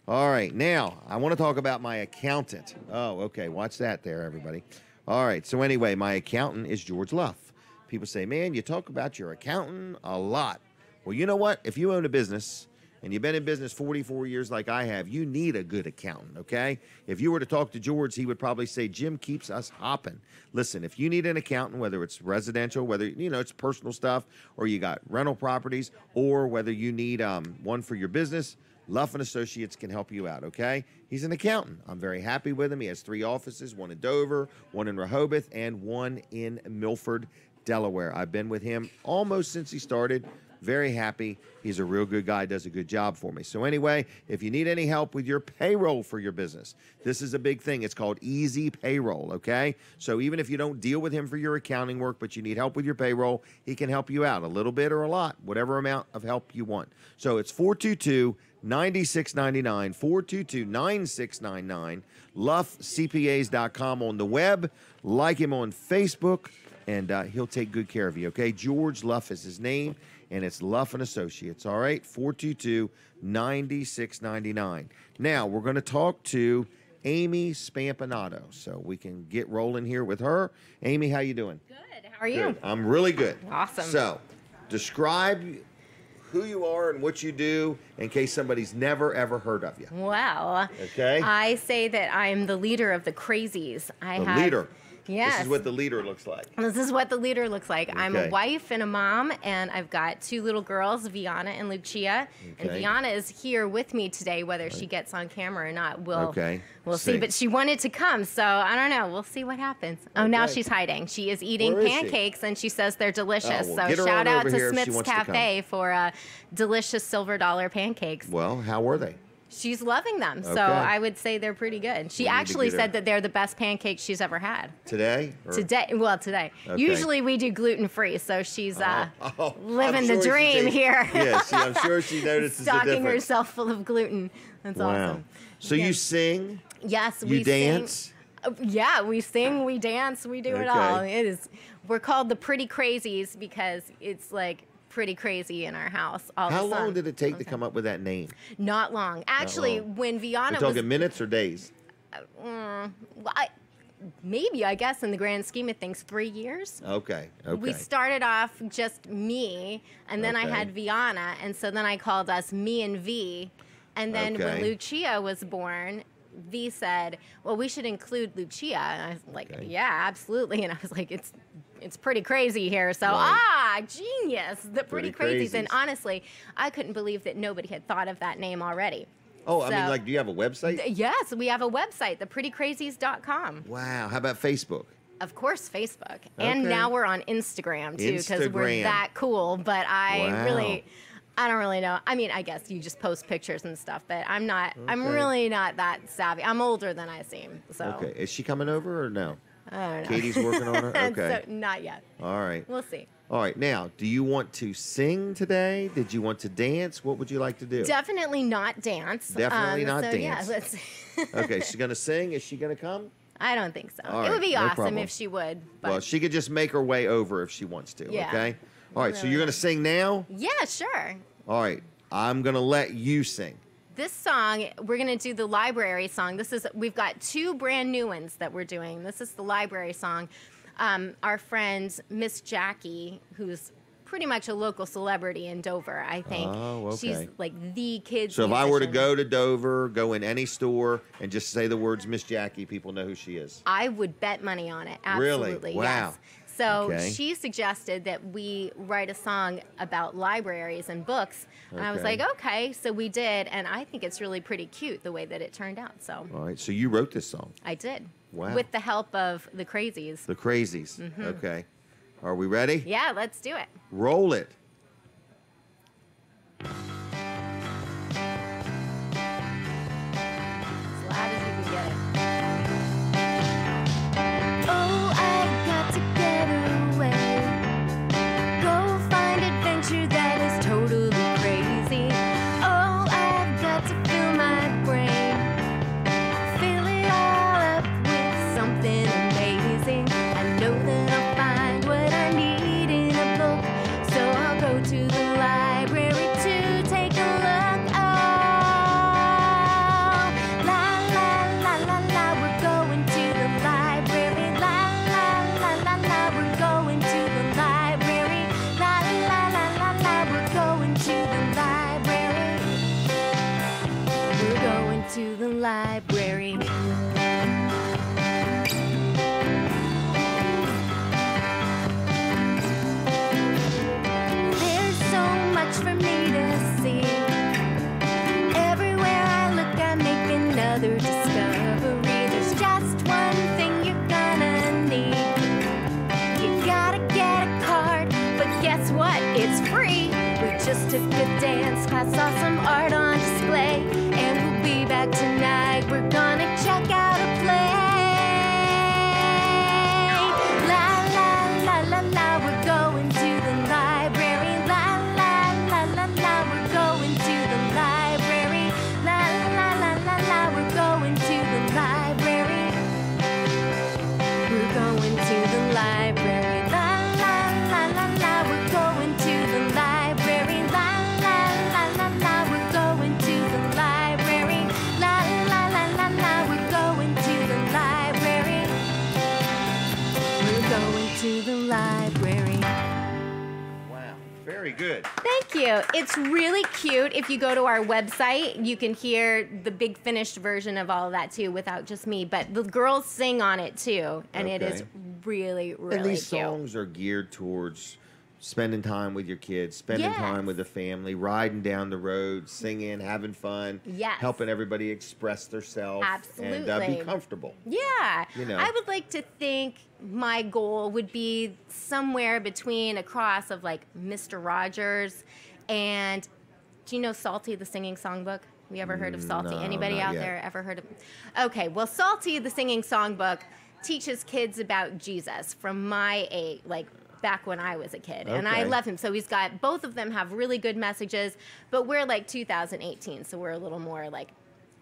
all right. Now, I want to talk about my accountant. Oh, okay. Watch that there, everybody. All right. So anyway, my accountant is George Luff. People say, man, you talk about your accountant a lot. Well, you know what? If you own a business and you've been in business 44 years like I have, you need a good accountant, okay? If you were to talk to George, he would probably say, Jim keeps us hopping. Listen, if you need an accountant, whether it's residential, whether, it's personal stuff, or you got rental properties, or whether you need one for your business, Luff & Associates can help you out, okay? He's an accountant. I'm very happy with him. He has 3 offices, one in Dover, one in Rehoboth, and one in Milford, Delaware. I've been with him almost since he started. Very happy. He's a real good guy, does a good job for me. So anyway, if you need any help with your payroll for your business, this is a big thing. It's called Easy Payroll, okay? So even if you don't deal with him for your accounting work, but you need help with your payroll, he can help you out a little bit or a lot, whatever amount of help you want. So it's 422-9699, 422-9699, luffcpas.com on the web. Like him on Facebook, and he'll take good care of you, okay? George Luff is his name, and it's Luff & Associates, all right? 422-9699. Now, we're going to talk to Amy Spampanato, so we can get rolling here with her. Amy, how you doing? Good. How are you? Good. I'm really good. Awesome. So, describe who you are and what you do in case somebody's never, ever heard of you. Wow. Okay. I say that I'm the leader of the crazies. Leader. Yes. This is what the leader looks like. This is what the leader looks like. Okay. I'm a wife and a mom, and I've got 2 little girls, Viana and Lucia. And Okay. Viana is here with me today, whether she gets on camera or not. We'll see. See. But she wanted to come, so I don't know. We'll see what happens. Oh, now Okay. she's hiding. She is eating Where is she? pancakes, and she says they're delicious. Oh, well, get her so shout on out over here to if she Smith's wants to Cafe for delicious silver dollar pancakes. Well, how were they? She's loving them, so Okay. I would say they're pretty good. She We need to actually get her- said that they're the best pancakes she's ever had. Today? Or- Today. Okay. Usually we do gluten-free, so she's I'm living sure the she dream takes- here. Yeah, see, I'm sure she notices the Stocking difference. herself full of gluten. That's Wow. awesome. So you sing? Yes, You we dance? Sing. Yeah, we sing, we dance, we do it all. We're called the Pretty Crazies because it's like pretty crazy in our house all How the time. long did it take to come up with that name? Not long. Actually, when Viana We're talking was minutes or days? maybe, I guess, in the grand scheme of things, 3 years. Okay. We started off just me, and then I Okay. had Viana, and so then I called us Me and V. And then when Okay. Lucia was born, V said, well, we should include Lucia. And I was like, yeah, absolutely. And I was like, it's pretty crazy here. So, genius, the Pretty Crazies. And honestly, I couldn't believe that nobody had thought of that name already. Oh, I So- mean, like, do you have a website? Yes, we have a website, theprettycrazies.com. Wow. How about Facebook? Of course, Facebook. And Okay. now we're on Instagram, too, because we're Instagram. that cool. But I Wow. don't really know. I mean, I guess you just post pictures and stuff, but I'm Okay. really not that savvy. I'm older than I seem, so. Okay. Is she coming over or no? I don't know. Katie's working on her? Okay. So, not yet. All right. We'll see. All right. Now, do you want to sing today? Did you want to dance? What would you like to do? Definitely not dance. Definitely not so, dance. Yeah, let's Okay. She's going to sing. Is she going to come? I don't think so. All It would be right, no awesome problem. if she would. But Well, she could just make her way over if she wants to. Yeah. Okay. All right. So you're going to sing now? yeah, sure. All right. I'm going to let you sing. This song, we're going to do the library song. We've got 2 brand new ones that we're doing. This is the library song. Our friend, Miss Jackie, who's pretty much a local celebrity in Dover, I think. Oh, okay. She's like the kids. So if I were to musician. go to Dover, go in any store, and just say the words Miss Jackie, people know who she is. I would bet money on it. Really? Absolutely. Wow. Yes. So Okay. she suggested that we write a song about libraries and books. And I was Okay. like, okay. So we did. And I think it's really pretty cute the way that it turned out. So All right. So you wrote this song. I did. Wow. With the help of the Crazies. The Crazies. Okay. Are we ready? Yeah, let's do it. Roll it. As loud as you can get it. Oh, I've got to get away. Go find adventure that is totally crazy. Oh, I've got to fill my brain. Fill it all up with something amazing. I know that I'll find what I need in a book. So I'll go to the library to take a look. Oh, la la la la la, we're going to the library. La la la la la, we're going to the library. La la la la la, we're going to the library. We're going to the library. There's so much for me to see. Everywhere I look, I make another discovery. There's just one thing you're gonna need. You gotta get a card, but guess what? It's free. We just took a dance class, saw some art on display, and we'll be back tonight. We're gonna check out a play. La la la la la, we're going to the library. La la la la la, we're going to the library. La la la la la, we're going to the library. We're going to the library. La la la la la, we're going to the library. La la la la la, we're going to the library. La la la la la, we're going to the library. We're going to the library. Wow. Very good. Thank you. It's really cute. If you go to our website, you can hear the big finished version of all of that too, without just me. But the girls sing on it too, and it is Okay. really, really And these cute. songs are geared towards spending time with your kids, spending Yes. time with the family, riding down the road, singing, having fun, Yes. helping everybody express themselves, and be Absolutely. comfortable. Yeah. You know. I would like to think my goal would be somewhere between a cross of like Mr. Rogers and, do you know Salty, the singing songbook? Have you ever heard of Salty? No, Anybody not out yet. there ever heard of? Okay, well, Salty, the singing songbook, teaches kids about Jesus from my age, like back when I was a kid. And I Okay. love him. So he's got, both of them have really good messages, but we're like 2018, so we're a little more like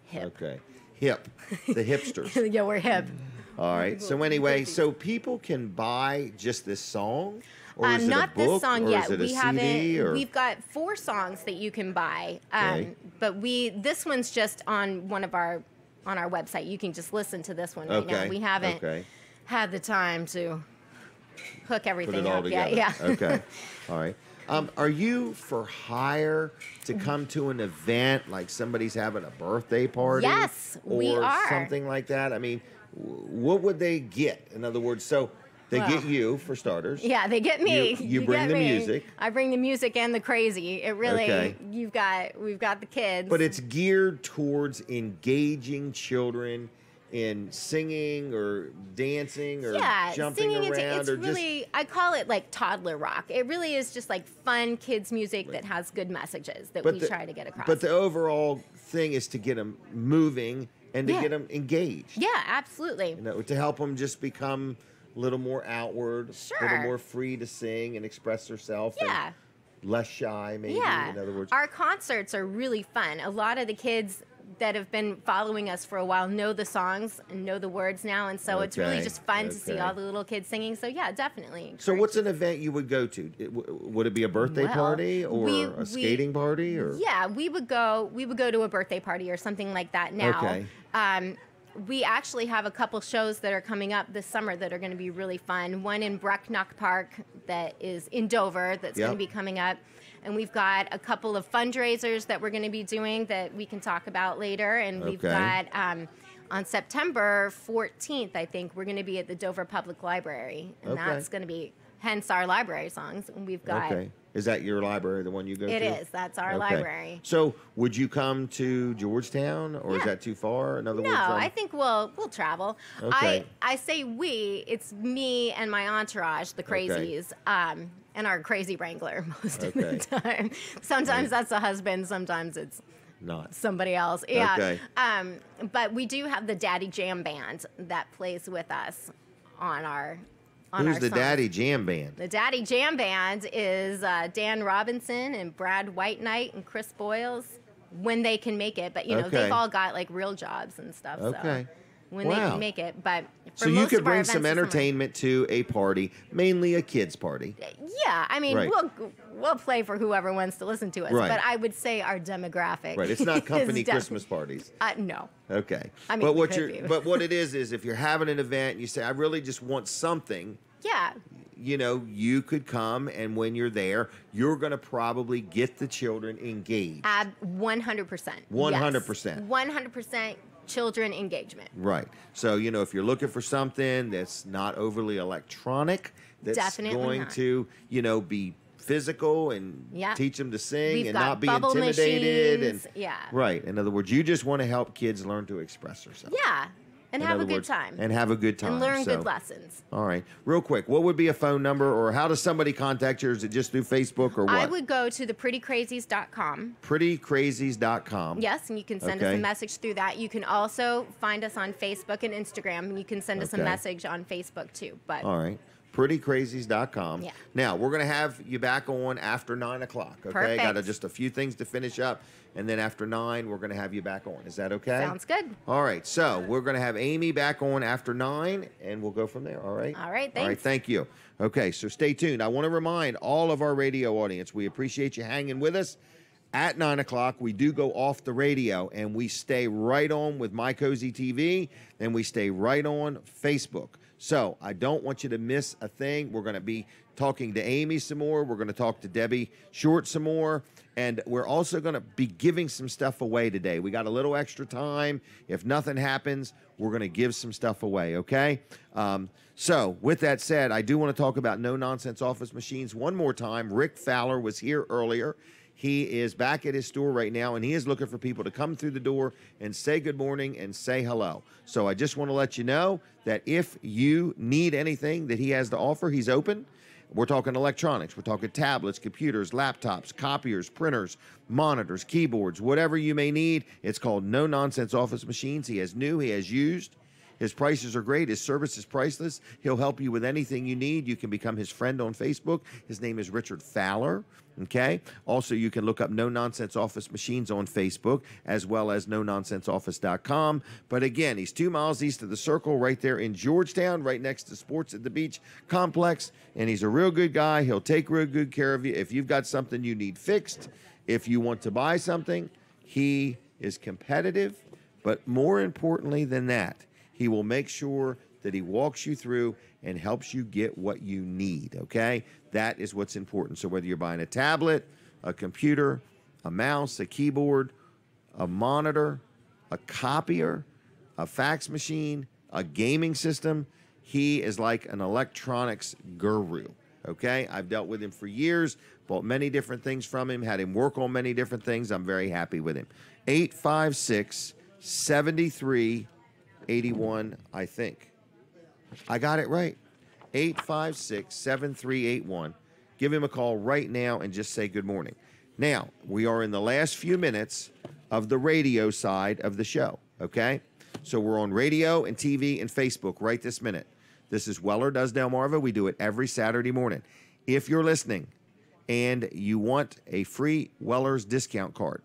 hip. Okay. Hip. The hipsters. Yeah, we're hip. All right. So anyway, so people can buy just this song? Or is it Not a book, this song or yet. Is it a We CD, haven't. or? We've got 4 songs that you can buy, Okay. but this one's just on one of our on our website. You can just listen to this one right now. Okay. We haven't Okay. had the time to hook Put everything it all up together. yet. Yeah. Okay. All right. Are you for hire to come to an event like somebody's having a birthday party? Yes, we or are. something like that? I mean, what would they get? In other words, so they Well, get you for starters. Yeah, they get me. You bring get the me. music. I bring the music and the crazy. It really. Okay. We've got the kids. But it's geared towards engaging children in singing or dancing or jumping singing around it's or really, I call it like toddler rock. It really is just like fun kids music that has good messages that we try to get across. But the overall thing is to get them moving and to Yeah. get them engaged. Yeah, absolutely. You know, to help them just become a little more outward, a little Sure. more free to sing and express herself. Yeah. And less shy, maybe. Yeah. In other words, Our concerts are really fun. A lot of the kids that have been following us for a while know the songs and know the words now, and so it's really Okay, just fun to see okay. all the little kids singing. So yeah, definitely. so what's an event you would go to? Would it be a birthday Well, party or we- a skating party or? Yeah, we would go to a birthday party or something like that now. Okay. We actually have a couple shows that are coming up this summer that are going to be really fun. One in Brecknock Park that is in Dover that's going Yep. to be coming up. And we've got a couple of fundraisers that we're going to be doing that we can talk about later. And we've got on September 14th, I think, we're going to be at the Dover Public Library. And that's going to be hence our library songs. And we've got... Okay. Is that your library, the one you go to? It is. That's our library. So would you come to Georgetown, or is that too far? In other words, I think we'll travel. Okay. I say we. It's me and my entourage, the crazies, and our crazy wrangler most of the time. Sometimes that's a husband. Sometimes it's not somebody else. Yeah. Okay. But we do have the Daddy Jam Band that plays with us on our... Who's the Daddy Jam Band? The Daddy Jam Band is Dan Robinson and Brad Whiteknight and Chris Boyles when they can make it. But, you know, they've all got, like, real jobs and stuff. So when they can make it. But for so you most could of our bring events some this summer- entertainment to a party, mainly a kids' party. Yeah. I mean, Right. we'll play for whoever wants to listen to us. Right. But I would say our demographic Right. It's not is company definitely- Christmas parties. No. Okay. I mean, but what could be. but what it is if you're having an event and you say, I really just want something. Yeah. You know, you could come, and when you're there, you're going to probably get the children engaged. 100%. 100%. 100% children engagement. Right. So, you know, if you're looking for something that's not overly electronic, that's Definitely going not. to, you know, be physical and teach them to sing We've and got not be bubble intimidated. machines. And Yeah. Right. In other words, you just want to help kids learn to express themselves. Yeah. And In have a other good words, time. And have a good time. And learn So- good lessons. All right. Real quick, what would be a phone number, or how does somebody contact you? Is it just through Facebook or what? I would go to theprettycrazies.com. Prettycrazies.com. Yes, and you can send us a message through that. You can also find us on Facebook and Instagram, and you can send us a message on Facebook too. But All right. Prettycrazies.com. Yeah. Now, we're going to have you back on after 9 o'clock. Okay. Perfect. Got just a few things to finish up. And then after 9, we're going to have you back on. Is that okay? Sounds good. All right. So we're going to have Amy back on after 9, and we'll go from there. All right. All right. All right. Thanks. Thank you. Okay. So stay tuned. I want to remind all of our radio audience, we appreciate you hanging with us. At 9 o'clock, we do go off the radio, and we stay right on with My Cozy TV, and we stay right on Facebook. So I don't want you to miss a thing. We're going to be talking to Amy some more. We're going to talk to Debbie Short some more. And we're also going to be giving some stuff away today. We got a little extra time. If nothing happens, we're going to give some stuff away, okay? So with that said, I do want to talk about no-nonsense office machines one more time. Rick Fowler was here earlier. He is back at his store right now, and he is looking for people to come through the door and say good morning and say hello. So I just want to let you know that if you need anything that he has to offer, he's open. We're talking electronics. We're talking tablets, computers, laptops, copiers, printers, monitors, keyboards, whatever you may need. It's called No Nonsense Office Machines. He has new, he has used. His prices are great. His service is priceless. He'll help you with anything you need. You can become his friend on Facebook. His name is Richard Fowler. Okay. Also, you can look up No Nonsense Office Machines on Facebook, as well as NoNonsenseOffice.com. But again, he's 2 miles east of the Circle, right there in Georgetown, right next to Sports at the Beach Complex. And he's a real good guy. He'll take real good care of you. If you've got something you need fixed, if you want to buy something, he is competitive. But more importantly than that, he will make sure that he walks you through and helps you get what you need, okay? That is what's important. So whether you're buying a tablet, a computer, a mouse, a keyboard, a monitor, a copier, a fax machine, a gaming system, he is like an electronics guru, okay? I've dealt with him for years, bought many different things from him, had him work on many different things. I'm very happy with him. 856-73 81, I think. I got it right. 856-7381. Give him a call right now and just say good morning. Now, we are in the last few minutes of the radio side of the show, okay? So we're on radio and TV and Facebook right this minute. This is Weller Does Delmarva. We do it every Saturday morning. If you're listening and you want a free Weller's discount card,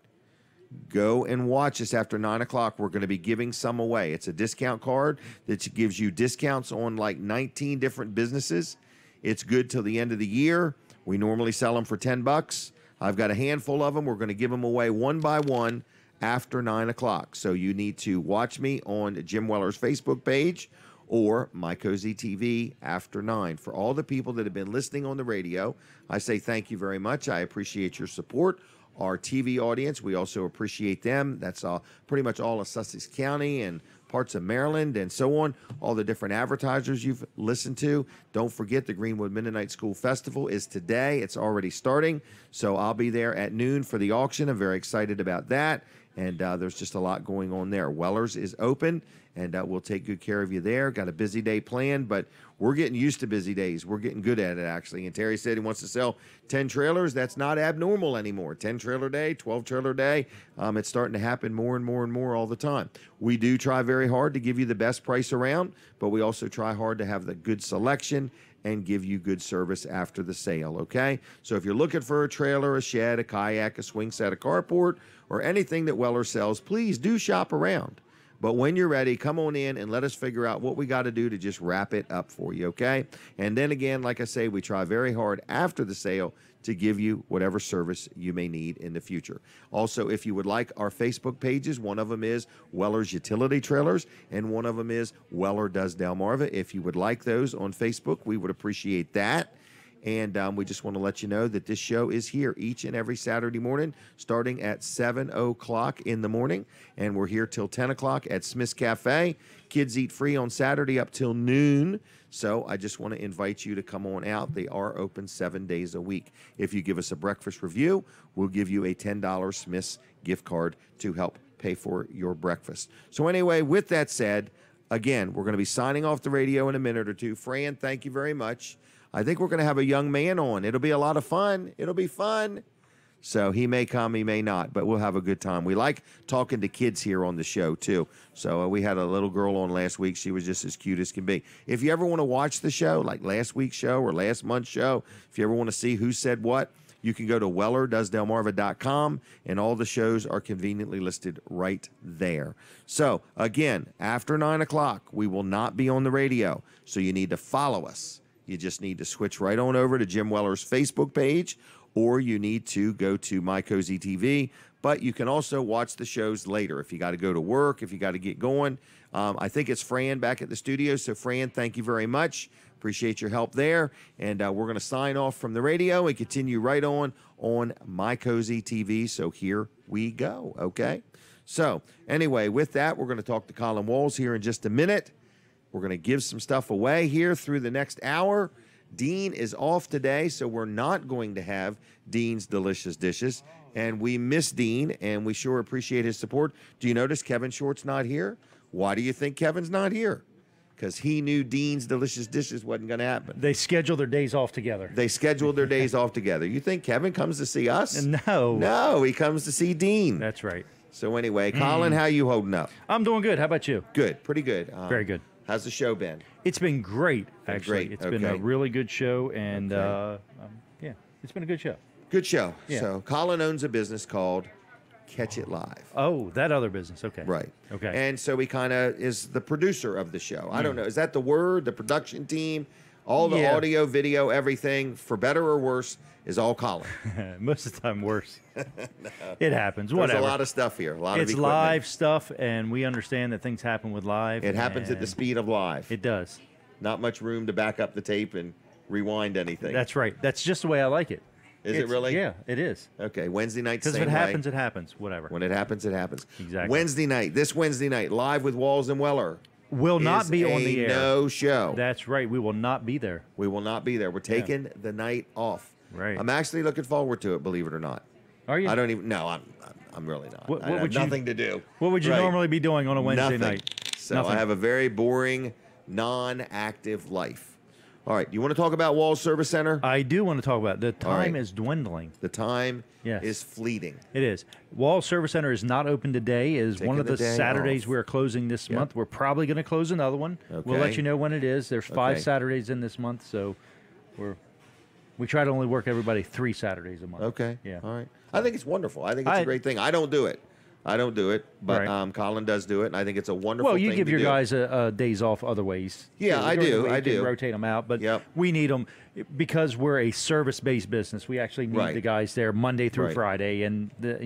go and watch us after 9 o'clock. We're going to be giving some away. It's a discount card that gives you discounts on like 19 different businesses. It's good till the end of the year. We normally sell them for $10. I've got a handful of them. We're going to give them away one by one after 9 o'clock. So you need to watch me on Jim Weller's Facebook page, or My Cozy TV after 9. For all the people that have been listening on the radio, I say thank you very much. I appreciate your support. Our TV audience, we also appreciate them. That's pretty much all of Sussex County and parts of Maryland and so on, all the different advertisers you've listened to. Don't forget the Greenwood Mennonite School Festival is today. It's already starting, so I'll be there at noon for the auction. I'm very excited about that, and there's just a lot going on there. Weller's is open, and we'll take good care of you there. Got a busy day planned, but we're getting used to busy days. We're getting good at it, actually. And Terry said he wants to sell 10 trailers. That's not abnormal anymore. 10 trailer day, 12 trailer day. It's starting to happen more and more and more all the time. We do try very hard to give you the best price around, but we also try hard to have the good selection and give you good service after the sale, okay? So if you're looking for a trailer, a shed, a kayak, a swing set, a carport, or anything that Weller sells, please do shop around. But when you're ready, come on in and let us figure out what we got to do to just wrap it up for you, okay? And then again, like I say, we try very hard after the sale to give you whatever service you may need in the future. Also, if you would like our Facebook pages, one of them is Weller's Utility Trailers, and one of them is Weller Does Delmarva. If you would like those on Facebook, we would appreciate that. And we just want to let you know that this show is here each and every Saturday morning, starting at 7 o'clock in the morning. And we're here till 10 o'clock at Smith's Cafe. Kids eat free on Saturday up till noon. So I just want to invite you to come on out. They are open 7 days a week. If you give us a breakfast review, we'll give you a $10 Smith's gift card to help pay for your breakfast. So anyway, with that said, again, we're going to be signing off the radio in a minute or two. Fran, thank you very much. I think we're going to have a young man on. It'll be a lot of fun. It'll be fun. So he may come, he may not, but we'll have a good time. We like talking to kids here on the show, too. So we had a little girl on last week. She was just as cute as can be. If you ever want to watch the show, like last week's show or last month's show, if you ever want to see who said what, you can go to WellerDoesDelmarva.com, and all the shows are conveniently listed right there. So, again, after 9 o'clock, we will not be on the radio, so you need to follow us. You just need to switch right on over to Jim Weller's Facebook page, or you need to go to My Cozy TV. But you can also watch the shows later if you got to go to work, if you got to get going. I think it's Fran back at the studio. So, Fran, thank you very much. Appreciate your help there. And we're going to sign off from the radio and continue right on My Cozy TV. So here we go, okay? So, anyway, with that, we're going to talk to Colin Walls here in just a minute. We're going to give some stuff away here through the next hour. Dean is off today, so we're not going to have Dean's Delicious Dishes. And we miss Dean, and we sure appreciate his support. Do you notice Kevin Short's not here? Why do you think Kevin's not here? Because he knew Dean's Delicious Dishes wasn't going to happen. They scheduled their days off together. They scheduled their days off together. You think Kevin comes to see us? No. No, he comes to see Dean. That's right. So anyway, Colin, how you holding up? I'm doing good. How about you? Good, pretty good. Very good. How's the show been? It's been great, actually. Great. It's been a really good show, and yeah, it's been a good show. Good show. Yeah. So Colin owns a business called Catch It Live. Oh, that other business. Okay. Right. Okay. And so he kind of is the producer of the show. I don't know. Is that the word? The production team? All the audio, video, everything, for better or worse, is all Colin. Most of the time, worse. No. It happens. Whatever. There's a lot of stuff here. A lot of It's equipment. live stuff, and we understand that things happen with live. It happens at the speed of live. It does. Not much room to back up the tape and rewind anything. That's right. That's just the way I like it. Is it really? Yeah, it is. Okay, Wednesday night, Because same if it way. happens, it happens. Whatever. When it happens, it happens. Exactly. Wednesday night, this Wednesday night, live with Walls and Weller. Will not is be on a the air. No show. That's right. We will not be there. We will not be there. We're taking the night off. Right. I'm actually looking forward to it, believe it or not. Are you? I don't even. No, I'm really not. What I have would you- nothing to do. What would you Right. normally be doing on a Wednesday Nothing. night? So Nothing. I have a very boring, non-active life. All right. You want to talk about Walls Service Center? I do want to talk about it. The All right. time is dwindling. The time Yes. is fleeting. It is. Wall Service Center is not open today. It is Taking one of the the day Saturdays off. we're closing this Yep. month. We're probably going to close another one. We'll let Okay. you know when it is. There's 5 Okay. Saturdays in this month, so we try to only work everybody 3 Saturdays a month. Okay. Yeah. All right. I think it's wonderful. I think it's a great thing. I don't do it. But Right. Colin does do it, and I think it's a wonderful Well, thing you give to your do. guys days off other ways. Yeah, too. I During the do, week I and do. rotate them out, but Yep. we need them because we're a service-based business. We actually need Right. the guys there Monday through Right. Friday, and most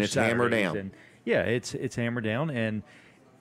it's hammered Saturdays. down. And yeah, it's hammered down, and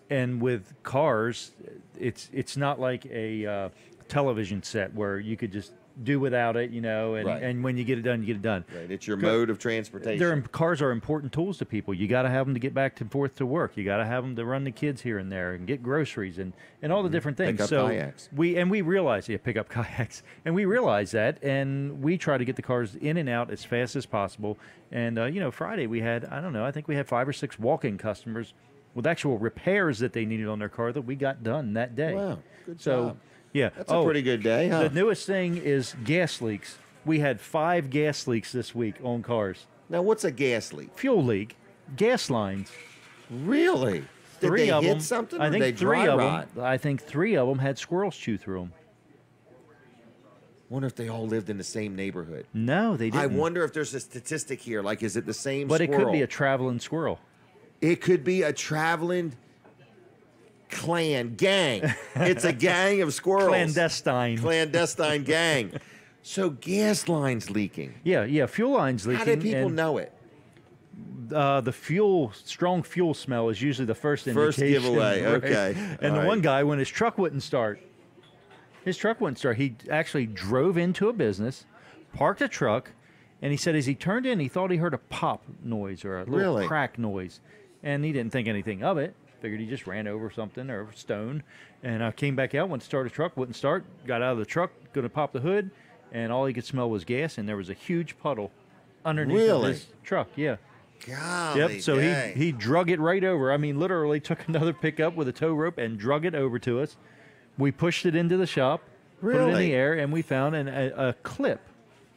And with cars, it's not like a television set where you could just do without it, and when you get it done, you get it done. Right. It's your mode of transportation. Cars are important tools to people. You got to have them to get back and forth to work. You got to have them to run the kids here and there and get groceries and all the different things. Pick up kayaks. We realize, pick up kayaks, and we realize that, and we try to get the cars in and out as fast as possible. And Friday we had, I think we had 5 or 6 walk-in customers with actual repairs that they needed on their car that we got done that day. Wow, good so, job. Yeah. That's a pretty good day, huh? The newest thing is gas leaks. We had 5 gas leaks this week on cars. Now, what's a gas leak? Fuel leak. Gas lines. Really? Did Three they of hit them, something? I Or think they three dry of rot? them. I think 3 of them had squirrels chew through them. Wonder if they all lived in the same neighborhood. No, they didn't. I wonder if there's a statistic here. Like, is it the same But squirrel? it could be a traveling squirrel. It could be a traveling gang. It's a gang of squirrels. Clandestine gang. So gas lines leaking. Yeah, fuel lines leaking. How do people know it? The strong fuel smell is usually the first indication. First giveaway, right? okay. And All the right. one guy, when his truck wouldn't start, he actually drove into a business, parked a truck, and he said as he turned in, he thought he heard a pop noise or a little Really? crack noise. And he didn't think anything of it. Figured he just ran over something or a stone. And I came back out, went to start his truck, wouldn't start, got out of the truck, going to pop the hood, and all he could smell was gas, and there was a huge puddle underneath of his truck. Yeah. Golly Yep. So dang. he drug it right over. I mean, literally took another pickup with a tow rope and drug it over to us. We pushed it into the shop, put it in Really? the air, and we found a clip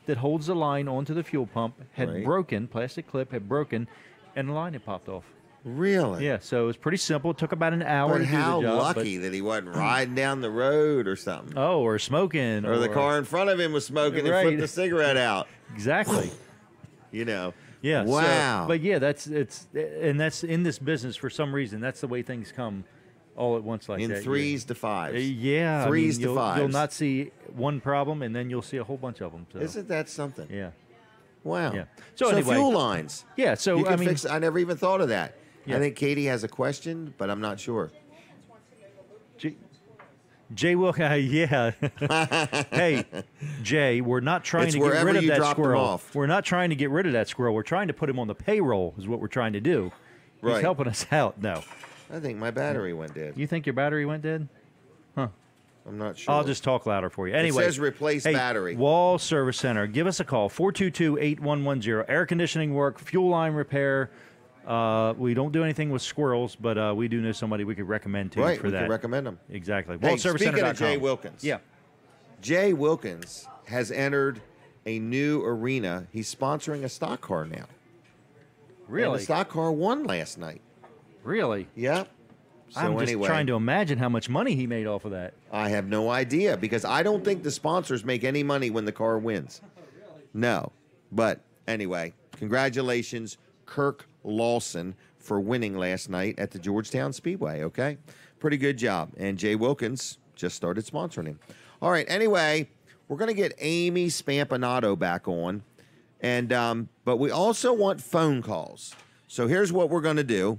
that holds the line onto the fuel pump had Right. broken. Plastic clip had broken, and the line had popped off. Really? Yeah. So it was pretty simple. It took about an hour But to how do the job. lucky that he wasn't riding down the road or something. Or smoking. Or the car in front of him was smoking and Right. flipped the cigarette out. Exactly. Yeah. Wow. So, but yeah, that's in this business for some reason. That's the way things come, all at once like In that. 3s to 5s. Yeah. Threes to you'll 5s. not see one problem, and then you'll see a whole bunch of them. So. Isn't that something? Yeah. Wow. Yeah. So anyway, fuel lines. Yeah. So You can I mean, fix. I never even thought of that. Yeah. I think Katie has a question, but I'm not sure. Jay will. Yeah. Hey, Jay, we're not trying It's to get wherever rid of you that dropped them squirrel. off. We're not trying to get rid of that squirrel. We're trying to put him on the payroll. Is what we're trying to do. He's Right. helping us out. No. I think my battery went dead. You think your battery went dead? Huh. I'm not sure. I'll just talk louder for you. Anyway, says replace battery. Wall Service Center. Give us a call, 422-8110. Air conditioning work, fuel line repair. We don't do anything with squirrels, but we do know somebody we could recommend to Right, for we that. can recommend them. Exactly. Hey, WallServiceCenter.com. speaking of Jay Wilkins. Yeah. Jay Wilkins has entered a new arena. He's sponsoring a stock car now. Really? And the stock car won last night. Really? Yep. So I'm just anyway, trying to imagine how much money he made off of that. I have no idea because I don't think the sponsors make any money when the car wins. No. But anyway, congratulations, Kirk Lawson, for winning last night at the Georgetown Speedway, okay? Pretty good job. And Jay Wilkins just started sponsoring him. All right, anyway, we're going to get Amy Spampanato back on. And but we also want phone calls. So here's what we're going to do.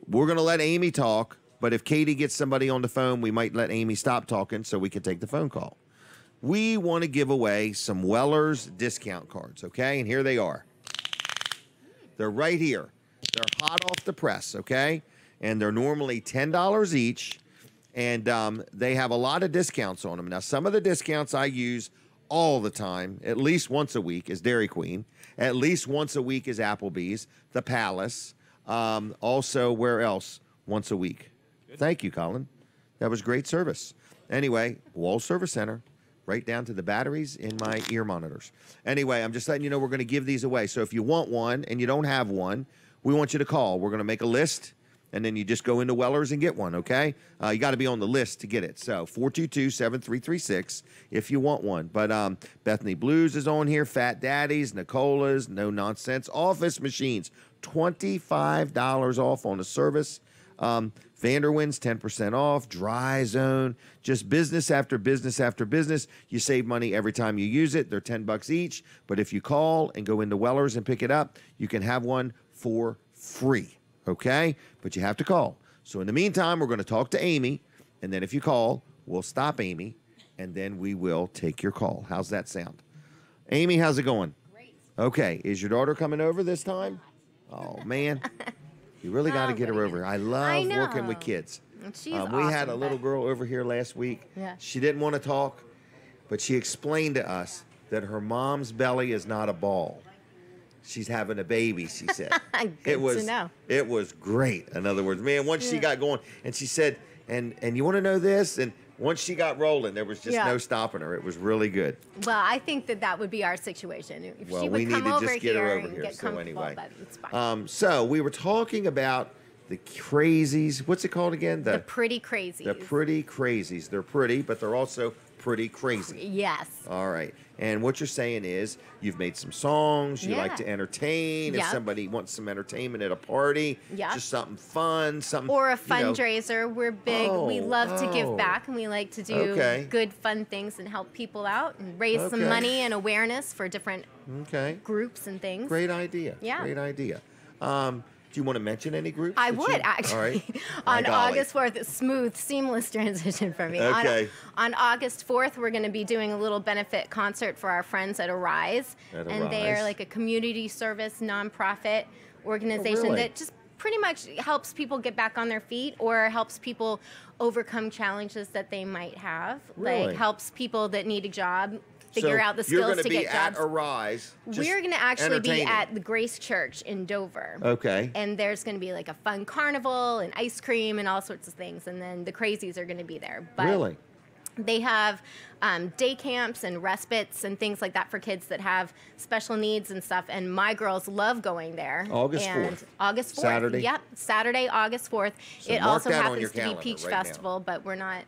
We're going to let Amy talk, but if Katie gets somebody on the phone, we might let Amy stop talking so we can take the phone call. We want to give away some Weller's discount cards, okay? And here they are. They're right here. They're hot off the press, okay? And they're normally $10 each, and they have a lot of discounts on them. Now, some of the discounts I use all the time, at least once a week, is Dairy Queen. At least once a week is Applebee's, the Palace. Also, where else? Once a week. Thank you, Colin. That was great service. Anyway, Wall Service Center, right down to the batteries in my ear monitors. Anyway, I'm just letting you know we're going to give these away. So if you want one and you don't have one, we want you to call. We're going to make a list, and then you just go into Weller's and get one, okay? You got to be on the list to get it. So 422-7336 if you want one. But Bethany Blues is on here, Fat Daddies, Nicola's, No Nonsense, Office Machines, $25 off on the service. Vanderwin's 10% off, Dry Zone, just business after business after business. You save money every time you use it. They're $10 each, but if you call and go into Weller's and pick it up, you can have one for free, okay? But you have to call. So in the meantime, we're going to talk to Amy, and then if you call, we'll stop Amy, and then we will take your call. How's that sound? Amy, how's it going? Great. Okay. Is your daughter coming over this time? Oh, man. You really got to get her over. I love working with kids. She's we had a little girl over here last week. Yeah. She didn't want to talk, but she explained to us that her mom's belly is not a ball. She's having a baby, she said. Good to know. It was great. In other words, man, once she got going, and she said, and you want to know this? And once she got rolling, there was just no stopping her. It was really good. Well, I think that would be our situation. If Well, she we would need come to over just get her here over and here. get So comfortable, anyway, but it's fine. so we were talking about the crazies. What's it called again? The pretty crazies. The pretty crazies. They're pretty, but they're also pretty crazy. Yes. All right. And what you're saying is you've made some songs. You like Yeah. to entertain. If Yep. somebody wants some entertainment at a party, Yep. just something fun, something. Or a you know. fundraiser. We're big. We love to give oh. back, and we like to do Okay. good, fun things and help people out and raise some Okay. money and awareness for different Okay. groups and things. Great idea. Yeah. Great idea. Do you want to mention any groups? I that would you- actually. All right. On My golly. August 4th, smooth, seamless transition for me. Okay. On August 4th, we're going to be doing a little benefit concert for our friends at Arise. At And they are Arise. like a community service nonprofit organization really? that just pretty much helps people get back on their feet or helps people overcome challenges that they might have. Really? Like helps people that need a job figure So out the you're skills gonna to be get at jobs. Arise. just We're going to actually be entertaining. at the Grace Church in Dover. Okay. And there's going to be like a fun carnival and ice cream and all sorts of things. And then the crazies are going to be there. But Really? they have day camps and respites and things like that for kids that have special needs and stuff. And my girls love going there. August and 4th. August 4th. Saturday? Yep. Saturday, August 4th. So it mark also that on your happens to be calendar Peach right now. Festival, but we're not.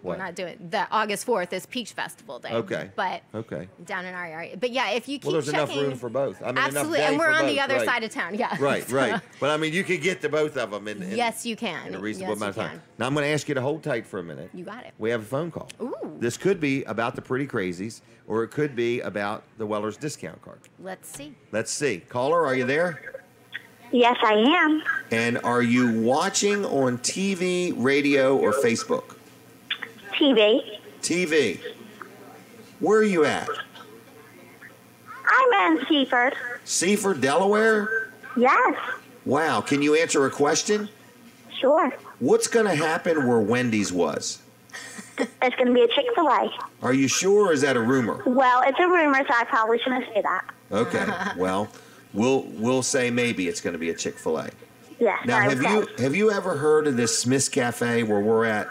What? We're not doing the August 4th is Peach Festival Day. Okay. But Okay. down in our area. But yeah, if you keep Well, there's checking, enough room for both. I mean, absolutely, enough day and we're for on the both, other right. side of town. Yeah. Right, So- right. But I mean, you could get to both of them in Yes, you can. a reasonable Yes, amount of you time. can. Now I'm going to ask you to hold tight for a minute. You got it. We have a phone call. Ooh. This could be about the pretty crazies, or it could be about the Weller's discount card. Let's see. Let's see. Caller, are you there? Yes, I am. And are you watching on TV, radio, or Facebook? TV. TV. Where are you at? I'm in Seaford. Seaford, Delaware? Yes, Wow. Can you answer a question? sure. What's going to happen where Wendy's was? It's going to be a Chick-fil-A. Are you sure, or is that a rumor? Well, it's a rumor, so I probably shouldn't say that. Okay. Well, we'll say maybe it's going to be a Chick-fil-A. Yes, Now, I have you ever heard of this Smith's Cafe where we're at?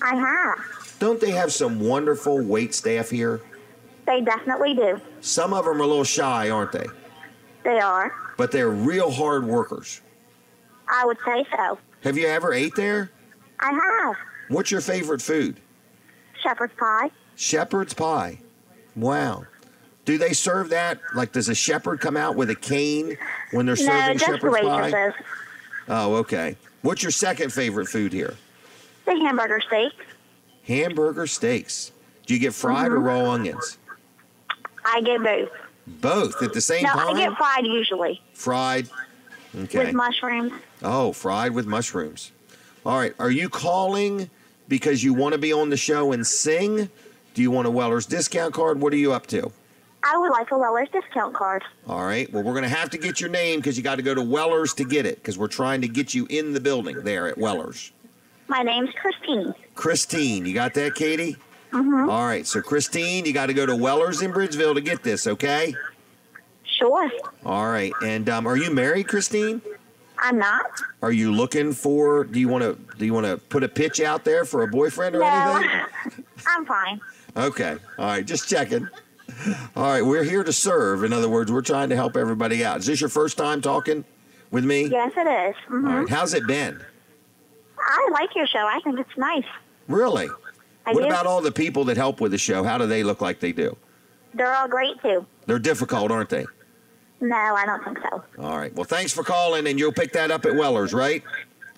I have. Don't they have some wonderful wait staff here? They definitely do. Some of them are a little shy, aren't they? They are. But they're real hard workers. I would say so. Have you ever ate there? I have. What's your favorite food? Shepherd's pie. Shepherd's pie. Wow. Do they serve that? Like, does a shepherd come out with a cane when they're No, serving just the shepherd's pie? waitresses. Oh, okay. What's your second favorite food here? The hamburger steak. Hamburger steaks. Do you get fried or raw onions? I get both. Both at the same No, time? I get fried usually. Fried. Okay. With mushrooms. Oh, fried with mushrooms. All right. Are you calling because you want to be on the show and sing? Do you want a Weller's discount card? What are you up to? I would like a Weller's discount card. All right. Well, we're going to have to get your name because you got to go to Weller's to get it because we're trying to get you in the building there at Weller's. My name's Christine. Christine. You got that, Katie? Mm-hmm. All right. So, Christine, you got to go to Weller's in Bridgeville to get this, okay? Sure. All right. And are you married, Christine? I'm not. Are you looking for? Do you want to put a pitch out there for a boyfriend or No. anything? I'm fine. Okay. All right. Just checking. All right. We're here to serve. In other words, we're trying to help everybody out. Is this your first time talking with me? Yes, it is. Mm-hmm. All right. How's it been? I like your show. I think it's nice. Really? I What do. about all the people that help with the show? How do they look like they do? They're all great, too. They're difficult, aren't they? No, I don't think so. All right. Well, thanks for calling, and you'll pick that up at Weller's, right?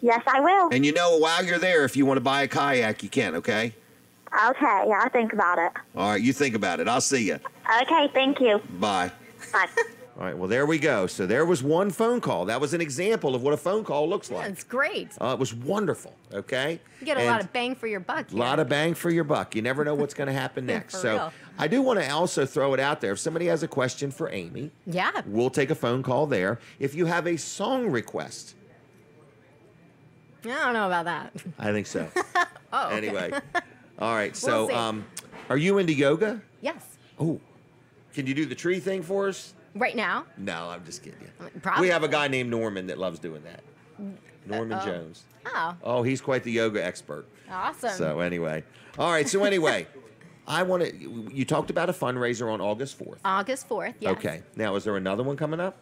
Yes, I will. And while you're there, if you want to buy a kayak, you can, okay? Okay, I'll think about it. All right. You think about it. I'll see you. Okay, thank you. Bye. Bye. All right, well, there we go. So there was one phone call. That was an example of what a phone call looks like. It's great. It was wonderful, okay? You get a lot of bang for your buck. A lot of bang for your buck. You never know what's going to happen next. For So real. I do want to also throw it out there. If somebody has a question for Amy, Yeah. we'll take a phone call there. If you have a song request, I don't know about that. I think so. Oh. okay. Anyway. All right, We'll so see. are you into yoga? Yes. Oh, can you do the tree thing for us? Right now? No, I'm just kidding you. Probably. We have a guy named Norman that loves doing that. Norman Jones. Oh. Oh, he's quite the yoga expert. Awesome. So anyway, all right. So anyway, I want to. You talked about a fundraiser on August 4th. August 4th, yes. Okay. Now, is there another one coming up?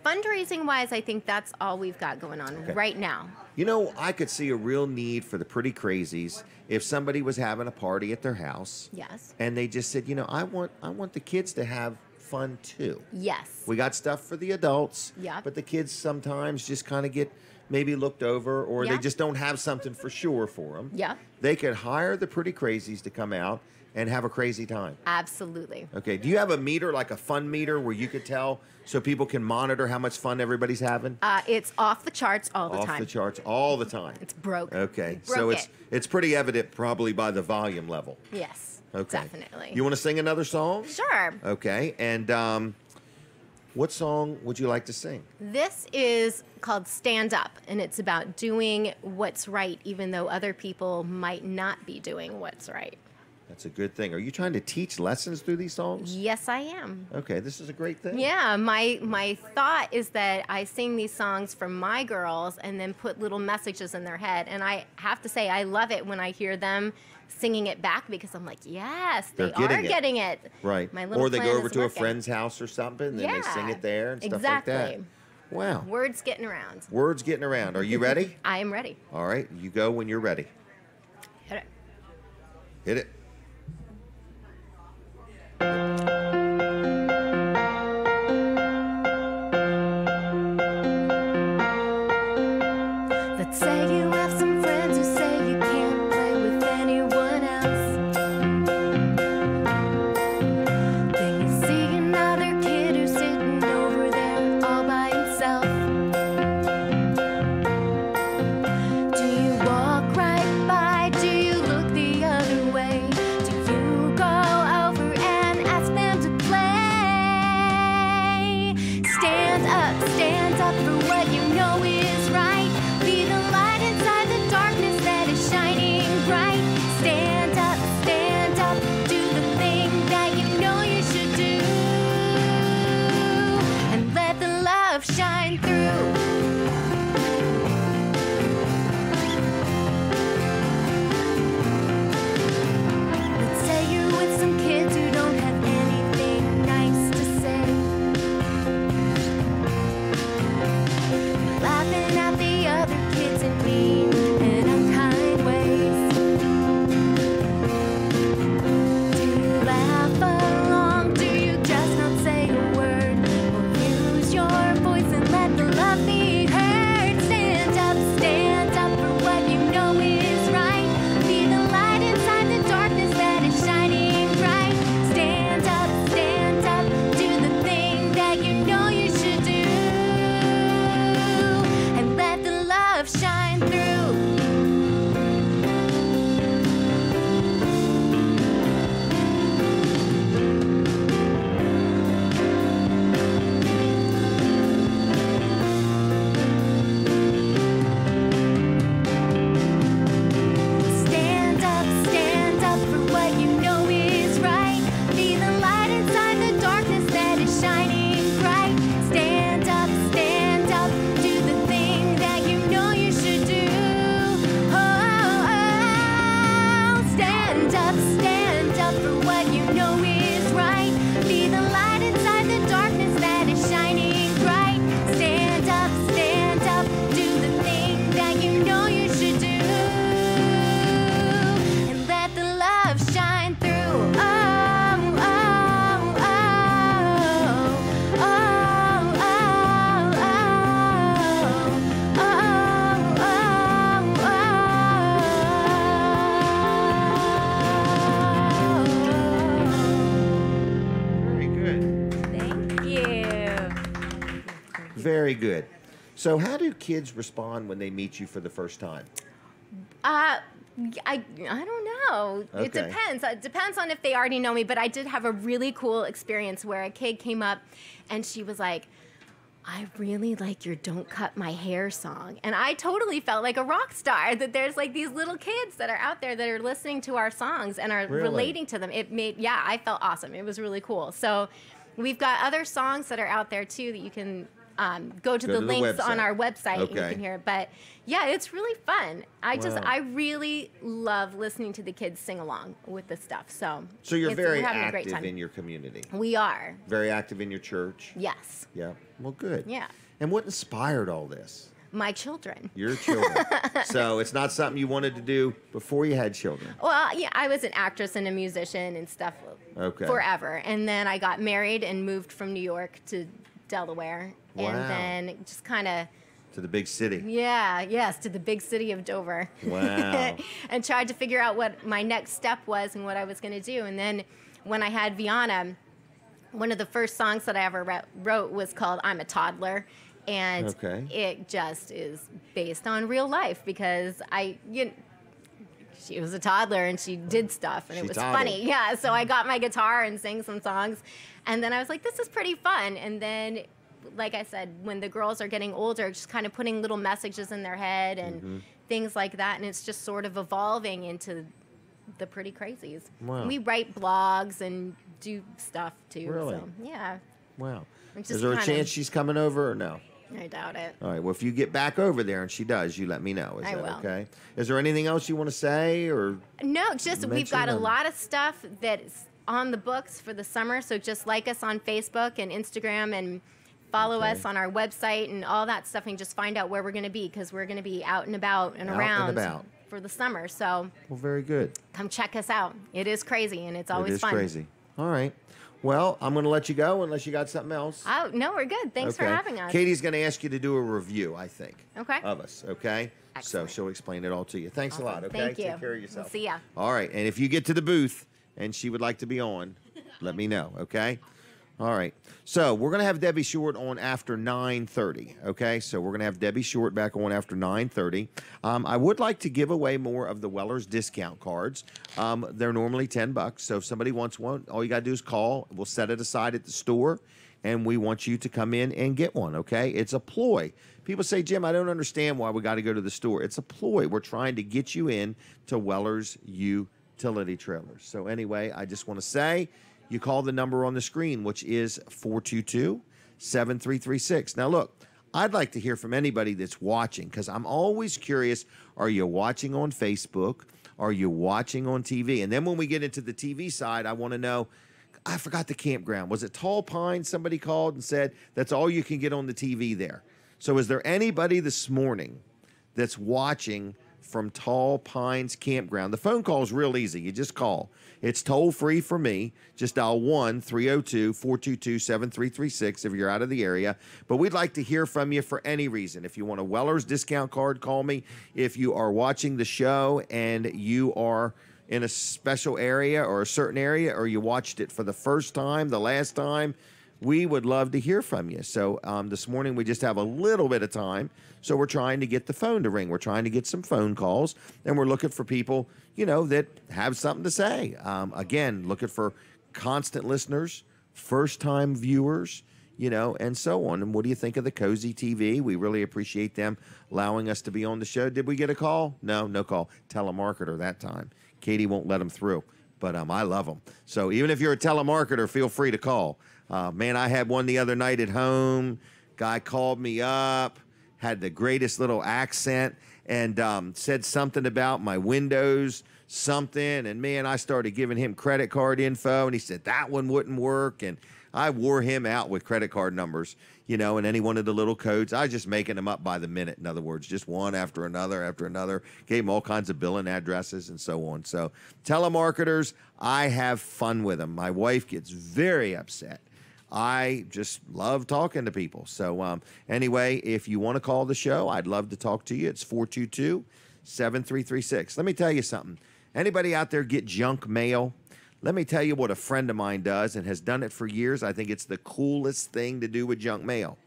Fundraising wise, I think that's all we've got going on right now. You know, I could see a real need for the Pretty Crazies if somebody was having a party at their house. Yes. And they just said, you know, I want the kids to have fun too. Yes. We got stuff for the adults. Yep. But the kids sometimes just kind of get maybe looked over, or they Yeah. just don't have something for sure for them. Yeah. They could hire the Pretty Crazies to come out and have a crazy time. Absolutely. Okay. Do you have a meter, like a fun meter, where you could tell so people can monitor how much fun everybody's having? It's off the charts all the Off time. the charts all the time. It's broke. Okay. Broke So it. it's pretty evident probably by the volume level. Yes. Okay. Definitely. You want to sing another song? Sure. Okay. And what song would you like to sing? This is called Stand Up, and it's about doing what's right, even though other people might not be doing what's right. That's a good thing. Are you trying to teach lessons through these songs? Yes, I am. Okay, this is a great thing. Yeah, my thought is that I sing these songs for my girls and then put little messages in their head. And I have to say, I love it when I hear them singing it back because I'm like, yes, they They're getting are it. getting it. Right. My little Or they plan go over is to a working. friend's house or something, and then they sing Yeah, it there and stuff exactly. like that. Wow. Words getting around. Words getting around. Are you ready? I am ready. All right, you go when you're ready. Hit it. Hit it. Let's say you have some friends who say you can't play with anyone else. Then you see another kid who's sitting over there all by himself. Do you walk right by? Do you look the other way? Do you go over and ask them to play? Stand up for what you know is right. Be the light inside the darkness that is shining bright. Stand up, do the thing that you know you should do. And let the love shine through. Let's say you're with some kids who don't have anything nice to say. Laughing at the other kids in mean and unkind ways. Do you laugh along? Do you just not say a word? Or use your voice and let the love be heard? Stand up for what you know is right. Be the light inside the darkness that is shining bright. Stand up, do the thing that you know you should do. And let the love shine through. Stand up for what you know is right. Be the light inside the darkness that is shining bright. Stand up, do the thing that you know you should Very good. So how do kids respond when they meet you for the first time? I don't know. Okay. It depends. It depends on if they already know me. But I did have a really cool experience where a kid came up and she was like, I really like your Don't Cut My Hair song. And I totally felt like a rock star that there's like these little kids that are out there that are listening to our songs and are relating to them. I felt awesome. It was really cool. So we've got other songs that are out there too that you can go to the links on our website and you can hear it. But yeah, it's really fun. I really love listening to the kids sing along with the stuff. So you're very we're having a great active time. in your community. We are. Very active in your church. Yes. Yeah. Well, good. Yeah. And what inspired all this? My children. Your children. So it's not something you wanted to do before you had children. Well, yeah, I was an actress and a musician and stuff forever. And then I got married and moved from New York to Delaware. Wow. And then just kind of... To the big city. to the big city of Dover. Wow. And tried to figure out what my next step was and what I was going to do. And then when I had Viana, one of the first songs that I ever wrote was called I'm a Toddler. And it just is based on real life because she was a toddler and she did stuff and it was funny. Yeah, so I got my guitar and sang some songs. And then I was like, this is pretty fun. And then, like I said, when the girls are getting older, just kind of putting little messages in their head and things like that. And it's just sort of evolving into the Pretty Crazies. Wow. We write blogs and do stuff too. Really? So, yeah. Wow. It's Is just there a kind chance of- she's coming over or no? I doubt it. All right. Well, if you get back over there and she does, you let me know. Is I that will. okay? Is there anything else you want to say or? No, just we've got a mention? lot of stuff that's on the books for the summer. So just like us on Facebook and Instagram and follow us on our website and all that stuff and just find out where we're going to be because we're going to be out and about and around for the summer. So Well, very good. come check us out. It is crazy and it's always It is fun. crazy. All right. Well, I'm going to let you go unless you got something else. Oh, no, we're good. Thanks for having us. Katie's going to ask you to do a review, I think. Okay. Of us, okay? So she'll explain it all to you. Thanks a lot, okay? Thank you. Take care of yourself. We'll see ya. All right. And if you get to the booth and she would like to be on, let me know, okay? All right. So we're going to have Debbie Short on after 9:30, okay? So we're going to have Debbie Short back on after 9:30. I would like to give away more of the Weller's discount cards. They're normally $10, so if somebody wants one, all you got to do is call. We'll set it aside at the store, and we want you to come in and get one, okay? It's a ploy. People say, Jim, I don't understand why we got to go to the store. It's a ploy. We're trying to get you in to Weller's utility trailers. So anyway, I just want to say, you call the number on the screen, which is 422-7336. Now, look, I'd like to hear from anybody that's watching because I'm always curious, are you watching on Facebook? Are you watching on TV? And then when we get into the TV side, I want to know, I forgot the campground. Was it Tall Pines? Somebody called and said that's all you can get on the TV there. So is there anybody this morning that's watching from Tall Pines Campground? The phone call is real easy. You just call. It's toll-free for me. Just dial 1-302-422-7336 if you're out of the area. But we'd like to hear from you for any reason. If you want a Weller's discount card, call me. If you are watching the show and you are in a special area or a certain area, or you watched it for the first time, the last time, we would love to hear from you. So this morning we just have a little bit of time, so we're trying to get the phone to ring. We're trying to get some phone calls, and we're looking for people, you know, that have something to say. Again, looking for constant listeners, first-time viewers, you know, and so on. And what do you think of the Cozy TV? We really appreciate them allowing us to be on the show. Did we get a call? No call. Telemarketer that time. Katie won't let them through, but I love them. So even if you're a telemarketer, feel free to call. Man, I had one the other night at home. Guy called me up, had the greatest little accent, and said something about my Windows something. And, man, I started giving him credit card info, and he said that one wouldn't work. And I wore him out with credit card numbers, you know, and then he wanted the little codes. I was just making them up by the minute, in other words, just one after another. Gave him all kinds of billing addresses and so on. So telemarketers, I have fun with them. My wife gets very upset. I just love talking to people. So anyway, if you want to call the show, I'd love to talk to you. It's 422-7336. Let me tell you something. Anybody out there get junk mail? Let me tell you what a friend of mine does and has done it for years. I think it's the coolest thing to do with junk mail.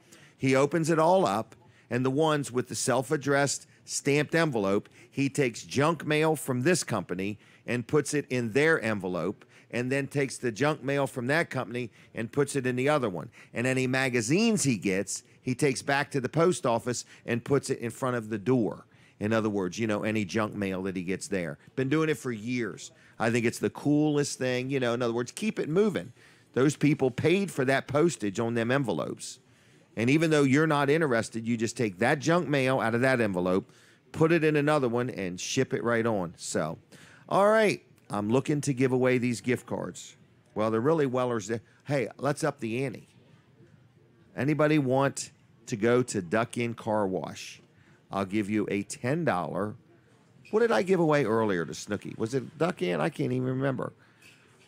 He opens it all up, and the ones with the self-addressed stamped envelope, he takes junk mail from this company and puts it in their envelope, and then takes the junk mail from that company and puts it in the other one. And any magazines he gets, he takes back to the post office and puts it in front of the door. In other words, any junk mail that he gets there. Been doing it for years. I think it's the coolest thing. In other words, keep it moving. Those people paid for that postage on them envelopes. And even though you're not interested, you just take that junk mail out of that envelope, put it in another one, and ship it right on. So, all right, I'm looking to give away these gift cards. Well, they're really Weller's. Hey, let's up the ante. Anybody want to go to Duck Inn Car Wash? I'll give you a $10. What did I give away earlier to Snooki? Was it Duck Inn? I can't even remember.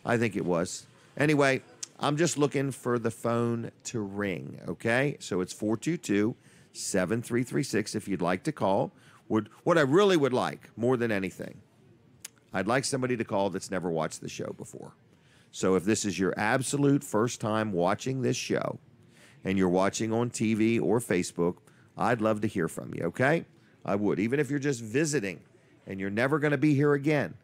I think it was. Anyway, I'm just looking for the phone to ring, okay? So it's 422-7336 if you'd like to call. What I really would like, more than anything, I'd like somebody to call that's never watched the show before. So if this is your absolute first time watching this show and you're watching on TV or Facebook, I'd love to hear from you, okay? I would. Even if you're just visiting and you're never going to be here again,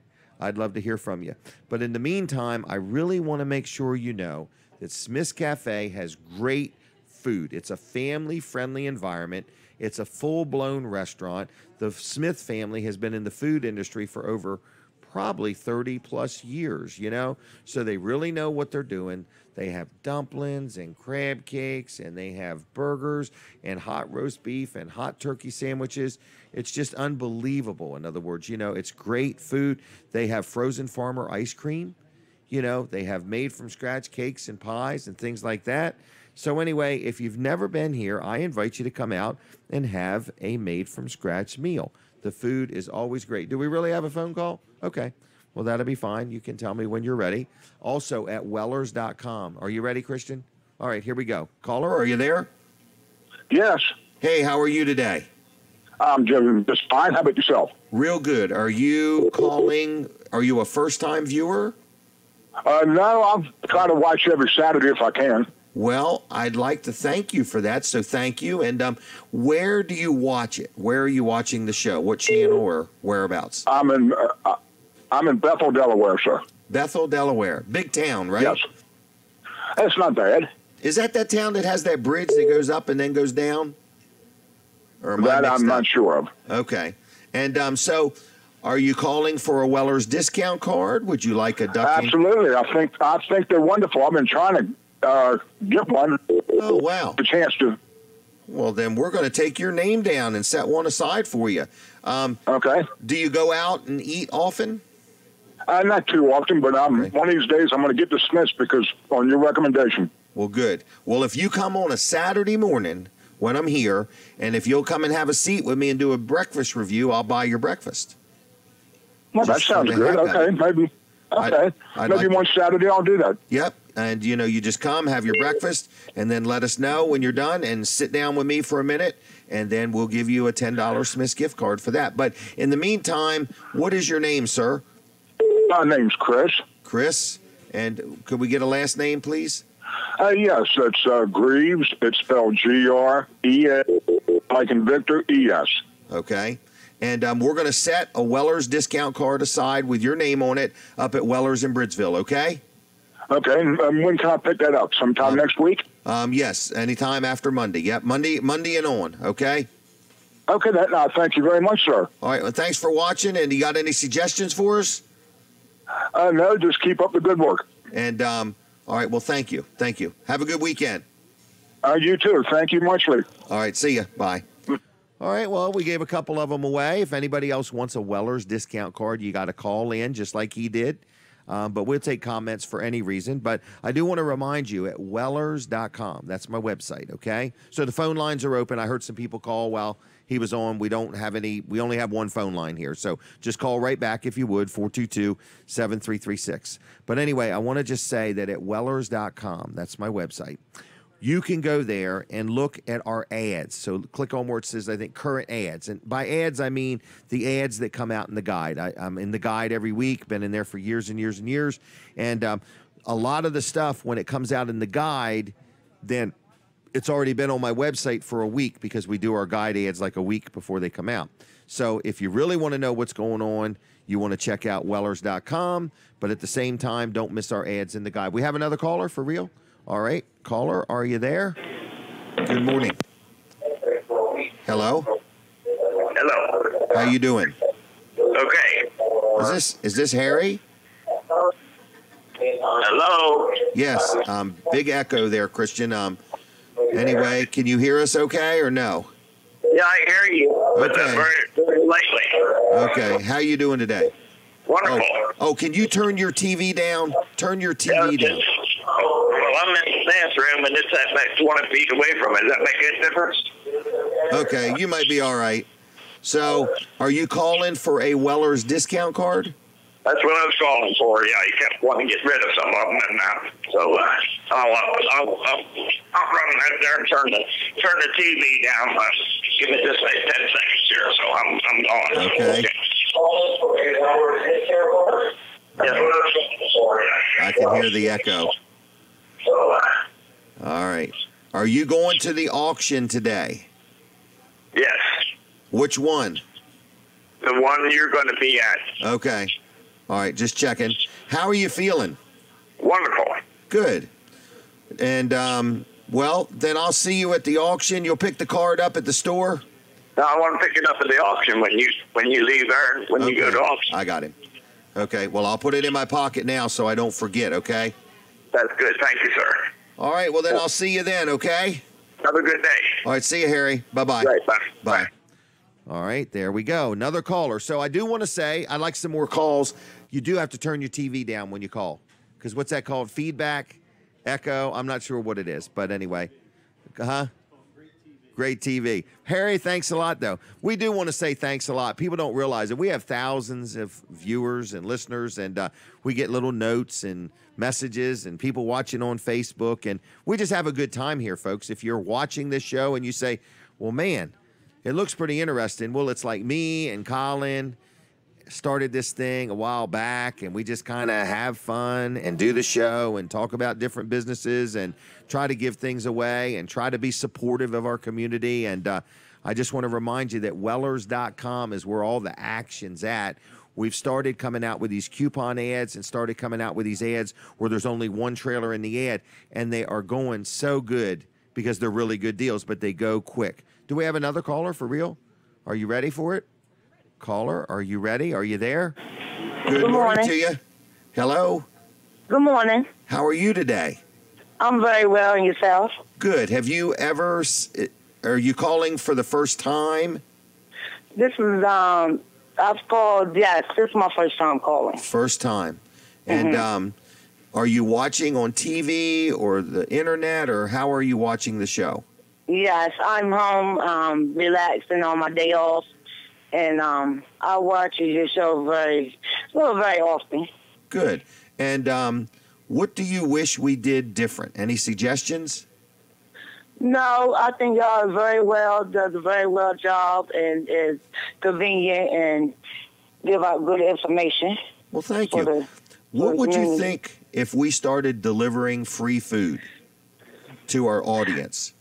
I'd love to hear from you. But in the meantime, I really want to make sure you know that Smith's Cafe has great food. It's a family-friendly environment. It's a full-blown restaurant. The Smith family has been in the food industry for over probably 30-plus years, So they really know what they're doing. They have dumplings and crab cakes, and they have burgers and hot roast beef and hot turkey sandwiches. It's just unbelievable. In other words, it's great food. They have frozen farmer ice cream. They have made from scratch cakes and pies and things like that. So anyway, if you've never been here, I invite you to come out and have a made from scratch meal. The food is always great. Do we really have a phone call? Okay. Well, that'll be fine. You can tell me when you're ready. Also at Wellers.com. Are you ready, Christian? All right, here we go. Caller, are you there? Yes. Hey, how are you today? I'm just fine. How about yourself? Real good. Are you calling? Are you a first-time viewer? No, I'm trying to watch every Saturday if I can. Well, I'd like to thank you for that, so thank you. And where do you watch it? Where are you watching the show? What channel or whereabouts? I'm in Bethel, Delaware, sir. Bethel, Delaware. Big town, right? Yes. It's not bad. Is that town that has that bridge that goes up and then goes down? Or that I'm not sure of. Okay. And so are you calling for a Weller's discount card? Would you like a Duck Inn? Absolutely. I think they're wonderful. I've been trying to get one. Oh, wow. The chance to. Well, then we're going to take your name down and set one aside for you. Okay. Do you go out and eat often? Not too often, but one of these days I'm going to get the Smiths because on your recommendation. Well, good. Well, if you come on a Saturday morning when I'm here, and if you'll come and have a seat with me and do a breakfast review, I'll buy your breakfast. Well, that sounds good. Okay, maybe. Okay. Maybe one Saturday I'll do that. Yep. And, you just come, have your breakfast, and then let us know when you're done and sit down with me for a minute, and then we'll give you a $10 Smith's gift card for that. But in the meantime, what is your name, sir? My name's Chris. Chris? And could we get a last name, please? Yes, it's Greaves. It's spelled G-R-E-S, like in Victor, E-S. Okay. And we're going to set a Weller's discount card aside with your name on it up at Weller's in Bridgeville, okay? Okay, and when can I pick that up? Sometime next week? Yes, anytime after Monday. Yep, Monday and on, okay? Okay, thank you very much, sir. All right, well, thanks for watching, and you got any suggestions for us? No, just keep up the good work. And, all right, well, thank you. Thank you. Have a good weekend. You too. Thank you muchly. All right, see ya. Bye. All right, well, we gave a couple of them away. If anybody else wants a Weller's discount card, you got to call in just like he did. But we'll take comments for any reason. But I do want to remind you at Wellers.com. That's my website, okay? So the phone lines are open. I heard some people call while he was on. We only have one phone line here. So just call right back if you would, 422-7336. But anyway, I want to just say that at Wellers.com, that's my website, you can go there and look at our ads. So click on where it says, I think, current ads. And by ads, I mean the ads that come out in the guide. I'm in the guide every week, been in there for years and years and years. And a lot of the stuff, when it comes out in the guide, then it's already been on my website for a week because we do our guide ads like a week before they come out. So if you really want to know what's going on, you want to check out Wellers.com, but at the same time, don't miss our ads in the guide. We have another caller for real? All right. Caller, are you there? Good morning. Hello? Hello. How you doing? Okay. Is this Harry? Hello. Yes. Big echo there, Christian. Anyway, can you hear us okay or no? Yeah, I hear you. But Okay. very lightly. Okay. How you doing today? Wonderful. Oh, can you turn your TV down? Turn your TV down. Well, I'm in the dance room, and it's at like 20 feet away from it. Does that make a difference? Okay, you might be all right. So, are you calling for a Weller's discount card? That's what I was calling for. Yeah, he kept wanting to get rid of some of them, and so I'll run out there and turn the TV down. Give it just like 10 seconds here, so I'm gone. Okay. I can hear the echo. All right. Are you going to the auction today? Yes. Which one? The one you're going to be at. Okay. All right, just checking. How are you feeling? Wonderful. Good. And, well, then I'll see you at the auction. You'll pick the card up at the store? No, I want to pick it up at the auction when you leave there, you go to auction. I got him. Okay, well, I'll put it in my pocket now so I don't forget, okay? That's good. Thank you, sir. All right, well, then I'll see you then, okay? Have a good day. All right, see you, Harry. Bye-bye. Right, bye. Bye. All right, there we go. Another caller. So I do want to say, I'd like some more calls. You do have to turn your TV down when you call. Because what's that called? Feedback? Echo? I'm not sure what it is. But anyway. Great TV. Harry, thanks a lot, though. We do want to say thanks a lot. People don't realize it. We have thousands of viewers and listeners, and we get little notes and messages and people watching on Facebook. And we just have a good time here, folks. If you're watching this show and you say, well, man, it looks pretty interesting. Well, it's like me and Colin started this thing a while back, and we just kind of have fun and do the show and talk about different businesses and try to give things away and try to be supportive of our community. And I just want to remind you that Wellers.com is where all the action's at. We've started coming out with these coupon ads and started coming out with these ads where there's only one trailer in the ad, and they are going so good because they're really good deals, but they go quick. Do we have another caller for real? Are you ready for it? Caller, are you ready? Are you there? Good morning to you. Hello. Good morning. How are you today? I'm very well, and yourself? Good. Have you ever, are you calling for the first time? This is, I've called, yes, this is my first time calling. First time. And are you watching on TV or the internet, or how are you watching the show? Yes, I'm home, relaxing on my day off, and I watch your show very often. Good. And what do you wish we did different? Any suggestions? No, I think y'all does a very well job, and is convenient and give out good information. Well, thank you. What would you think if we started delivering free food to our audience?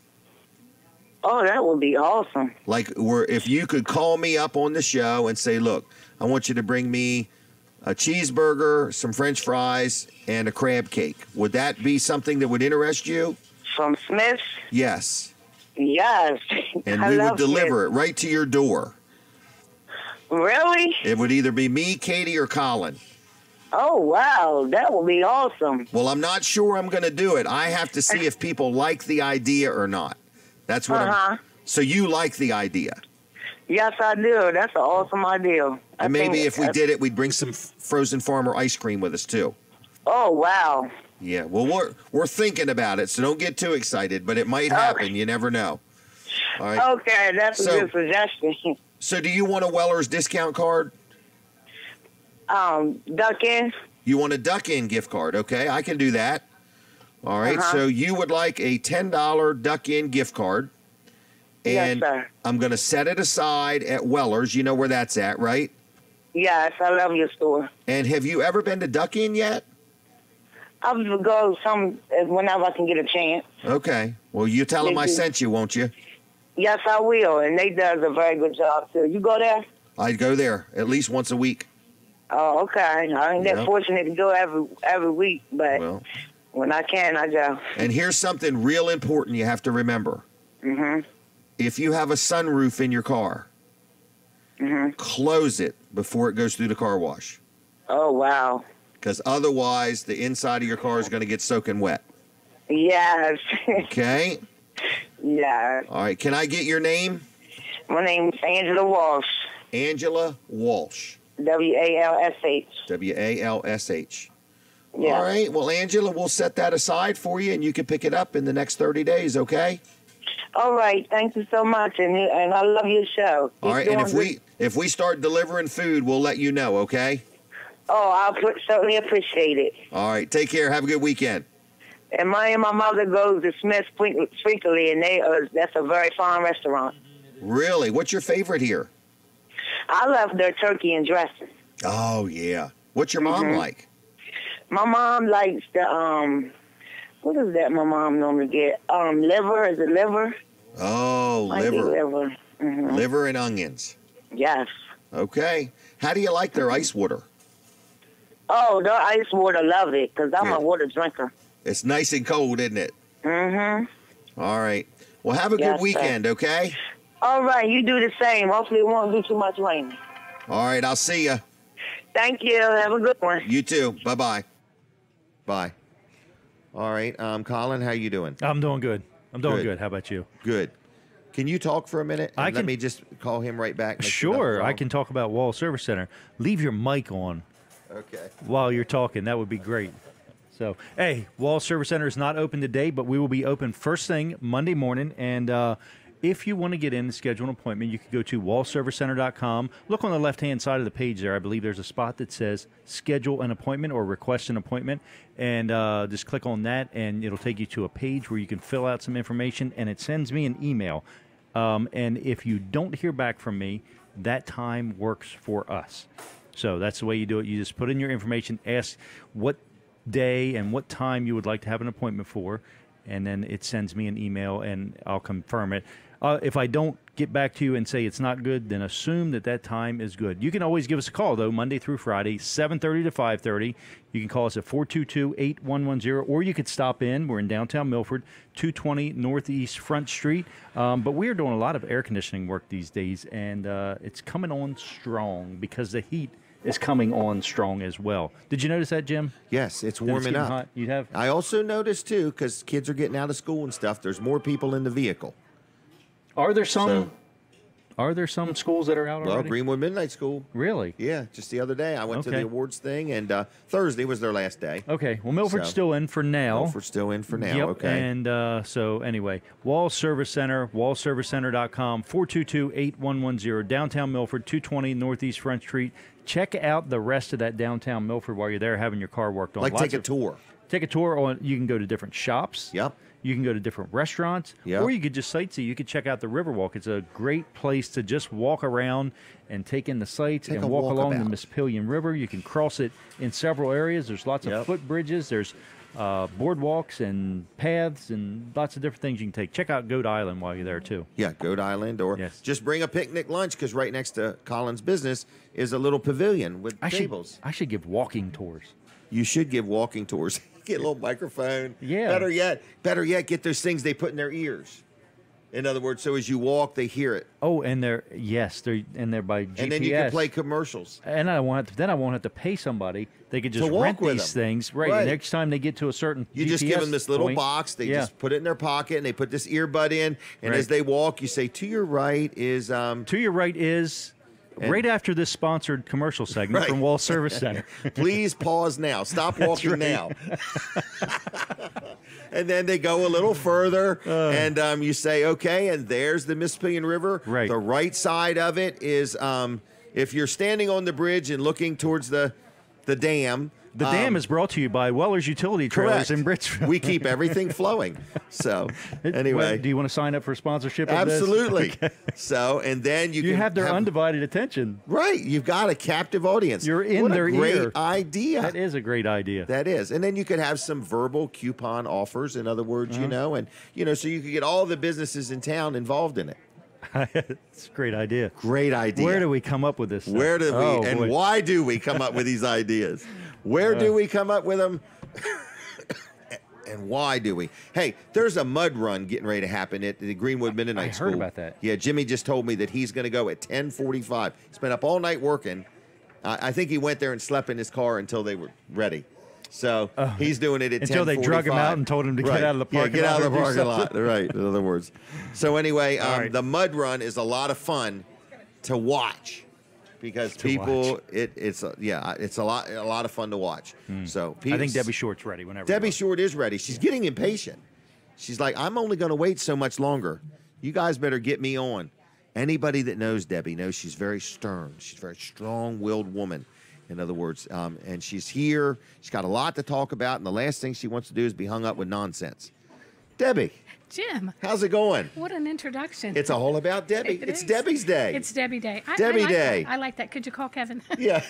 Oh, that would be awesome. Like, if you could call me up on the show and say, look, I want you to bring me a cheeseburger, some French fries, and a crab cake. Would that be something that would interest you? From Smith's? Yes. Yes. And we would deliver it right to your door. Really? It would either be me, Katie, or Colin. Oh, wow. That would be awesome. Well, I'm not sure I'm going to do it. I have to see if people like the idea or not. That's what So you like the idea? Yes, I do. That's an awesome idea. And maybe if we did it, we'd bring some frozen farmer ice cream with us, too. Oh, wow. Yeah, well, we're thinking about it, so don't get too excited, but it might happen. Okay. You never know. All right. Okay, that's a good suggestion. So do you want a Weller's discount card? Duck in. You want a Duck in gift card? Okay, I can do that. All right, so you would like a $10 Duck in gift card. And yes, sir. I'm going to set it aside at Weller's. You know where that's at, right? Yes, I love your store. And have you ever been to Duck in yet? I'll go whenever I can get a chance. Okay. Well, you tell them I sent you, won't you? Yes, I will, and they does a very good job too. You go there? I go there at least once a week. Oh, okay. I ain't that fortunate to go every week, but when I can, I go. And here's something real important you have to remember. Mhm. If you have a sunroof in your car, close it before it goes through the car wash. Oh, wow. Because otherwise, the inside of your car is going to get soaking wet. Yes. Okay? Yeah. All right. Can I get your name? My name's Angela Walsh. Angela Walsh. W-A-L-S-H. W-A-L-S-H. Yeah. All right. Well, Angela, we'll set that aside for you, and you can pick it up in the next 30 days, okay? All right. Thank you so much, and I love your show. All right. And if we start delivering food, we'll let you know, okay? Oh, I'll certainly appreciate it. All right. Take care. Have a good weekend. And my mother goes to Smith's frequently, and that's a very fine restaurant. Really? What's your favorite here? I love their turkey and dressing. Oh, yeah. What's your mom like? My mom likes the, what is that my mom normally get? Liver, is it liver? Oh, Might be liver. Liver and onions. Yes. Okay. How do you like their ice water? Oh, the ice water, love it, because I'm a water drinker. It's nice and cold, isn't it? Mm-hmm. All right. Well, have a good weekend, okay? All right, you do the same. Hopefully it won't do too much rain. All right, I'll see you. Thank you. Have a good one. You too. Bye-bye. Bye. All right, Colin, how you doing? I'm doing good. I'm doing good. How about you? Good. Can you talk for a minute? I Let can- me just call him right back. make Sure, nothing's I wrong? can talk about Wall Service Center. Leave your mic on Okay. while you're talking. That would be great. So, hey, Wall Service Center is not open today, but we will be open first thing Monday morning. And if you want to get in and schedule an appointment, you can go to wallservicecenter.com. Look on the left-hand side of the page there. I believe there's a spot that says schedule an appointment or request an appointment. And just click on that, and it'll take you to a page where you can fill out some information, and it sends me an email. And if you don't hear back from me, that time works for us. So that's the way you do it. You just put in your information, ask what day and what time you would like to have an appointment for, and then it sends me an email, and I'll confirm it. If I don't get back to you and say it's not good, then assume that time is good. You can always give us a call, though, Monday through Friday, 7:30 to 5:30. You can call us at 422-8110, or you could stop in. We're in downtown Milford, 220 Northeast Front Street. But we are doing a lot of air conditioning work these days, and it's coming on strong because the heat is coming on strong as well. Did you notice that, Jim? Yes, it's That warming getting up. hot? You have? I also noticed, too, because kids are getting out of school and stuff, there's more people in the vehicle. Are there some schools that are out Well, already? Greenwood Midnight School. Really? Yeah, just the other day. I went to Okay. the awards thing, and Thursday was their last day. Okay. Well, Milford's So- still in for now. Milford's still in for now, Yep. okay. And so anyway, Wall Service Center, wallservicecenter.com, 422-8110, downtown Milford, 220 Northeast Front Street. Check out the rest of that downtown Milford while you're there having your car worked on. Like Lots take a of- tour. Take a tour on. You can go to different shops. Yep. You can go to different restaurants. Yep. Or you could just sightsee. You could check out the Riverwalk. It's a great place to just walk around and take in the sights Take and a walk along the walkabout. Mississippian River. You can cross it in several areas. There's lots of footbridges. There's boardwalks and paths and lots of different things you can take. Check out Goat Island while you're there, too. Yeah, Goat Island, or just bring a picnic lunch, because right next to Colin's business is a little pavilion with tables. I should give walking tours. You should give walking tours. Get a little microphone. Yeah. Better yet, get those things they put in their ears. In other words, so as you walk, they hear it. Oh, and they're by GPS. And then you can play commercials. And I won't have to pay somebody. They could just To walk rent with these them. things. Right. Right. And next time they get to a certain You GPS just give them this little point, box. They yeah. just put it in their pocket, and they put this earbud in. And Right. as they walk, you say, "To your right is." To your right is. Right after this sponsored commercial segment Right. from Wall Service Center. Please pause now. Stop walking right. now. And then they go a little further, and you say, okay, and there's the Mississippian River. Right. The right side of it is, if you're standing on the bridge and looking towards the the dam. The dam is brought to you by Weller's Utility Trailers correct. in Bridgeville. We keep everything flowing. So, anyway. Do you want to sign up for sponsorship of this? Absolutely. Okay. So, and then you You can have their undivided attention. Right. You've got a captive audience. You're in what their a great ear. idea. That is a great idea. That is. And then you could have some verbal coupon offers, in other words, you know, and, you know, so you could get all the businesses in town involved in it. It's a great idea. Great idea. Where do we come up with this stuff? Where do we, Oh, and boy. why do we come up with these ideas? Where do we come up with them? And why do we? Hey, there's a mud run getting ready to happen at the Greenwood Mennonite School. heard about that. Yeah, Jimmy just told me that he's going to go at 10:45. He's been up all night working. I think he went there and slept in his car until they were ready. So he's doing it at 10:45. Until they drug him out and told him to get out of the parking lot. Yeah, get out of or the do parking lot. something. Right, in other words. So anyway, right. the mud run is a lot of fun to watch. Because people, it's a lot of fun to watch. So I think Debbie Short's ready whenever. Debbie Short is ready. She's getting impatient. She's like, I'm only going to wait so much longer. You guys better get me on. Anybody that knows Debbie knows she's very stern. She's a very strong-willed woman, in other words. And she's here. She's got a lot to talk about, and the last thing she wants to do is be hung up with nonsense. Debbie. Jim. How's it going? What an introduction. It's all about Debbie. It's is. Debbie's Day. It's Debbie Day. Debbie I like Day. That. I like that. Could you call Kevin? Yeah.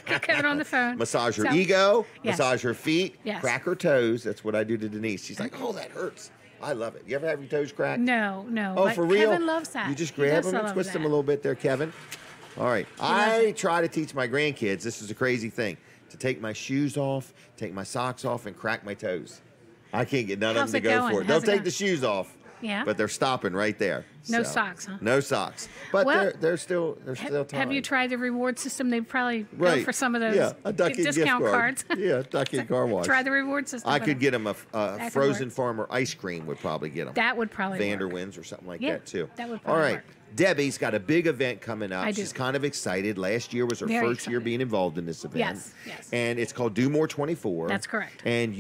Get Kevin on the phone. Massage her So- ego, Yes. massage her feet, Yes. crack her toes. That's what I do to Denise. She's like, oh, that hurts. I love it. You ever have your toes cracked? No. Oh, but for real? Kevin loves that. You just He grab does them and love twist them a that. little bit there, Kevin. All right. I try to teach my grandkids, this is a crazy thing, to take my shoes off, take my socks off, and crack my toes. I can't get none How's of them to it go going? for it. How's They'll it take going? the shoes off. Yeah. But they're stopping right there. No So, socks, huh? No socks. But Well, they're still time. Have you tried the reward system? They probably go Right. for some of those Yeah, a Ducky discount gift card. cards. Yeah, Ducky car wash. Try the reward system. I but could get them a could frozen work. farmer ice cream would probably get them. That would probably work. Vanderwinds or something like Yeah, that too. that would All probably right. work. Debbie's got a big event coming up. I do. She's kind of excited. Last year was her Very first year being involved in this event. Yes. And it's called Do More 24. That's correct. And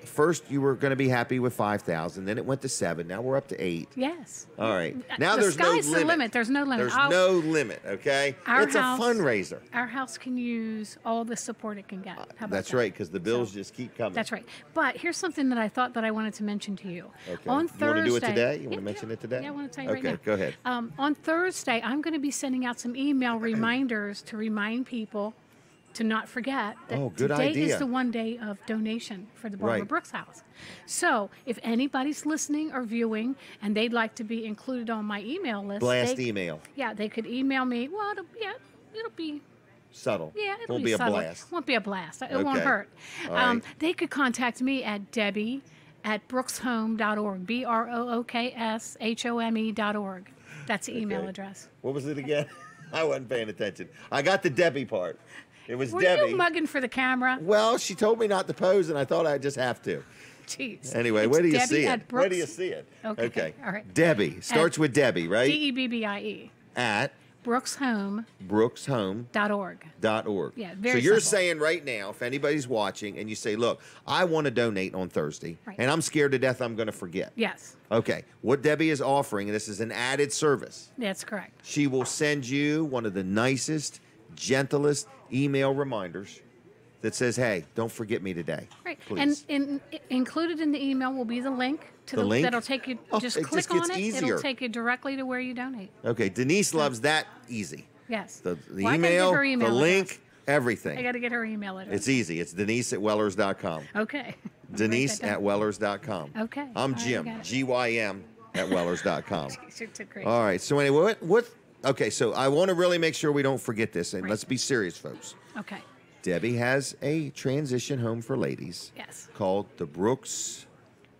first you were going to be happy with 5,000, then it went to 7. Now we're up to 8. Yes. All right. Now the there's no sky's limit. the limit. There's no limit. There's no limit, okay? Our It's house- a fundraiser. Our house can use all the support it can get. How about That's that? right, because the bills just keep coming. That's right. But here's something that I thought that I wanted to mention to you. Okay. On You Thursday. want to do it today? You want Yeah, to mention it today? Yeah, I want to tell you okay, right now. go ahead. On Thursday, I'm going to be sending out some email reminders to remind people to not forget that Oh, good today idea. is the one day of donation for the Barbara Right. Brooks House. So if anybody's listening or viewing and they'd like to be included on my email list, Blast they, email. Yeah, they could email me. Well, it'll be. Subtle. Yeah, it'll Won't be be a subtle. blast. Won't be a blast. It won't Okay. hurt. All right. They could contact me at Debbie@brookshome.org. BROOKSHOME.org. That's the email Okay. address. What was it again? I wasn't paying attention. I got the Debbie part. It was Were Debbie. you mugging for the camera? Well, she told me not to pose, and I thought I'd just have to. Jeez. Anyway, It's where do you Debbie see at it? Where do you Brooks- see it? Okay. All right. Debbie. Starts with Debbie, right? DEBBIE. At Brookshome.org. brookshome.org. Yeah, So very you're simple. saying right now, if anybody's watching and you say, look, I want to donate on Thursday, Right. and I'm scared to death I'm going to forget. Yes, Okay. What Debbie is offering, and this is an added service, that's correct. she will send you one of the nicest, gentlest email reminders that says, hey, don't forget me today. Right. Please. And included in the email will be the link to The link? that'll take you. Oh, Just it click just gets on it. easier. It'll take you directly to where you donate. Okay. Denise loves that easy. Yes. The Well, I gotta get email, her email the address. link, everything. I got to get her email address. It's easy. It's Denise@wellers.com. Okay. Denise@wellers.com. Okay. I'm All right, Jim, I got it. GYM@wellers.com. You're too crazy. All right. So anyway, what? Okay. So I want to really make sure we don't forget this, and let's be serious, folks. Okay. Debbie has a transition home for ladies. Yes. Called the Brooks.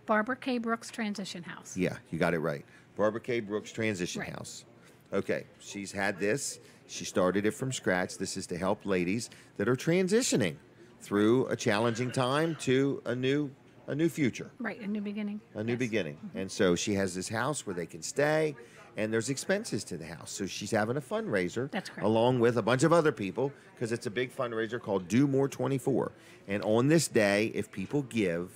Barbara K. Brooks Transition House. Yeah, you got it right. Barbara K. Brooks Transition Right. House. Okay, she's had this. She started it from scratch. This is to help ladies that are transitioning through a challenging time to a new future, Right. A new beginning. a new beginning. And so she has this house where they can stay, and there's expenses to the house. So she's having a fundraiser That's correct. along with a bunch of other people because it's a big fundraiser called Do More 24. And on this day, if people give,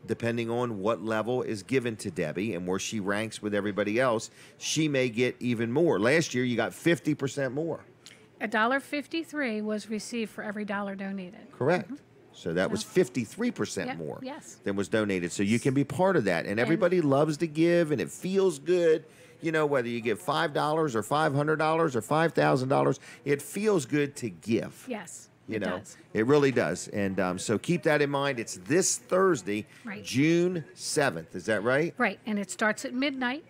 depending on what level is given to Debbie and where she ranks with everybody else, she may get even more. Last year, you got 50% more. $1.53 was received for every dollar donated. Correct. So that was 53% Yep, more yes. than was donated. So you can be part of that. And everybody loves to give, and it feels good. You know, whether you give $5 or $500 or $5,000, it feels good to give. Yes. You it know, does. it really does. And so keep that in mind. It's this Thursday, Right. June 7th. Is that right? Right, and it starts at midnight.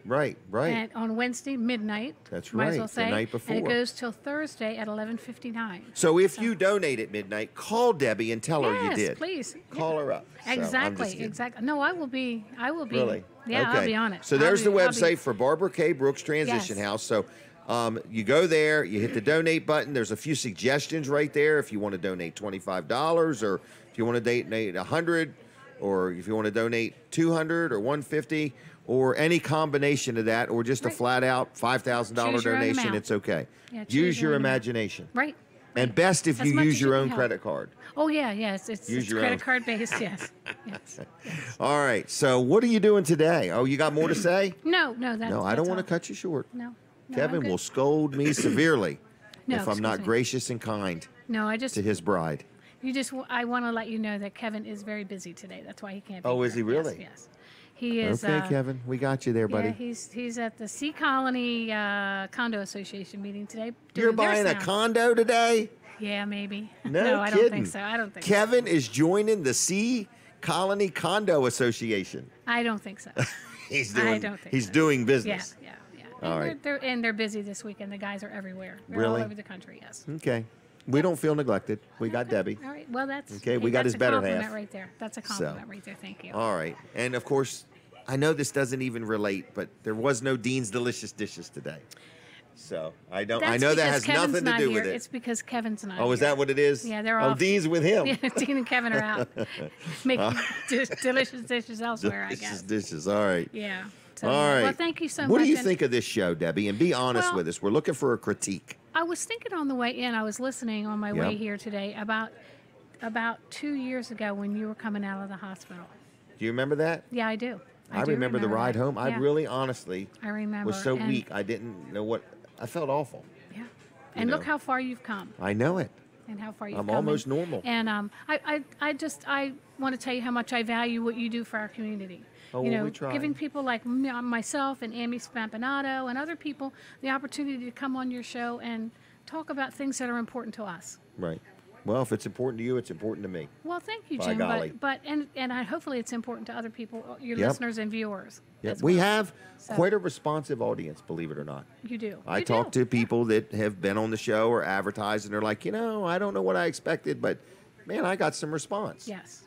Right. And on Wednesday, midnight. That's might right, as well the say. night before. And it goes till Thursday at 11:59. So if you donate at midnight, call Debbie and tell her you Yes, did. please. Call her up. So, I'm just Exactly, kidding. exactly. No, I will be. Really? Yeah, Okay. I'll be on it. So there's I'll the be- website for Barbara K. Brooks Transition Yes. House. So you go there, you hit the donate button. There's a few suggestions right there if you want to donate $25 or if you want to donate $100 or if you want to donate $200 or $150 or any combination of that or just a flat out $5,000 Choose your own donation. amount. It's okay. Yeah, choose Use your your own amount. imagination. Right. And best if As you much use as you your can own help. credit card. Oh yeah, yes. It's Use your credit own. card based. Yes. Yes. All right. So what are you doing today? Oh, you got more to say? No, that's No, I don't that's want all. to cut you short. No. No, Kevin I'm good. will scold me severely No, if I'm excuse not me. gracious and kind No, I just to his bride. I want to let you know that Kevin is very busy today. That's why he can't be Oh, here. is he really? Yes. He is. Okay, Kevin, we got you there, buddy. Yeah, he's at the Sea Colony Condo Association meeting today. You're doing their buying a sound. condo today? Yeah, maybe. No, I kidding. don't think so. I don't think so. Kevin is joining the Sea Colony Condo Association. I don't think so. He's I doing. don't think He's so. doing business. Yeah. All And right. they're busy this weekend. The guys are everywhere. They're Really? all over the country. Yes. Okay. We don't feel neglected. We got Debbie. All right. Well, that's Okay, we got that's his better a compliment half. right there. That's a compliment right there. Thank you. All right. And of course, I know this doesn't even relate, but there was no Dean's Delicious Dishes today. So I don't. I That's know that because has Kevin's nothing to not do here. with it. It's because Kevin's not. Oh, is here. that what it is? Yeah, they're Oh, off. Dean's with him. Yeah, Dean and Kevin are out making delicious dishes elsewhere. I Delicious guess. dishes. All right. Yeah. So, All right. Well, thank you so much. What do you and think of this show, Debbie? And be honest Well- with us. We're looking for a critique. I was thinking on the way in. I was listening on my way Yep. here today about 2 years ago when you were coming out of the hospital. Do you remember that? Yeah, I do. I do remember the ride that. home. I Yeah. really, honestly, I remember. was so and, weak. I didn't know what. I felt awful. Yeah. And know. look how far you've come. I know it. And how far you've I'm come. almost And- normal. And I want to tell you how much I value what you do for our community. Oh, you well, know, we try. giving people like myself and Amy Spampanato and other people the opportunity to come on your show and talk about things that are important to us. Right. Well, if it's important to you, it's important to me. Well, thank you, By Jim. golly. But hopefully it's important to other people, your Yep. listeners and viewers. Yeah, as we well. have So- quite a responsive audience, believe it or not. You do. I You talk do. to people that have been on the show or advertised, and they're like, I don't know what I expected, but man, I got some response. Yes.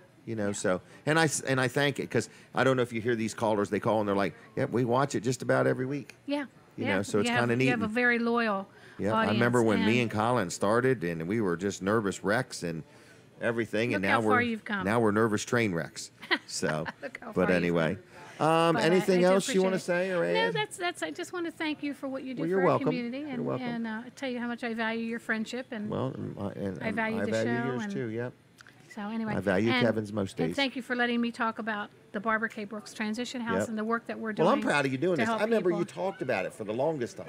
So, and I thank it because I don't know if you hear these callers, they call and they're like, yeah, we watch it just about every week. Yeah. You yeah. know, so it's You have- kinda neat You have a and- very loyal Yeah, audience. I remember when me and Colin started, and we were just nervous wrecks and everything, and Look now how far you've come. we're nervous train wrecks. So, Look how but far you've anyway, But anything I do else you want to appreciate say or it. add? No, that's. I just want to thank you for what you do Well, you're for our welcome. community, You're and welcome. tell you how much I value your friendship. And Well, and I value I the value show yours and- too. Yep. so anyway, I value and- Kevin's most And days. thank you for letting me talk about the Barbara K. Brooks Transition House Yep. and the work that we're doing. Well, I'm proud of you doing to this. help I remember people. you talked about it for the longest time.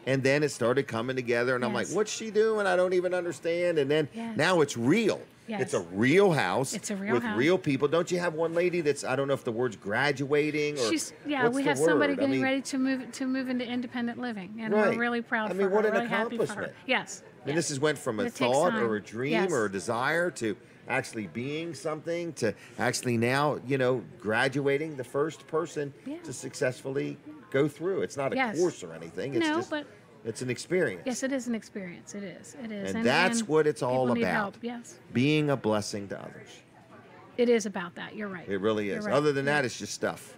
And then it started coming together, and I'm like, Yes. what's she doing? I don't even understand. And then Yes. now it's real. Yes. It's a real house. It's a real with house. real people. Don't you have one lady that's, I don't know if the word's graduating or She's what's we the have somebody word? I getting mean, ready to move into independent living, and Right. we're really proud I for mean, her. what an really happy for her. accomplishment. Yes. I mean, this has went from a It takes thought time. or a dream Yes. or a desire to actually being something to actually now, graduating the first person to successfully go through. It's not a Yes. course or anything. It's No, just, but- it's an experience. Yes, it is an experience. It is. It is. And that's what it's all people need about. help. Yes. Being a blessing to others. It is about that. You're right. It really You're is. right. Other than that, it's just stuff.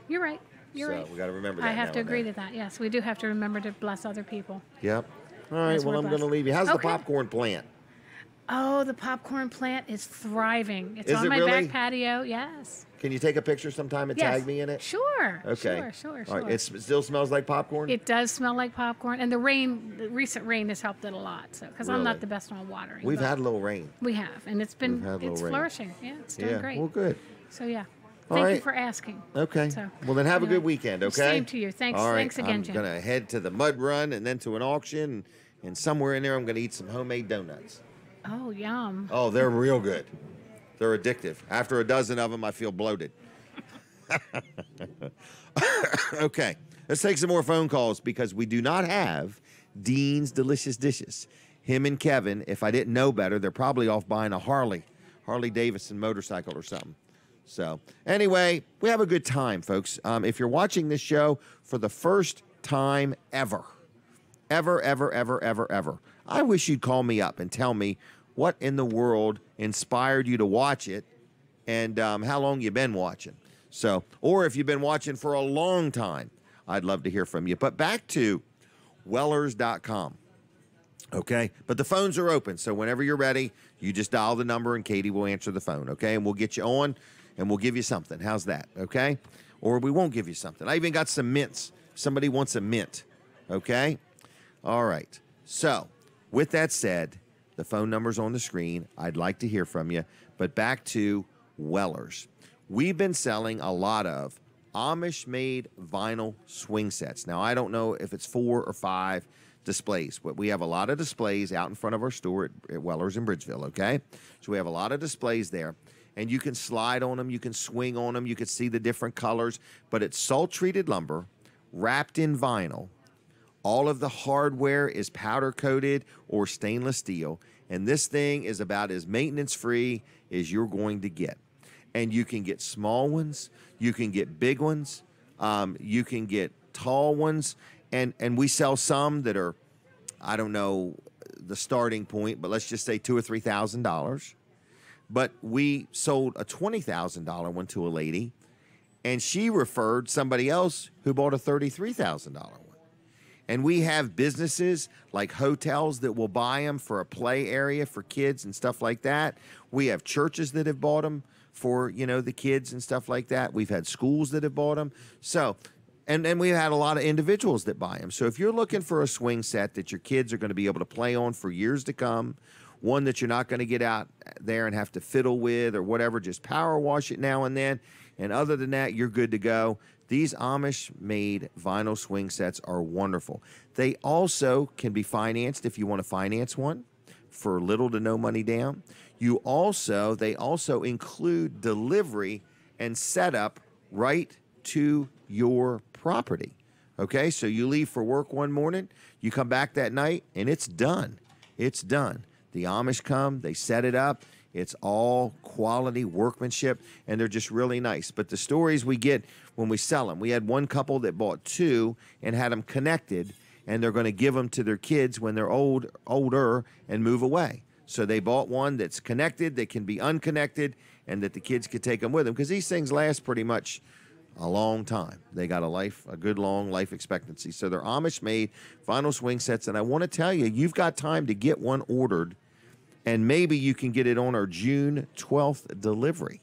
You're right. You're so right. we got to remember that. I have now to and agree then. to that. Yes, we do have to remember to bless other people. Yep. All right. Yes, Well, we're I'm going to blessed. leave you. How's the Okay. popcorn plant? Oh, the popcorn plant is thriving. It's Is on it my really? back patio. Yes. Can you take a picture sometime and Yes. tag me in it? Sure. Okay. Sure. All right. It still smells like popcorn? It does smell like popcorn, and the recent rain has helped it a lot. So, because I'm Really? not the best on watering. We've but had a little rain. We have, and it's We've had a little it's rain. flourishing. Yeah, it's doing great. Well, good. So yeah, All thank you right. for asking. Okay. So, Well, then have a anyway, good weekend, okay? Same to you. Thanks. All right. Thanks again, I'm Jim. going to head to the mud run and then to an auction and somewhere in there I'm going to eat some homemade donuts. Oh, yum. Oh, they're real good. They're addictive. After a dozen of them, I feel bloated. Okay, let's take some more phone calls because we do not have Dean's Delicious Dishes. Him and Kevin, if I didn't know better, they're probably off buying a Harley Davidson motorcycle or something. So anyway, we have a good time, folks. If you're watching this show for the first time ever, I wish you'd call me up and tell me what in the world inspired you to watch it and how long you've been watching. So, or if you've been watching for a long time, I'd love to hear from you. But back to Wellers.com. Okay, but the phones are open, so whenever you're ready, you just dial the number and Katie will answer the phone, okay? And we'll get you on and we'll give you something. How's that, okay? Or we won't give you something. I even got some mints. Somebody wants a mint, okay? All right, so with that said, the phone number's on the screen. I'd like to hear from you, but back to Wellers. We've been selling a lot of Amish-made vinyl swing sets. Now, I don't know if it's 4 or 5 displays, but we have a lot of displays out in front of our store at Wellers in Bridgeville, okay? So we have a lot of displays there, and you can slide on them, you can swing on them, you can see the different colors, but it's salt-treated lumber wrapped in vinyl. All of the hardware is powder-coated or stainless steel, and this thing is about as maintenance-free as you're going to get. And you can get small ones, you can get big ones, you can get tall ones, and we sell some that are, I don't know the starting point, but let's just say $2,000 or $3,000. But we sold a $20,000 one to a lady, and she referred somebody else who bought a $33,000 one. And we have businesses like hotels that will buy them for a play area for kids and stuff like that. We have churches that have bought them for, you know, the kids and stuff like that. We've had schools that have bought them. So, and we've had a lot of individuals that buy them. So if you're looking for a swing set that your kids are going to be able to play on for years to come, one that you're not going to get out there and have to fiddle with or whatever, just power wash it now and then. And other than that, you're good to go. These Amish-made vinyl swing sets are wonderful. They also can be financed if you want to finance one for little to no money down. They also include delivery and setup right to your property. Okay, so you leave for work one morning, you come back that night, and it's done. It's done. The Amish come, they set it up. It's all quality workmanship, and they're just really nice. But the stories we get when we sell them, we had one couple that bought 2 and had them connected, and they're going to give them to their kids when they're older and move away. So they bought one that's connected, that can be unconnected, and that the kids could take them with them, because these things last pretty much a long time. They got a good long life expectancy. So they're Amish-made vinyl swing sets, and I want to tell you, you've got time to get one ordered, and maybe you can get it on our June 12th delivery.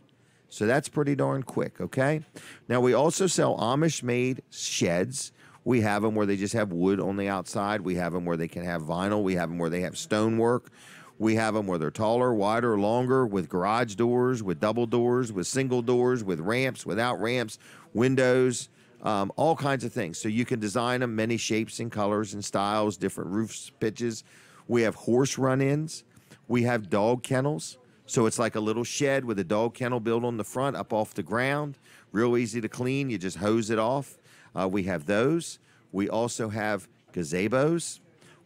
So that's pretty darn quick, okay? Now, we also sell Amish-made sheds. We have them where they just have wood on the outside. We have them where they can have vinyl. We have them where they have stonework. We have them where they're taller, wider, longer, with garage doors, with double doors, with single doors, with ramps, without ramps, windows, all kinds of things. So you can design them many shapes and colors and styles, different roof pitches. We have horse run-ins. We have dog kennels. So it's like a little shed with a dog kennel built on the front up off the ground. Real easy to clean. You just hose it off. We have those. We also have gazebos.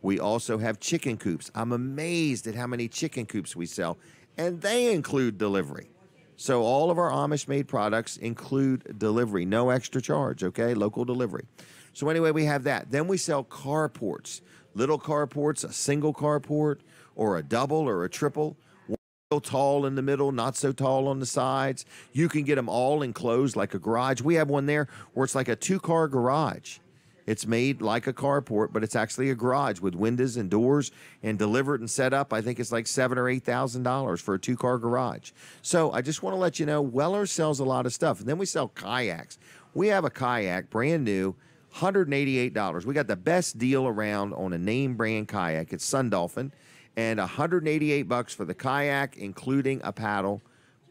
We also have chicken coops. I'm amazed at how many chicken coops we sell, and they include delivery. So all of our Amish-made products include delivery, no extra charge, okay? Local delivery. So anyway, we have that. Then we sell carports, little carports, a single carport, or a double or a triple. One tall in the middle, not so tall on the sides. You can get them all enclosed like a garage. We have one there where it's like a 2-car garage. It's made like a carport, but it's actually a garage with windows and doors, and delivered and set up. I think it's like $7,000 or $8,000 for a 2-car garage. So I just want to let you know, Weller sells a lot of stuff. And then we sell kayaks. We have a kayak, brand new, $188. We got the best deal around on a name brand kayak. It's Sun Dolphin, and $188 for the kayak, including a paddle,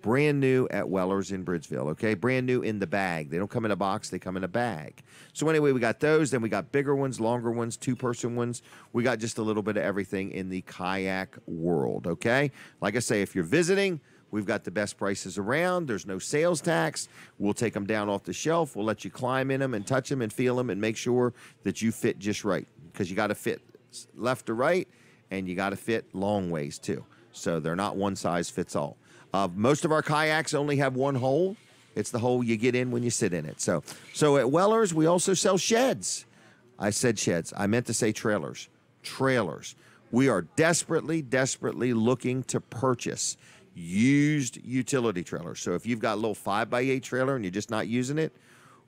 brand new at Weller's in Bridgeville, okay? Brand new in the bag. They don't come in a box, they come in a bag. So anyway, we got those. Then we got bigger ones, longer ones, two-person ones. We got just a little bit of everything in the kayak world, okay? Like I say, if you're visiting, we've got the best prices around. There's no sales tax. We'll take them down off the shelf. We'll let you climb in them and touch them and feel them and make sure that you fit just right, because you got to fit left to right, and you got to fit long ways too. So they're not one size fits all. Most of our kayaks only have one hole. It's the hole you get in when you sit in it. So at Weller's, we also sell sheds. I said sheds. I meant to say trailers. Trailers. We are desperately looking to purchase used utility trailers. So if you've got a little 5x8 trailer and you're just not using it,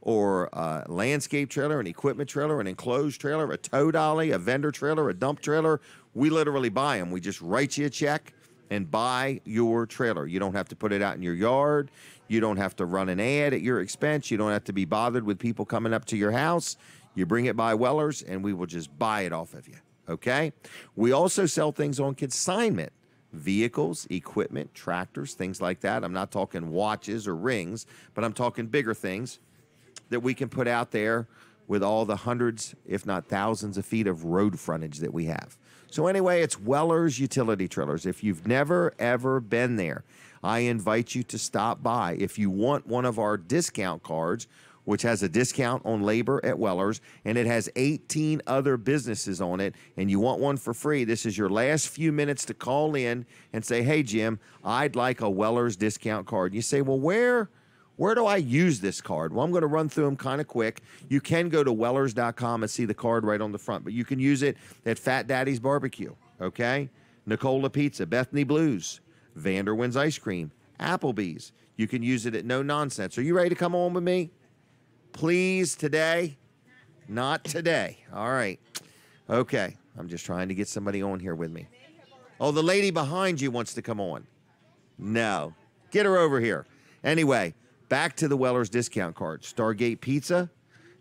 or a landscape trailer, an equipment trailer, an enclosed trailer, a tow dolly, a vendor trailer, a dump trailer, we literally buy them. We just write you a check and buy your trailer. You don't have to put it out in your yard. You don't have to run an ad at your expense. You don't have to be bothered with people coming up to your house. You bring it by Weller's, and we will just buy it off of you, okay? We also sell things on consignment. Vehicles, equipment, tractors, things like that. I'm not talking watches or rings, but I'm talking bigger things that we can put out there with all the hundreds, if not thousands of feet of road frontage that we have. So anyway, it's Weller's Utility Trailers. If you've never, ever been there, I invite you to stop by. If you want one of our discount cards, which has a discount on labor at Weller's, and it has 18 other businesses on it, and you want one for free, this is your last few minutes to call in and say, hey, Jim, I'd like a Weller's discount card. And you say, well, where do I use this card? Well, I'm going to run through them kind of quick. You can go to Wellers.com and see the card right on the front, but you can use it at Fat Daddy's Barbecue, okay? Nicola Pizza, Bethany Blues, Vanderwin's Ice Cream, Applebee's. You can use it at No Nonsense. Are you ready to come on with me? Please, today? Not today. All right. Okay. I'm just trying to get somebody on here with me. Oh, the lady behind you wants to come on. No. Get her over here. Anyway, back to the Weller's discount card. Stargate Pizza.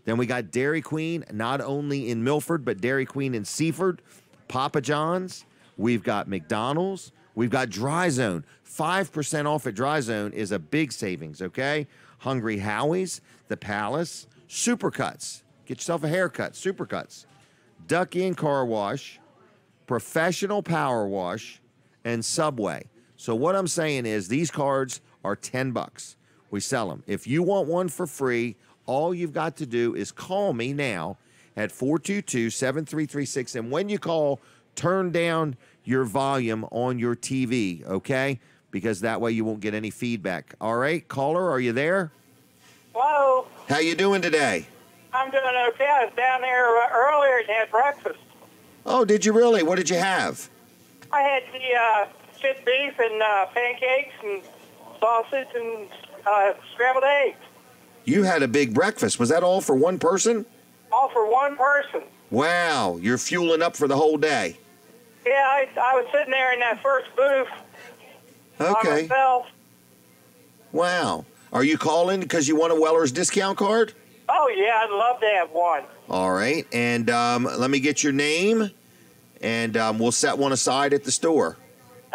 Then we got Dairy Queen, not only in Milford, but Dairy Queen in Seaford. Papa John's. We've got McDonald's. We've got Dry Zone. 5% off at Dry Zone is a big savings, okay? Hungry Howie's, The Palace, Supercuts. Get yourself a haircut, Supercuts. Duck Inn Car Wash, Professional Power Wash, and Subway. So what I'm saying is these cards are $10. We sell them. If you want one for free, all you've got to do is call me now at 422-7336. And when you call, turn down your volume on your TV, okay? Because that way you won't get any feedback. All right, caller, are you there? Hello. How you doing today? I'm doing okay. I was down there earlier and had breakfast. Oh, did you really? What did you have? I had the shit beef and pancakes and sausage and scrambled eggs. You had a big breakfast. Was that all for one person? All for one person. Wow, you're fueling up for the whole day. Yeah, I was sitting there in that first booth by Okay. myself. Wow. Are you calling because you want a Weller's discount card? Oh, yeah, I'd love to have one. All right. And let me get your name, and we'll set one aside at the store.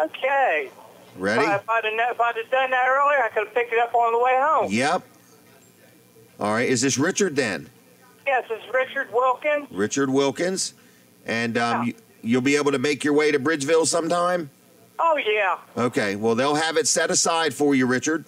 Okay. Ready? If I'd have done that earlier, I could have picked it up on the way home. Yep. All right. Is this Richard then? Yes, it's Richard Wilkins. Richard Wilkins. And you'll be able to make your way to Bridgeville sometime? Oh, yeah. Okay. Well, they'll have it set aside for you, Richard.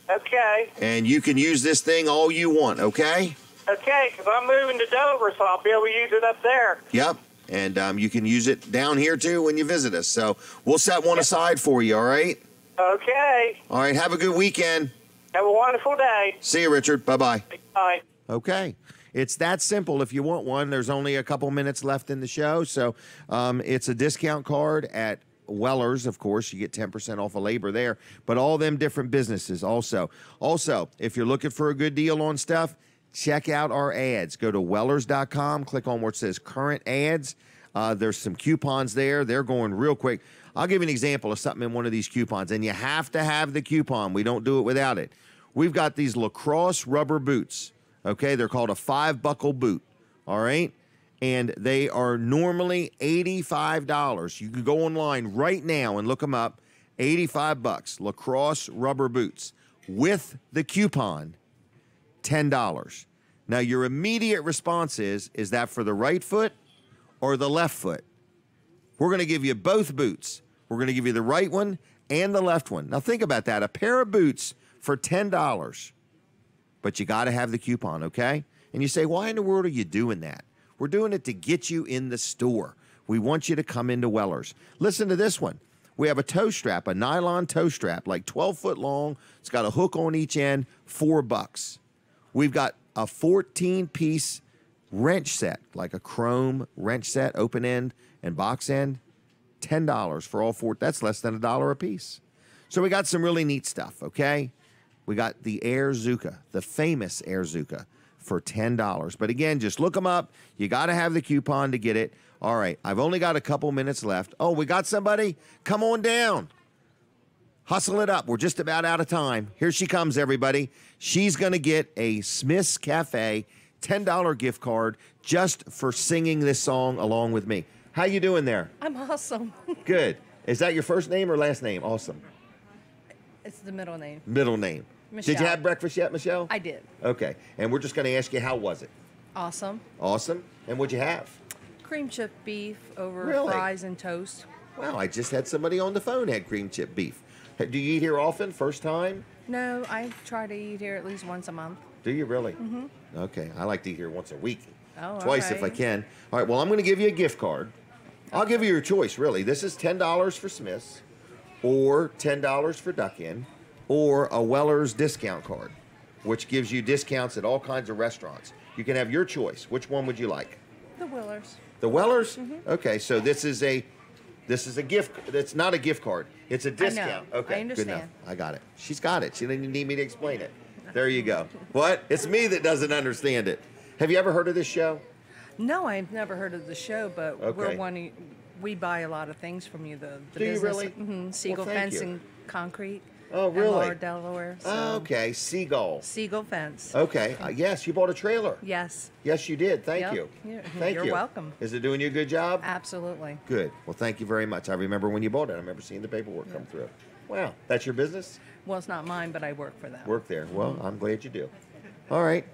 Okay. And you can use this thing all you want, okay? Okay, because I'm moving to Dover, so I'll be able to use it up there. Yep. And you can use it down here, too, when you visit us. So we'll set one aside for you, all right? Okay. All right. Have a good weekend. Have a wonderful day. See you, Richard. Bye-bye. Bye. Okay. It's that simple. If you want one, there's only a couple minutes left in the show. So it's a discount card at Weller's, of course. You get 10% off of labor there. But all them different businesses also. Also, if you're looking for a good deal on stuff, check out our ads. Go to Wellers.com. Click on where it says current ads. There's some coupons there. They're going real quick. I'll give you an example of something in one of these coupons. And you have to have the coupon. We don't do it without it. We've got these lacrosse rubber boots. Okay, they're called a 5-buckle boot, all right? And they are normally $85. You can go online right now and look them up, $85. Lacrosse rubber boots with the coupon, $10. Now, your immediate response is that for the right foot or the left foot? We're going to give you both boots. We're going to give you the right one and the left one. Now, think about that. A pair of boots for $10. But you got to have the coupon, okay? And you say, why in the world are you doing that? We're doing it to get you in the store. We want you to come into Weller's. Listen to this one. We have a toe strap, a nylon toe strap, like 12 foot long. It's got a hook on each end, $4. We've got a 14-piece wrench set, like a chrome wrench set, open end and box end, $10 for all four. That's less than $1 a piece. So we got some really neat stuff, okay? We got the Air Zuka, the famous Air Zuka, for $10. But again, just look them up. You got to have the coupon to get it. All right, I've only got a couple minutes left. Oh, we got somebody? Come on down. Hustle it up. We're just about out of time. Here she comes, everybody. She's going to get a Smith's Cafe $10 gift card just for singing this song along with me. How you doing there? I'm awesome. Good. Is that your first name or last name? Awesome. It's the middle name. Middle name. Michelle. Did you have breakfast yet, Michelle? I did. Okay. And we're just going to ask you, how was it? Awesome. Awesome. And what'd you have? Cream chip beef over Really? fries and toast. Wow, I just had somebody on the phone had cream chip beef. Do you eat here often? First time? No, I try to eat here at least once a month. Do you really? Mm-hmm. Okay. I like to eat here once a week. Oh, Twice if I okay. can. All right, well, I'm going to give you a gift card. I'll give you your choice, really. This is $10 for Smith's, or $10 for Duck Inn, or a Weller's discount card, which gives you discounts at all kinds of restaurants. You can have your choice. Which one would you like? The Willers. The Weller's? Mm-hmm. Okay, so this is a gift. It's not a gift card. It's a I know. discount. Okay, I understand. good enough. I got it. She's got it. She didn't need me to explain it. There you go. What? It's me that doesn't understand it. Have you ever heard of this show? No, I've never heard of the show, but Okay. we buy a lot of things from you. The Do you business. really? Mm-hmm. Seagull Well, thank Fence you. and Concrete. Oh, in really? Lower Delaware. So. Oh, okay, Seagull. Seagull Fence. Okay, yes, you bought a trailer. Yes. Yes, you did. Thank Yep. you. You're- you're welcome. Is it doing you a good job? Absolutely. Good. Well, thank you very much. I remember when you bought it. I remember seeing the paperwork come through. Wow, that's your business? Well, it's not mine, but I work for them. Work there. Well, I'm glad you do. All right.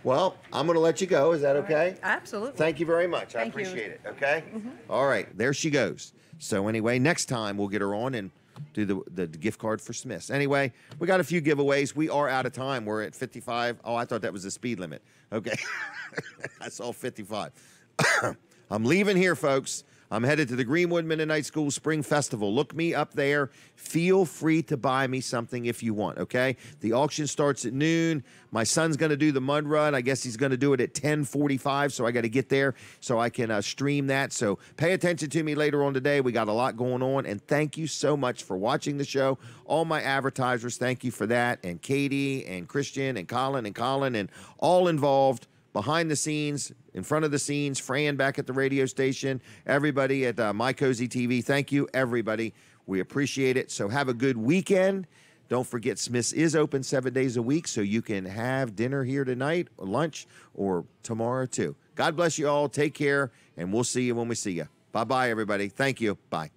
Well, I'm going to let you go. Is that okay? Absolutely. Thank you very much. I Thank you. appreciate it. Okay? Mhm. All right. There she goes. So anyway, next time we'll get her on and do the gift card for Smith's. Anyway, we got a few giveaways. We are out of time. We're at 55. Oh, I thought that was the speed limit. Okay. I saw 55. I'm leaving here, folks. I'm headed to the Greenwood Mennonite School Spring Festival. Look me up there. Feel free to buy me something if you want, okay? The auction starts at noon. My son's going to do the mud run. I guess he's going to do it at 10:45, so I got to get there so I can stream that. So pay attention to me later on today. We got a lot going on, and thank you so much for watching the show. All my advertisers, thank you for that, and Katie and Christian and Colin and all involved. Behind the scenes, in front of the scenes, Fran back at the radio station, everybody at My Cozy TV. Thank you, everybody. We appreciate it. So have a good weekend. Don't forget, Smith's is open 7 days a week, so you can have dinner here tonight, or lunch, or tomorrow too. God bless you all. Take care, and we'll see you when we see you. Bye-bye, everybody. Thank you. Bye.